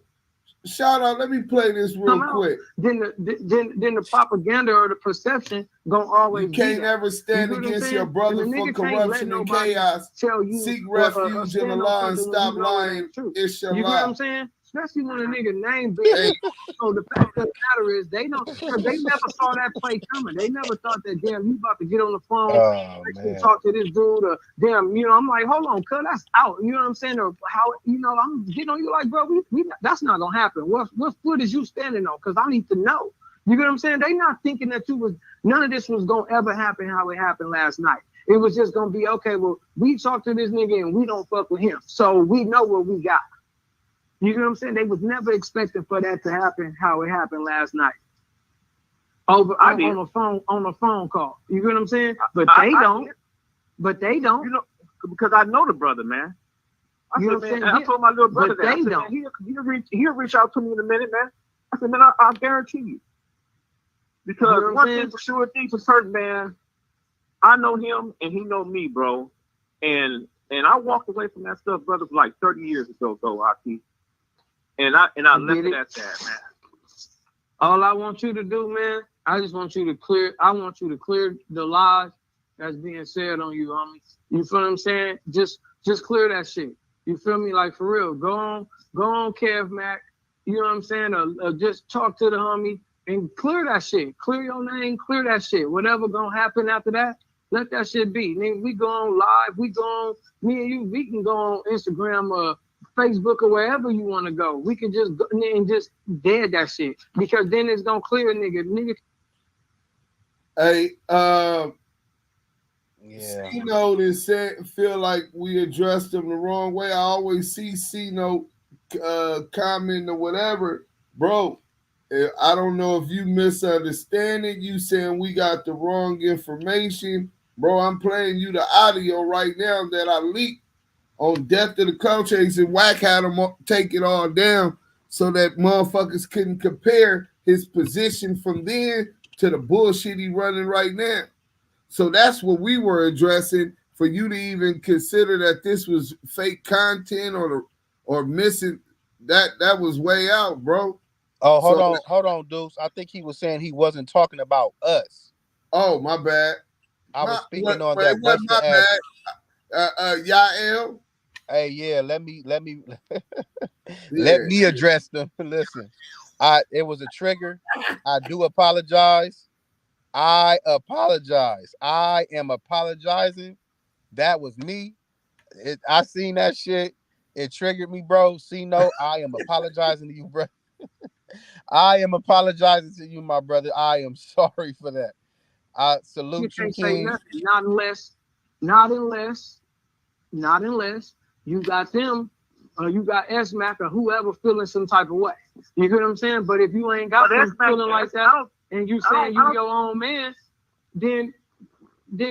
Speaker 1: Shout out, let me play this real quick.
Speaker 13: Then the propaganda or the perception gonna always.
Speaker 1: You can't ever stand against your brother for corruption and chaos. Seek refuge in Allah and stop lying. Inshallah.
Speaker 13: You know what I'm saying? Especially when a nigga name big. So the fact of the matter is they never saw that play coming. They never thought that damn you about to get on the phone and talk to this dude or damn, you know, I'm like, hold on, cuz that's out. You know what I'm saying? Or how, you know, I'm getting on you like, bro, we that's not gonna happen. What foot is you standing on? Cause I need to know. You get what I'm saying? They not thinking that none of this was gonna ever happen how it happened last night. It was just gonna be, okay, well, we talked to this nigga and we don't fuck with him. So we know what we got. You know what I'm saying? They was never expecting for that to happen how it happened last night. On a phone call. You know what I'm saying? But they don't. You know, because I know the brother, man. I told my little brother that. They don't. He'll reach out to me in a minute, man. I said, man, I'll guarantee you. Because you know one thing for sure, thing for certain, man, I know him and he know me, bro. And I walked away from that stuff, brother, like 30 years ago, Aki. And I left it at that, man. All I want you to do, man, I want you to clear the lies that's being said on you, homie. You feel what I'm saying? Just clear that shit. You feel me? Like for real. Go on, Kev Mac. You know what I'm saying? Or just talk to the homie and clear that shit. Clear your name, clear that shit. Whatever gonna happen after that, let that shit be. Nigga, we go on live, me and you, we can go on Instagram or Facebook or wherever you want to go. We can just go and just dead that shit because then it's gonna clear, nigga.
Speaker 1: Hey,
Speaker 2: Yeah.
Speaker 1: C-Note and feel like we addressed them the wrong way. I always see C-Note comment or whatever, bro. I don't know if you misunderstanding. You saying we got the wrong information, bro. I'm playing you the audio right now that I leaked on Death of the Coaches, and Wack had him take it all down so that motherfuckers couldn't compare his position from then to the bullshit he running right now. So that's what we were addressing. For you to even consider that this was fake content or missing, that was way out, bro.
Speaker 2: Oh, hold on, Deuce. I think he was saying he wasn't talking about us.
Speaker 1: Oh, my bad.
Speaker 2: I was speaking on that Western
Speaker 1: my
Speaker 2: ass.
Speaker 1: bad. Yael.
Speaker 2: Hey, yeah, let me let me address them. Listen, it was a trigger. I do apologize. I apologize. I am apologizing. That was me. I seen that shit. It triggered me, bro. C-Note, I am apologizing to you, bro. I am apologizing to you, my brother. I am sorry for that. I salute you,
Speaker 13: can't say
Speaker 2: King.
Speaker 13: nothing. Not unless you got them, or you got S-Mac or whoever feeling some type of way. You get what I'm saying? But if you ain't got them feeling like that, and you saying you your own man, then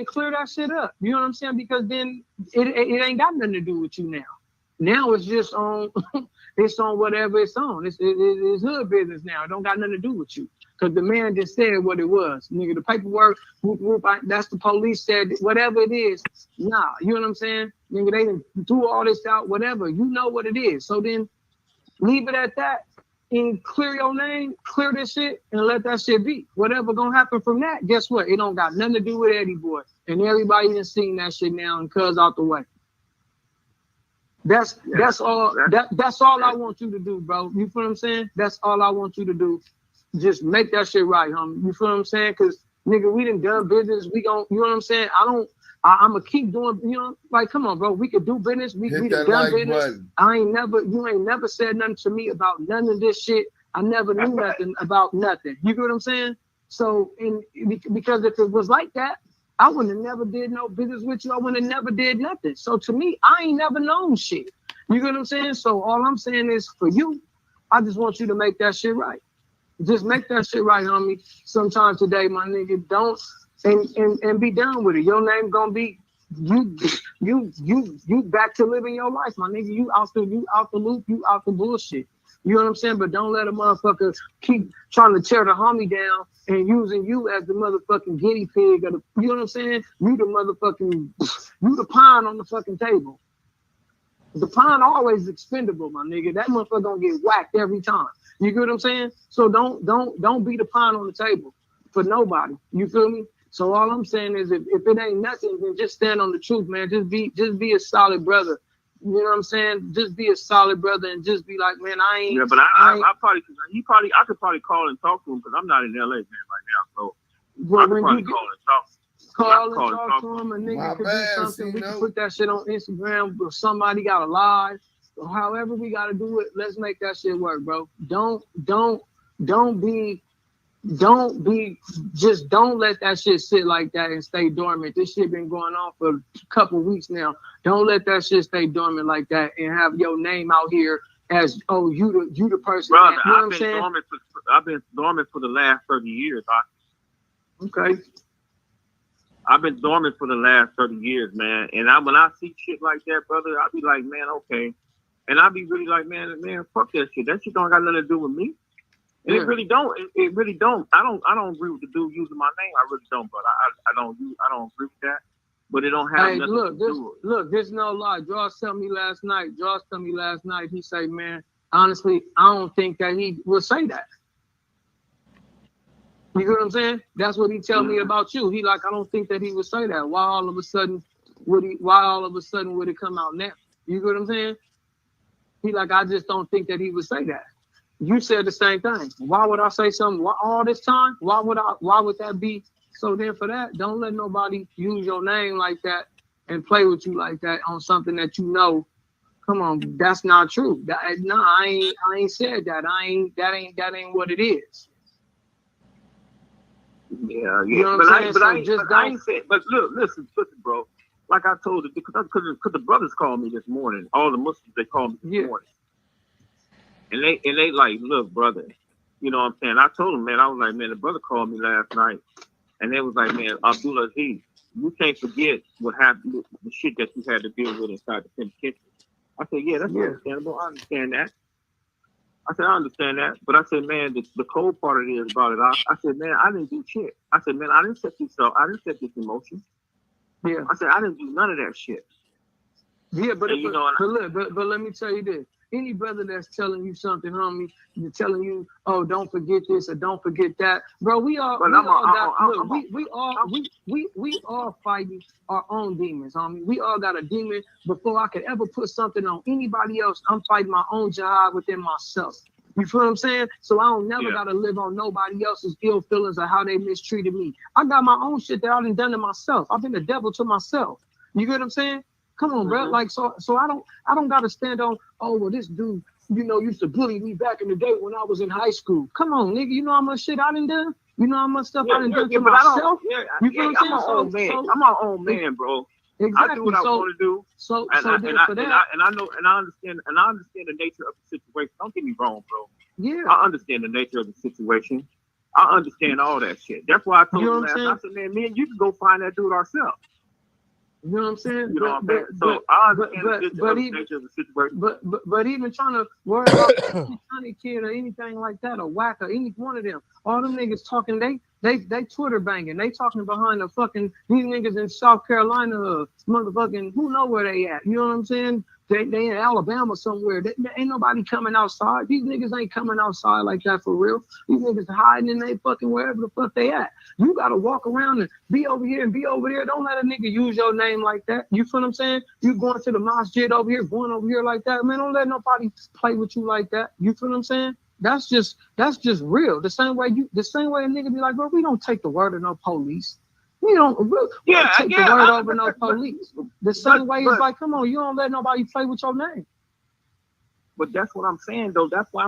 Speaker 13: clear that shit up. You know what I'm saying? Because then it ain't got nothing to do with you now. Now it's just on, it's on whatever it's on. It's hood business now. It don't got nothing to do with you. Because the man just said what it was. Nigga, the paperwork, that's the police said, whatever it is. Nah, you know what I'm saying? Nigga, they done threw all this out, whatever. You know what it is. So then leave it at that and clear your name, clear this shit, and let that shit be. Whatever gonna happen from that, guess what? It don't got nothing to do with Eddieboy. And everybody done seen that shit now and cuz out the way. That's all I want you to do, bro. You feel what I'm saying? That's all I want you to do. Just make that shit right, homie. You feel what I'm saying? Cause nigga, we done business. We gon', you know what I'm saying? I'm gonna keep doing, you know, like, come on, bro. We could do business. We done
Speaker 1: like
Speaker 13: business.
Speaker 1: Button.
Speaker 13: You ain't never said nothing to me about none of this shit. I never knew nothing about nothing. You get what I'm saying? So, because if it was like that, I wouldn't have never did no business with you. I wouldn't have never did nothing. So to me, I ain't never known shit. You get what I'm saying? So all I'm saying is for you, I just want you to make that shit right. Just make that shit right, homie. Sometime today, my nigga, don't and be done with it. Your name gonna be you back to living your life, my nigga. You out the loop, you out the bullshit. You know what I'm saying? But don't let a motherfucker keep trying to tear the homie down and using you as the motherfucking guinea pig or you know what I'm saying? You the pawn on the fucking table. The pawn always expendable, my nigga. That motherfucker gonna get whacked every time. You get what I'm saying? So don't be the pawn on the table for nobody. You feel me? So all I'm saying is if it ain't nothing, then just stand on the truth, man. Just be a solid brother. You know what I'm saying? Just be a solid brother and just be like, man, I ain't.
Speaker 14: Yeah, but I could probably call and talk to him because I'm not in LA, man, right now. So I could probably call and talk.
Speaker 13: Call and talk to him, a nigga could do something. We can put that shit on Instagram or somebody got a live. Or however we gotta do it, let's make that shit work, bro. Don't let that shit sit like that and stay dormant. This shit been going on for a couple weeks now. Don't let that shit stay dormant like that and have your name out here as you the person.
Speaker 14: Brother,
Speaker 13: you know what I'm saying?
Speaker 14: I've been dormant for the last 30 years.
Speaker 13: Okay.
Speaker 14: I've been dormant for the last 30 years, man. And when I see shit like that, brother, I'll be like, man, okay. And I'll be really like, man, fuck that shit. That shit don't got nothing to do with me. And it really don't. It really don't. I don't agree with the dude using my name. I really don't, but I don't agree with that. But it don't have nothing to do with it.
Speaker 13: Look, this no lie. Josh told me last night. He say, man, honestly, I don't think that he will say that. You know what I'm saying? That's what he tell me about you. He like, I don't think that he would say that. Why all of a sudden would it come out now? You know what I'm saying? He like, I just don't think that he would say that. You said the same thing. Why would I say something all this time? Why would that be? So then for that, don't let nobody use your name like that and play with you like that on something that you know. Come on, that's not true. I ain't said that. That ain't what it is.
Speaker 14: Yeah.
Speaker 13: You know
Speaker 14: but
Speaker 13: what I'm
Speaker 14: I
Speaker 13: saying?
Speaker 14: but
Speaker 13: So
Speaker 14: I
Speaker 13: just
Speaker 14: but I
Speaker 13: don't.
Speaker 14: ain't saying. But look, listen, bro. Like I told you, because the brothers called me this morning. All the Muslims, they called me this morning, and they like, look, brother. You know what I'm saying? I told them, man. I was like, man, the brother called me last night, and they was like, man, Abdulaziz, you can't forget what happened, the shit that you had to deal with inside the penitentiary. I said, yeah, that's understandable. I understand that. I said, I understand that. But I said, man, the cold part of it is about it. I said, man, I didn't do shit. I said, man, I didn't set this up. I didn't set this in motion.
Speaker 13: Yeah.
Speaker 14: I said, I didn't do none of that shit.
Speaker 13: Yeah, but
Speaker 14: And,
Speaker 13: but let me tell you this. Any brother that's telling you something, homie, you're telling you, oh, don't forget this or don't forget that, bro. We all fighting our own demons, homie. We all got a demon. Before I could ever put something on anybody else, I'm fighting my own jihad within myself. You feel what I'm saying? So I don't never gotta live on nobody else's ill feelings of how they mistreated me. I got my own shit that I done to myself. I've been the devil to myself. You get what I'm saying? Come on, bro. Like, so I don't gotta stand on, oh, well, this dude, you know, used to bully me back in the day when I was in high school. Come on, nigga. You know how much shit I done done? You know how much stuff I done done to myself? You feel what I'm saying?
Speaker 14: I'm my own man, bro.
Speaker 13: Exactly.
Speaker 14: I do what I want to do. I understand the nature of the situation. Don't get me wrong, bro.
Speaker 13: Yeah.
Speaker 14: I understand the nature of the situation. I understand all that shit. That's why I told you last night. I said, man, me and you can go find that dude ourselves.
Speaker 13: You know what I'm saying?
Speaker 14: You know what I'm saying? So I understand the nature of the situation.
Speaker 13: But even trying to worry about any kid or anything like that, or whack or any one of them, all them niggas talking, they Twitter banging, they talking behind the fucking, these niggas in South Carolina, motherfucking, who know where they at? You know what I'm saying? They in Alabama somewhere. Ain't nobody coming outside. These niggas ain't coming outside like that for real. These niggas hiding in they fucking wherever the fuck they at. You gotta walk around and be over here and be over there. Don't let a nigga use your name like that. You feel what I'm saying? You going to the masjid over here, going over here like that. Man, don't let nobody play with you like that. You feel what I'm saying? That's just real. The same way a nigga be like, bro, we don't take the word of no police. We don't take the word over no police. The same way it's like, come on, you don't let nobody play with your name.
Speaker 14: But that's what I'm saying, though. That's why I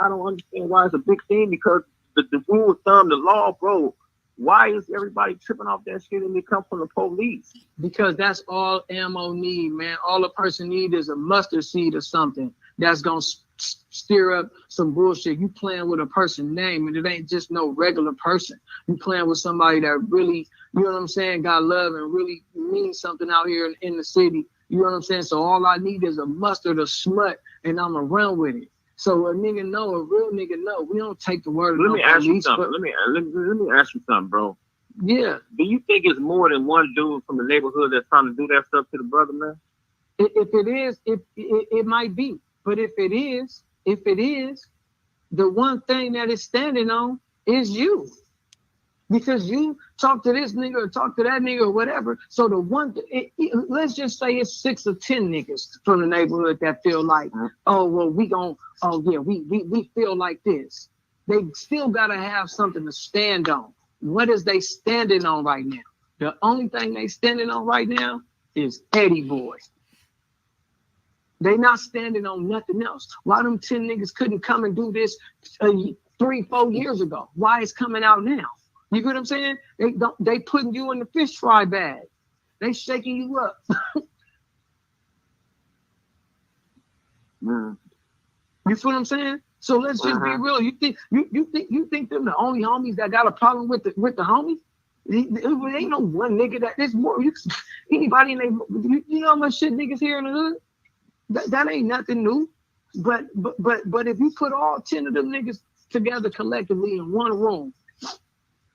Speaker 14: don't understand why it's a big thing, because the rule of thumb, the law, bro. Why is everybody tripping off that shit and they come from the police?
Speaker 13: Because that's all ammo need, man. All a person need is a mustard seed or something that's gonna stir up some bullshit. You playing with a person's name, and it ain't just no regular person. You playing with somebody that really, you know what I'm saying, got love and really means something out here in the city. You know what I'm saying? So all I need is a mustard or smut, and I'ma run with it. So a nigga know, a real nigga know. We don't take the word of no police.
Speaker 14: Let me ask you something, bro.
Speaker 13: Yeah.
Speaker 14: Do you think it's more than one dude from the neighborhood that's trying to do that stuff to the brother, man?
Speaker 13: If it is, it might be. But if it is, the one thing that it's standing on is you. Because you talk to this nigga or talk to that nigga or whatever. So the one, let's just say it's 6 or 10 niggas from the neighborhood that feel like, oh, well, we feel like this. They still got to have something to stand on. What is they standing on right now? The only thing they standing on right now is Eddeboy. They not standing on nothing else. Why them 10 niggas couldn't come and do this 3-4 years ago? Why it's coming out now? You get what I'm saying? They putting you in the fish fry bag. They shaking you up. You feel what I'm saying? So let's just be real. You think them the only homies that got a problem with the homies? It ain't no one nigga that there's more. Anybody in you know how much shit niggas here in the hood? That ain't nothing new. But if you put all 10 of them niggas together collectively in one room,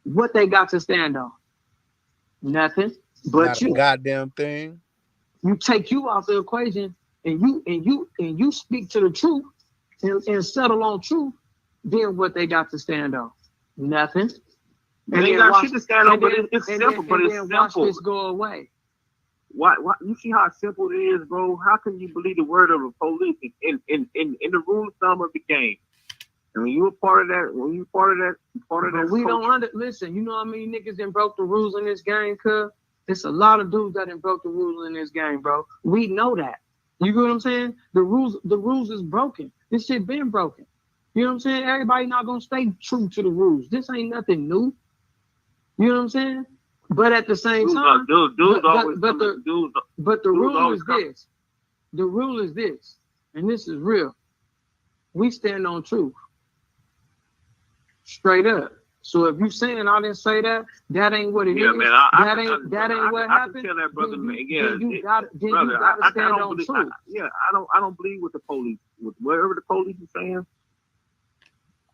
Speaker 13: what they got to stand on? Nothing. But
Speaker 2: not a goddamn thing.
Speaker 13: You take you out the equation and you speak to the truth and settle on truth, then what they got to stand on? Nothing.
Speaker 14: And they got shit to stand on, but it's simple, but it's simple.
Speaker 13: Watch this go away.
Speaker 14: Why you see how simple it is, bro? How can you believe the word of the police in the rule of thumb of the game? And when you're part of that,
Speaker 13: we don't listen. You know how many niggas that broke the rules in this game, cuz? It's a lot of dudes that done broke the rules in this game, bro. We know that. You get what I'm saying? The rules is broken. This shit been broken. You know what I'm saying? Everybody not gonna stay true to the rules. This ain't nothing new. You know what I'm saying? But at the same time, but the rule is this. The rule is this, and this is real. We stand on truth. Straight up. So if you saying I didn't say that, that ain't what it is.
Speaker 14: Man,
Speaker 13: that ain't what happened.
Speaker 14: I can tell that brother, man.
Speaker 13: You gotta stand on truth.
Speaker 14: I don't believe with the police, with whatever the police is saying.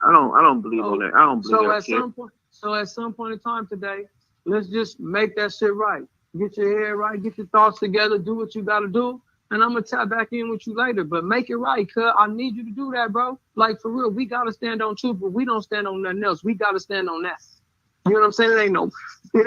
Speaker 14: I don't believe on that. I don't believe that shit.
Speaker 13: So at some point in time today, let's just make that shit right. Get your head right, get your thoughts together, do what you gotta do, and I'm gonna tap back in with you later. But make it right, cuz I need you to do that, bro. Like for real, we gotta stand on truth, but we don't stand on nothing else. We gotta stand on that. You know what I'm saying? It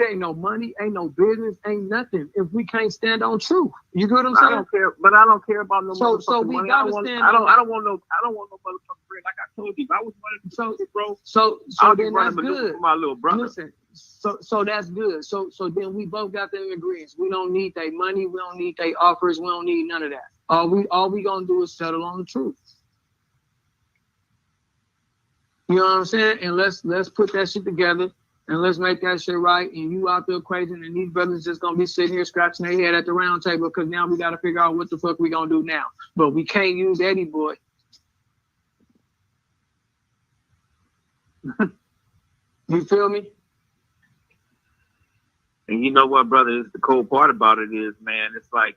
Speaker 13: ain't no money, ain't no business, ain't nothing if we can't stand on truth. You get what I'm saying?
Speaker 14: I don't care, but I don't care about no motherfucking
Speaker 13: so we
Speaker 14: money.
Speaker 13: gotta stand on
Speaker 14: I don't want no motherfucking bread. Like I told you, if I was running the bro.
Speaker 13: So then that's good.
Speaker 14: For my little brother.
Speaker 13: Listen, so that's good. So then we both got them in agreement. We don't need their money, we don't need their offers, we don't need none of that. All we gonna do is settle on the truth. You know what I'm saying? And let's put that shit together and let's make that shit right. And you out there crazy, and these brothers just gonna be sitting here scratching their head at the round table because now we gotta figure out what the fuck we gonna do now. But we can't use Eddieboy. You feel me?
Speaker 14: And you know what, brother? The cool part about it is, man, it's like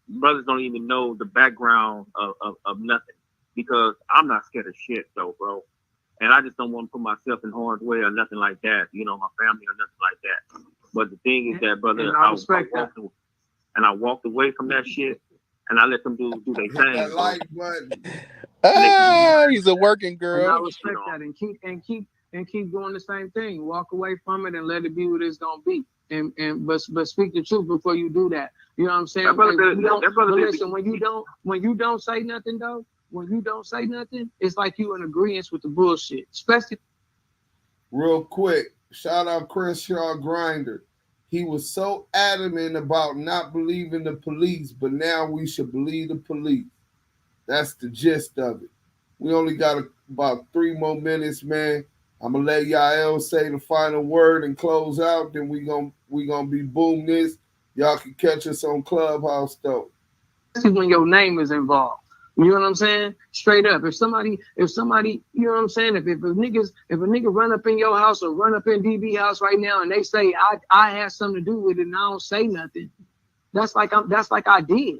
Speaker 14: brothers don't even know the background of nothing, because I'm not scared of shit though, bro. And I just don't want to put myself in harm's way or nothing like that, you know, my family or nothing like that. But the thing is that, brother, I walked away from that shit and I let them do their thing.
Speaker 1: That like button.
Speaker 2: He's a working girl.
Speaker 13: And I respect that and keep doing the same thing. Walk away from it and let it be what it's gonna be. But speak the truth before you do that. You know what I'm saying? Listen, when you don't say nothing though, when you don't say nothing, it's like you in agreement with the bullshit. Especially
Speaker 1: real quick, shout out Chris Shaw Grinder. He was so adamant about not believing the police, but now we should believe the police. That's the gist of it. We only got about 3 more minutes, man. I'm gonna let Yael say the final word and close out. Then we gonna be boom this. Y'all can catch us on Clubhouse though.
Speaker 13: Especially when your name is involved. You know what I'm saying? Straight up. If somebody, you know what I'm saying? If a nigga run up in your house or run up in DB house right now and they say I had something to do with it and I don't say nothing, that's like I did.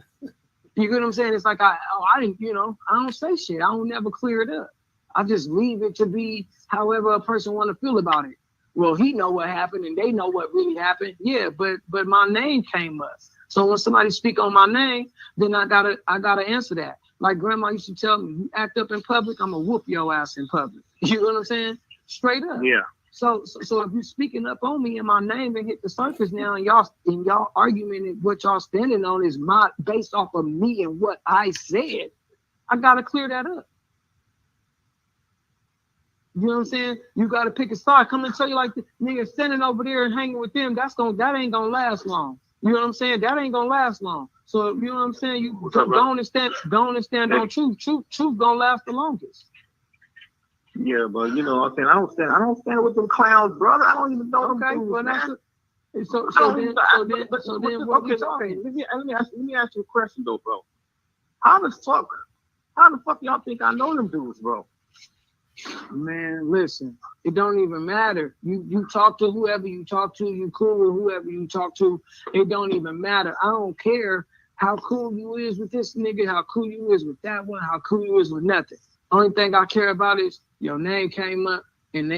Speaker 13: You get what I'm saying? It's like I didn't, you know, I don't say shit. I don't never clear it up. I just leave it to be however a person want to feel about it. Well, he know what happened and they know what really happened. Yeah, but my name came up. So when somebody speak on my name, then I gotta answer that. Like grandma used to tell me, you act up in public, I'm gonna whoop your ass in public. You know what I'm saying? Straight up.
Speaker 14: Yeah.
Speaker 13: So if you speaking up on me and my name and hit the surface now and y'all argument and what y'all standing on is based off of me and what I said, I gotta clear that up. You know what I'm saying? You gotta pick a side. Come and tell you like the nigga standing over there and hanging with them, that ain't gonna last long. You know what I'm saying? That ain't gonna last long. So you know what I'm saying? You go on and stand on truth. Truth gonna last the longest.
Speaker 14: Yeah, but you know what I'm saying? I don't stand with them clowns, brother. I don't even know them dudes,
Speaker 13: well,
Speaker 14: man.
Speaker 13: So then what we talking?
Speaker 14: Let me ask you a question though, bro. How the fuck y'all think I know them dudes, bro?
Speaker 13: Man, listen, it don't even matter. You talk to whoever you talk to, you cool with whoever you talk to, it don't even matter. I don't care how cool you is with this nigga, how cool you is with that one, how cool you is with nothing. Only thing I care about is your name came up and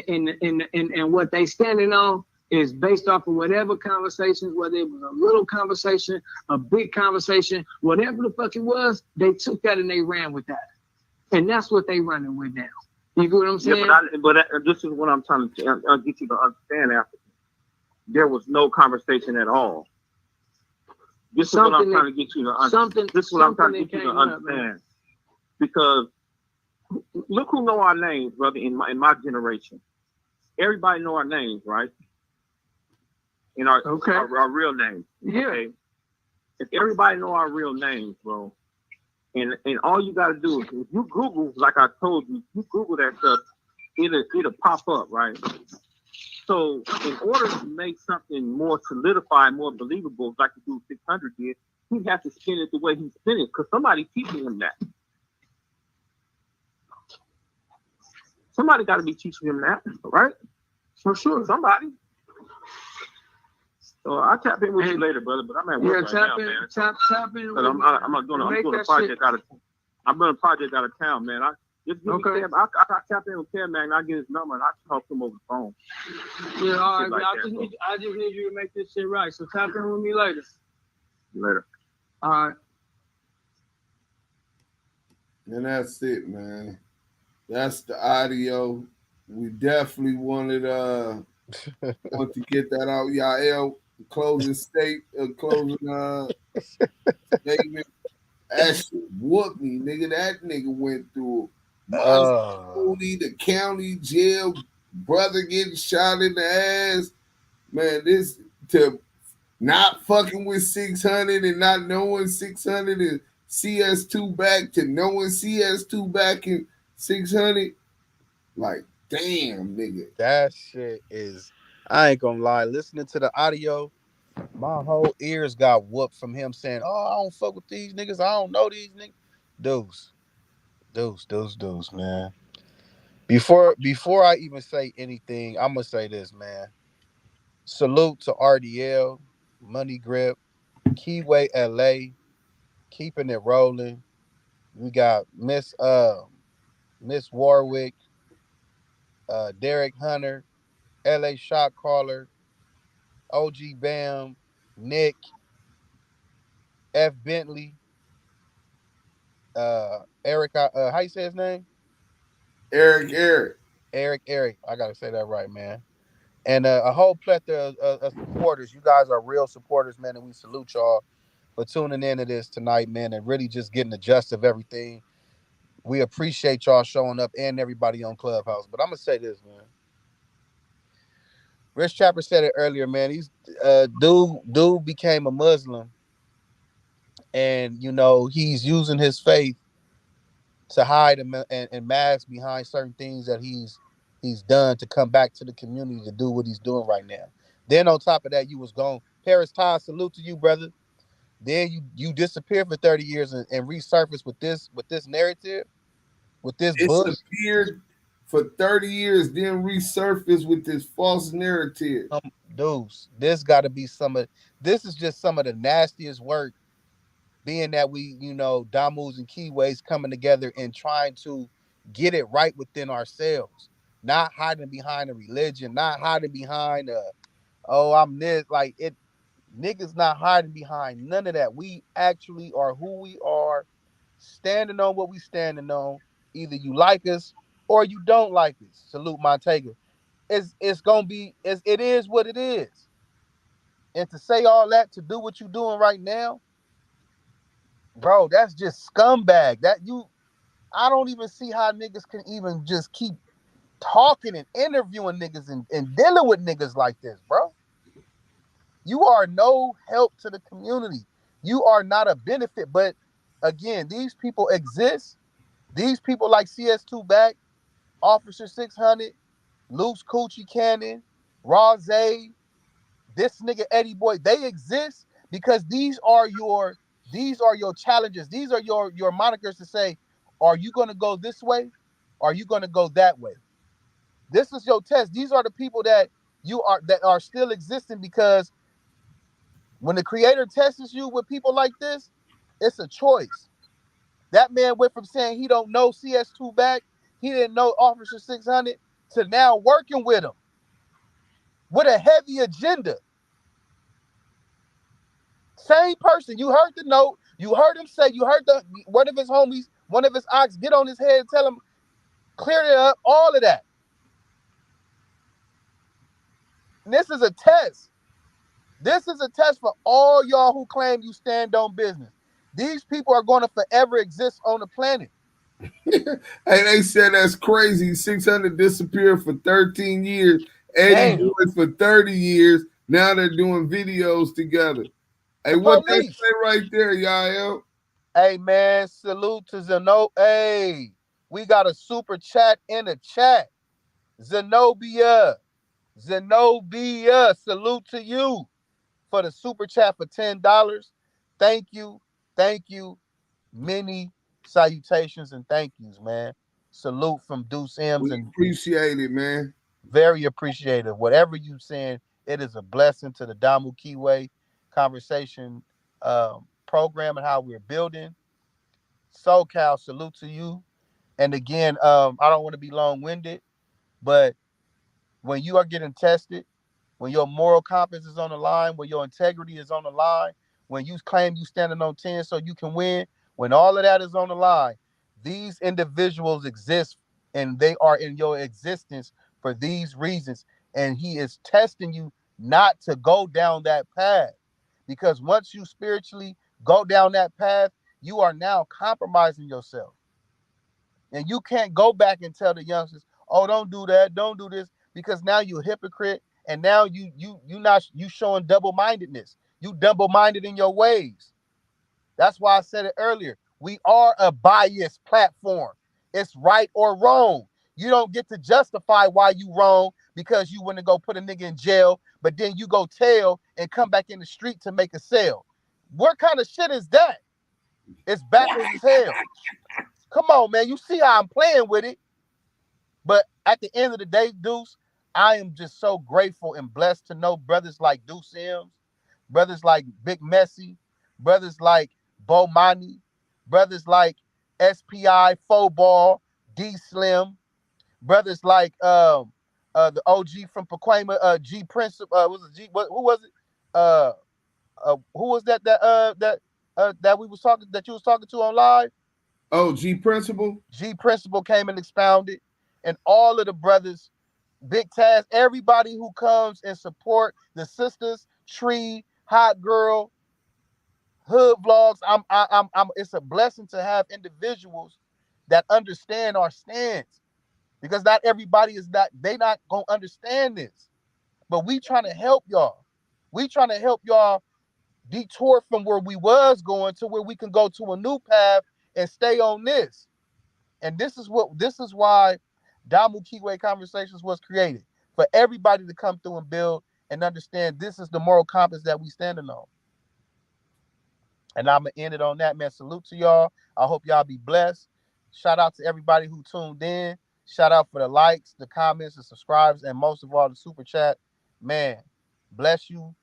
Speaker 13: what they standing on is based off of whatever conversations, whether it was a little conversation, a big conversation, whatever the fuck it was, they took that and they ran with that. And that's what they running with now. You get what I'm saying?
Speaker 14: Yeah, but this is what I'm trying to get you to understand. After there was no conversation at all. This is what I'm trying to get you to understand. This is what I'm trying to get you to understand. Because look who know our names, brother. In my generation, everybody know our names, right? In our real names.
Speaker 13: Yeah.
Speaker 14: Okay? If everybody know our real names, bro. And all you gotta do is if you Google, like I told you, you Google that stuff, it'll pop up, right? So in order to make something more solidified, more believable, like the dude 600 did, he'd have to spin it the way he spin it, because somebody teaching him that. Somebody got to be teaching him that, right? For sure, somebody. So I'll tap in with you later, brother. But I'm at work right now, man. Tap in. I'm doing a project out of. I'm doing a project out of town, man. Just give me Cam. I tap in with Cam, man. And I get his number and I talk to him over the phone.
Speaker 13: Yeah, all right. Like I just need you to make this shit right. So tap in with me later.
Speaker 14: Later.
Speaker 13: All right.
Speaker 1: And that's it, man. That's the audio. We definitely wanted want to get that out. Y'all closing statement. That shit whooped me, nigga. That nigga went through Cody, the county jail, brother getting shot in the ass. Man, this to not fucking with 600 and not knowing 600 and CS2 back to knowing CS2 back in 600. Like, damn, nigga.
Speaker 2: That shit is, I ain't gonna lie, listening to the audio, my whole ears got whooped from him saying, oh, I don't fuck with these niggas. I don't know these niggas. Dudes, man. Before I even say anything, I'm gonna say this, man. Salute to RDL, Money Grip, Kiwe LA, keeping it rolling. We got Miss Warwick, Derek Hunter, LA Shot Caller, OG Bam, Nick, F Bentley, Eric, how you say his name?
Speaker 1: Eric.
Speaker 2: I gotta say that right, man. And a whole plethora of supporters. You guys are real supporters, man, and we salute y'all for tuning into this tonight, man, and really just getting the gist of everything. We appreciate y'all showing up and everybody on Clubhouse. But I'm gonna say this, man. Rich Chopper said it earlier, man. He's dude became a Muslim, and you know he's using his faith to hide and mask behind certain things that he's done to come back to the community to do what he's doing right now. Then on top of that, you was gone. Paris Todd, salute to you, brother. Then you disappeared for 30 years and resurfaced with this narrative, with this book.
Speaker 1: Disappeared for 30 years, then resurfaced with this false narrative.
Speaker 2: Dudes, this got to be this is just some of the nastiest work, being that we, Damus and Kiwe's coming together and trying to get it right within ourselves, not hiding behind a religion, not hiding behind I'm this, like it. Niggas not hiding behind none of that. We actually are who we are, standing on what we standing on. Either you like us or you don't like us. Salute Montega. It's gonna be, it is what it is. And to say all that, to do what you doing right now, bro, that's just scumbag. I don't even see how niggas can even just keep talking and interviewing niggas and dealing with niggas like this, bro. You are no help to the community. You are not a benefit. But again, these people exist. These people like CS2 Back, Officer 600, Loose Coochie Cannon, Rose, this nigga Eddieboy, they exist because these are your challenges. These are your monikers to say, are you gonna go this way? Are you gonna go that way? This is your test. These are the people that are still existing, because when the creator tests you with people like this, it's a choice. That man went from saying he don't know CS2 Back, he didn't know Officer 600, to now working with him with a heavy agenda. Same person. You heard the note. You heard him say, you heard one of his homies, one of his ox get on his head and tell him, clear it up, all of that. And this is a test. This is a test for all y'all who claim you stand on business. These people are going to forever exist on the planet.
Speaker 1: Hey, they said that's crazy. 600 disappeared for 13 years. Eddieboy for 30 years. Now they're doing videos together. Hey, what they say right there, y'all?
Speaker 2: Hey, man, salute to Zeno. Hey, we got a super chat in the chat. Zenobia, salute to you for the super chat for $10. Thank you. Many salutations and thank yous, man. Salute from Deuce M's,
Speaker 1: We
Speaker 2: and
Speaker 1: appreciate it, man.
Speaker 2: very appreciative. Whatever you saying, it is a blessing to the Damu Kiwe conversation program and how we're building. SoCal, salute to you. And again, I don't want to be long-winded, but when you are getting tested, when your moral compass is on the line, when your integrity is on the line, when you claim you standing on 10 so you can win, when all of that is on the line, these individuals exist and they are in your existence for these reasons. And he is testing you not to go down that path. Because once you spiritually go down that path, you are now compromising yourself. And you can't go back and tell the youngsters, oh, don't do that, don't do this, because now you're a hypocrite, and now you showing double-mindedness. You double-minded in your ways. That's why I said it earlier. We are a biased platform. It's right or wrong. You don't get to justify why you wrong because you want to go put a nigga in jail, but then you go tell and come back in the street to make a sale. What kind of shit is that? It's backwards as hell. Come on, man. You see how I'm playing with it. But at the end of the day, Deuce, I am just so grateful and blessed to know brothers like Deuce M's, brothers like Big Messy, brothers like Bo Mani, brothers like SPI, Foball, D Slim, brothers like the OG from Pacoima, G Prince, who was it? Who was that we was talking, that you was talking to on live?
Speaker 1: Oh, G Principal?
Speaker 2: G Principal came and expounded, and all of the brothers, Big Taz, everybody who comes and support the sisters, Tree, Hot Girl, Hood Vlogs. It's a blessing to have individuals that understand our stance, because not everybody they not gonna understand this. But we trying to help y'all. We trying to help y'all detour from where we was going to where we can go to a new path and stay on this. And this is why Damu Kiwe Conversations was created, for everybody to come through and build and understand this is the moral compass that we standing on. And I'm gonna end it on that, man. Salute to y'all. I hope y'all be blessed. Shout out to everybody who tuned in. Shout out for the likes, the comments, the subscribes, and most of all the super chat. Man, bless you.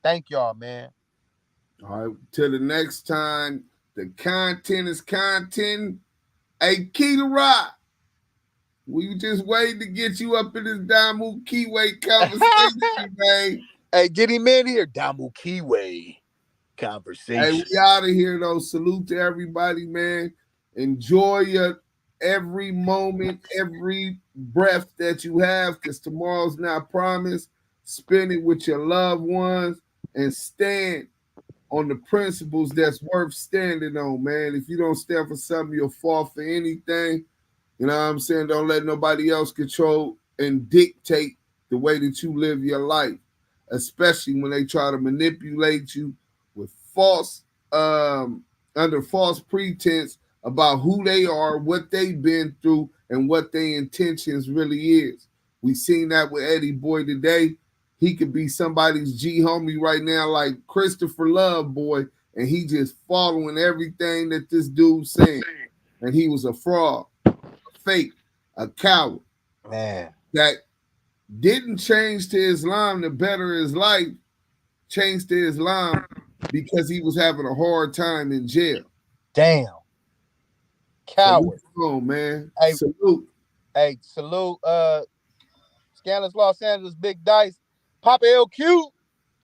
Speaker 2: Thank y'all, man.
Speaker 1: All right, till the next time. The content is content. Hey, KeitaRock, we just waiting to get you up in this Damu Kiwe conversation, man.
Speaker 2: Hey, get him in here, Damu Kiwe conversation.
Speaker 1: Hey, we out of here, though. Salute to everybody, man. Enjoy your every moment, every breath that you have, because tomorrow's not promised. Spend it with your loved ones and stand on the principles that's worth standing on, man. If you don't stand for something, you'll fall for anything. You know what I'm saying? Don't let nobody else control and dictate the way that you live your life, especially when they try to manipulate you with under false pretense about who they are, what they've been through, and what their intentions really is. We seen that with Eddeboy today. He could be somebody's G homie right now, like Christopher Love Boy, and he just following everything that this dude's saying. And he was a fraud, a fake, a coward.
Speaker 2: Man.
Speaker 1: That didn't change to Islam to better his life, changed to Islam because he was having a hard time in jail.
Speaker 2: Damn. Coward.
Speaker 1: So man.
Speaker 2: Hey,
Speaker 1: salute.
Speaker 2: Hey, salute. Scandalous Los Angeles, Big Dice. Papa LQ.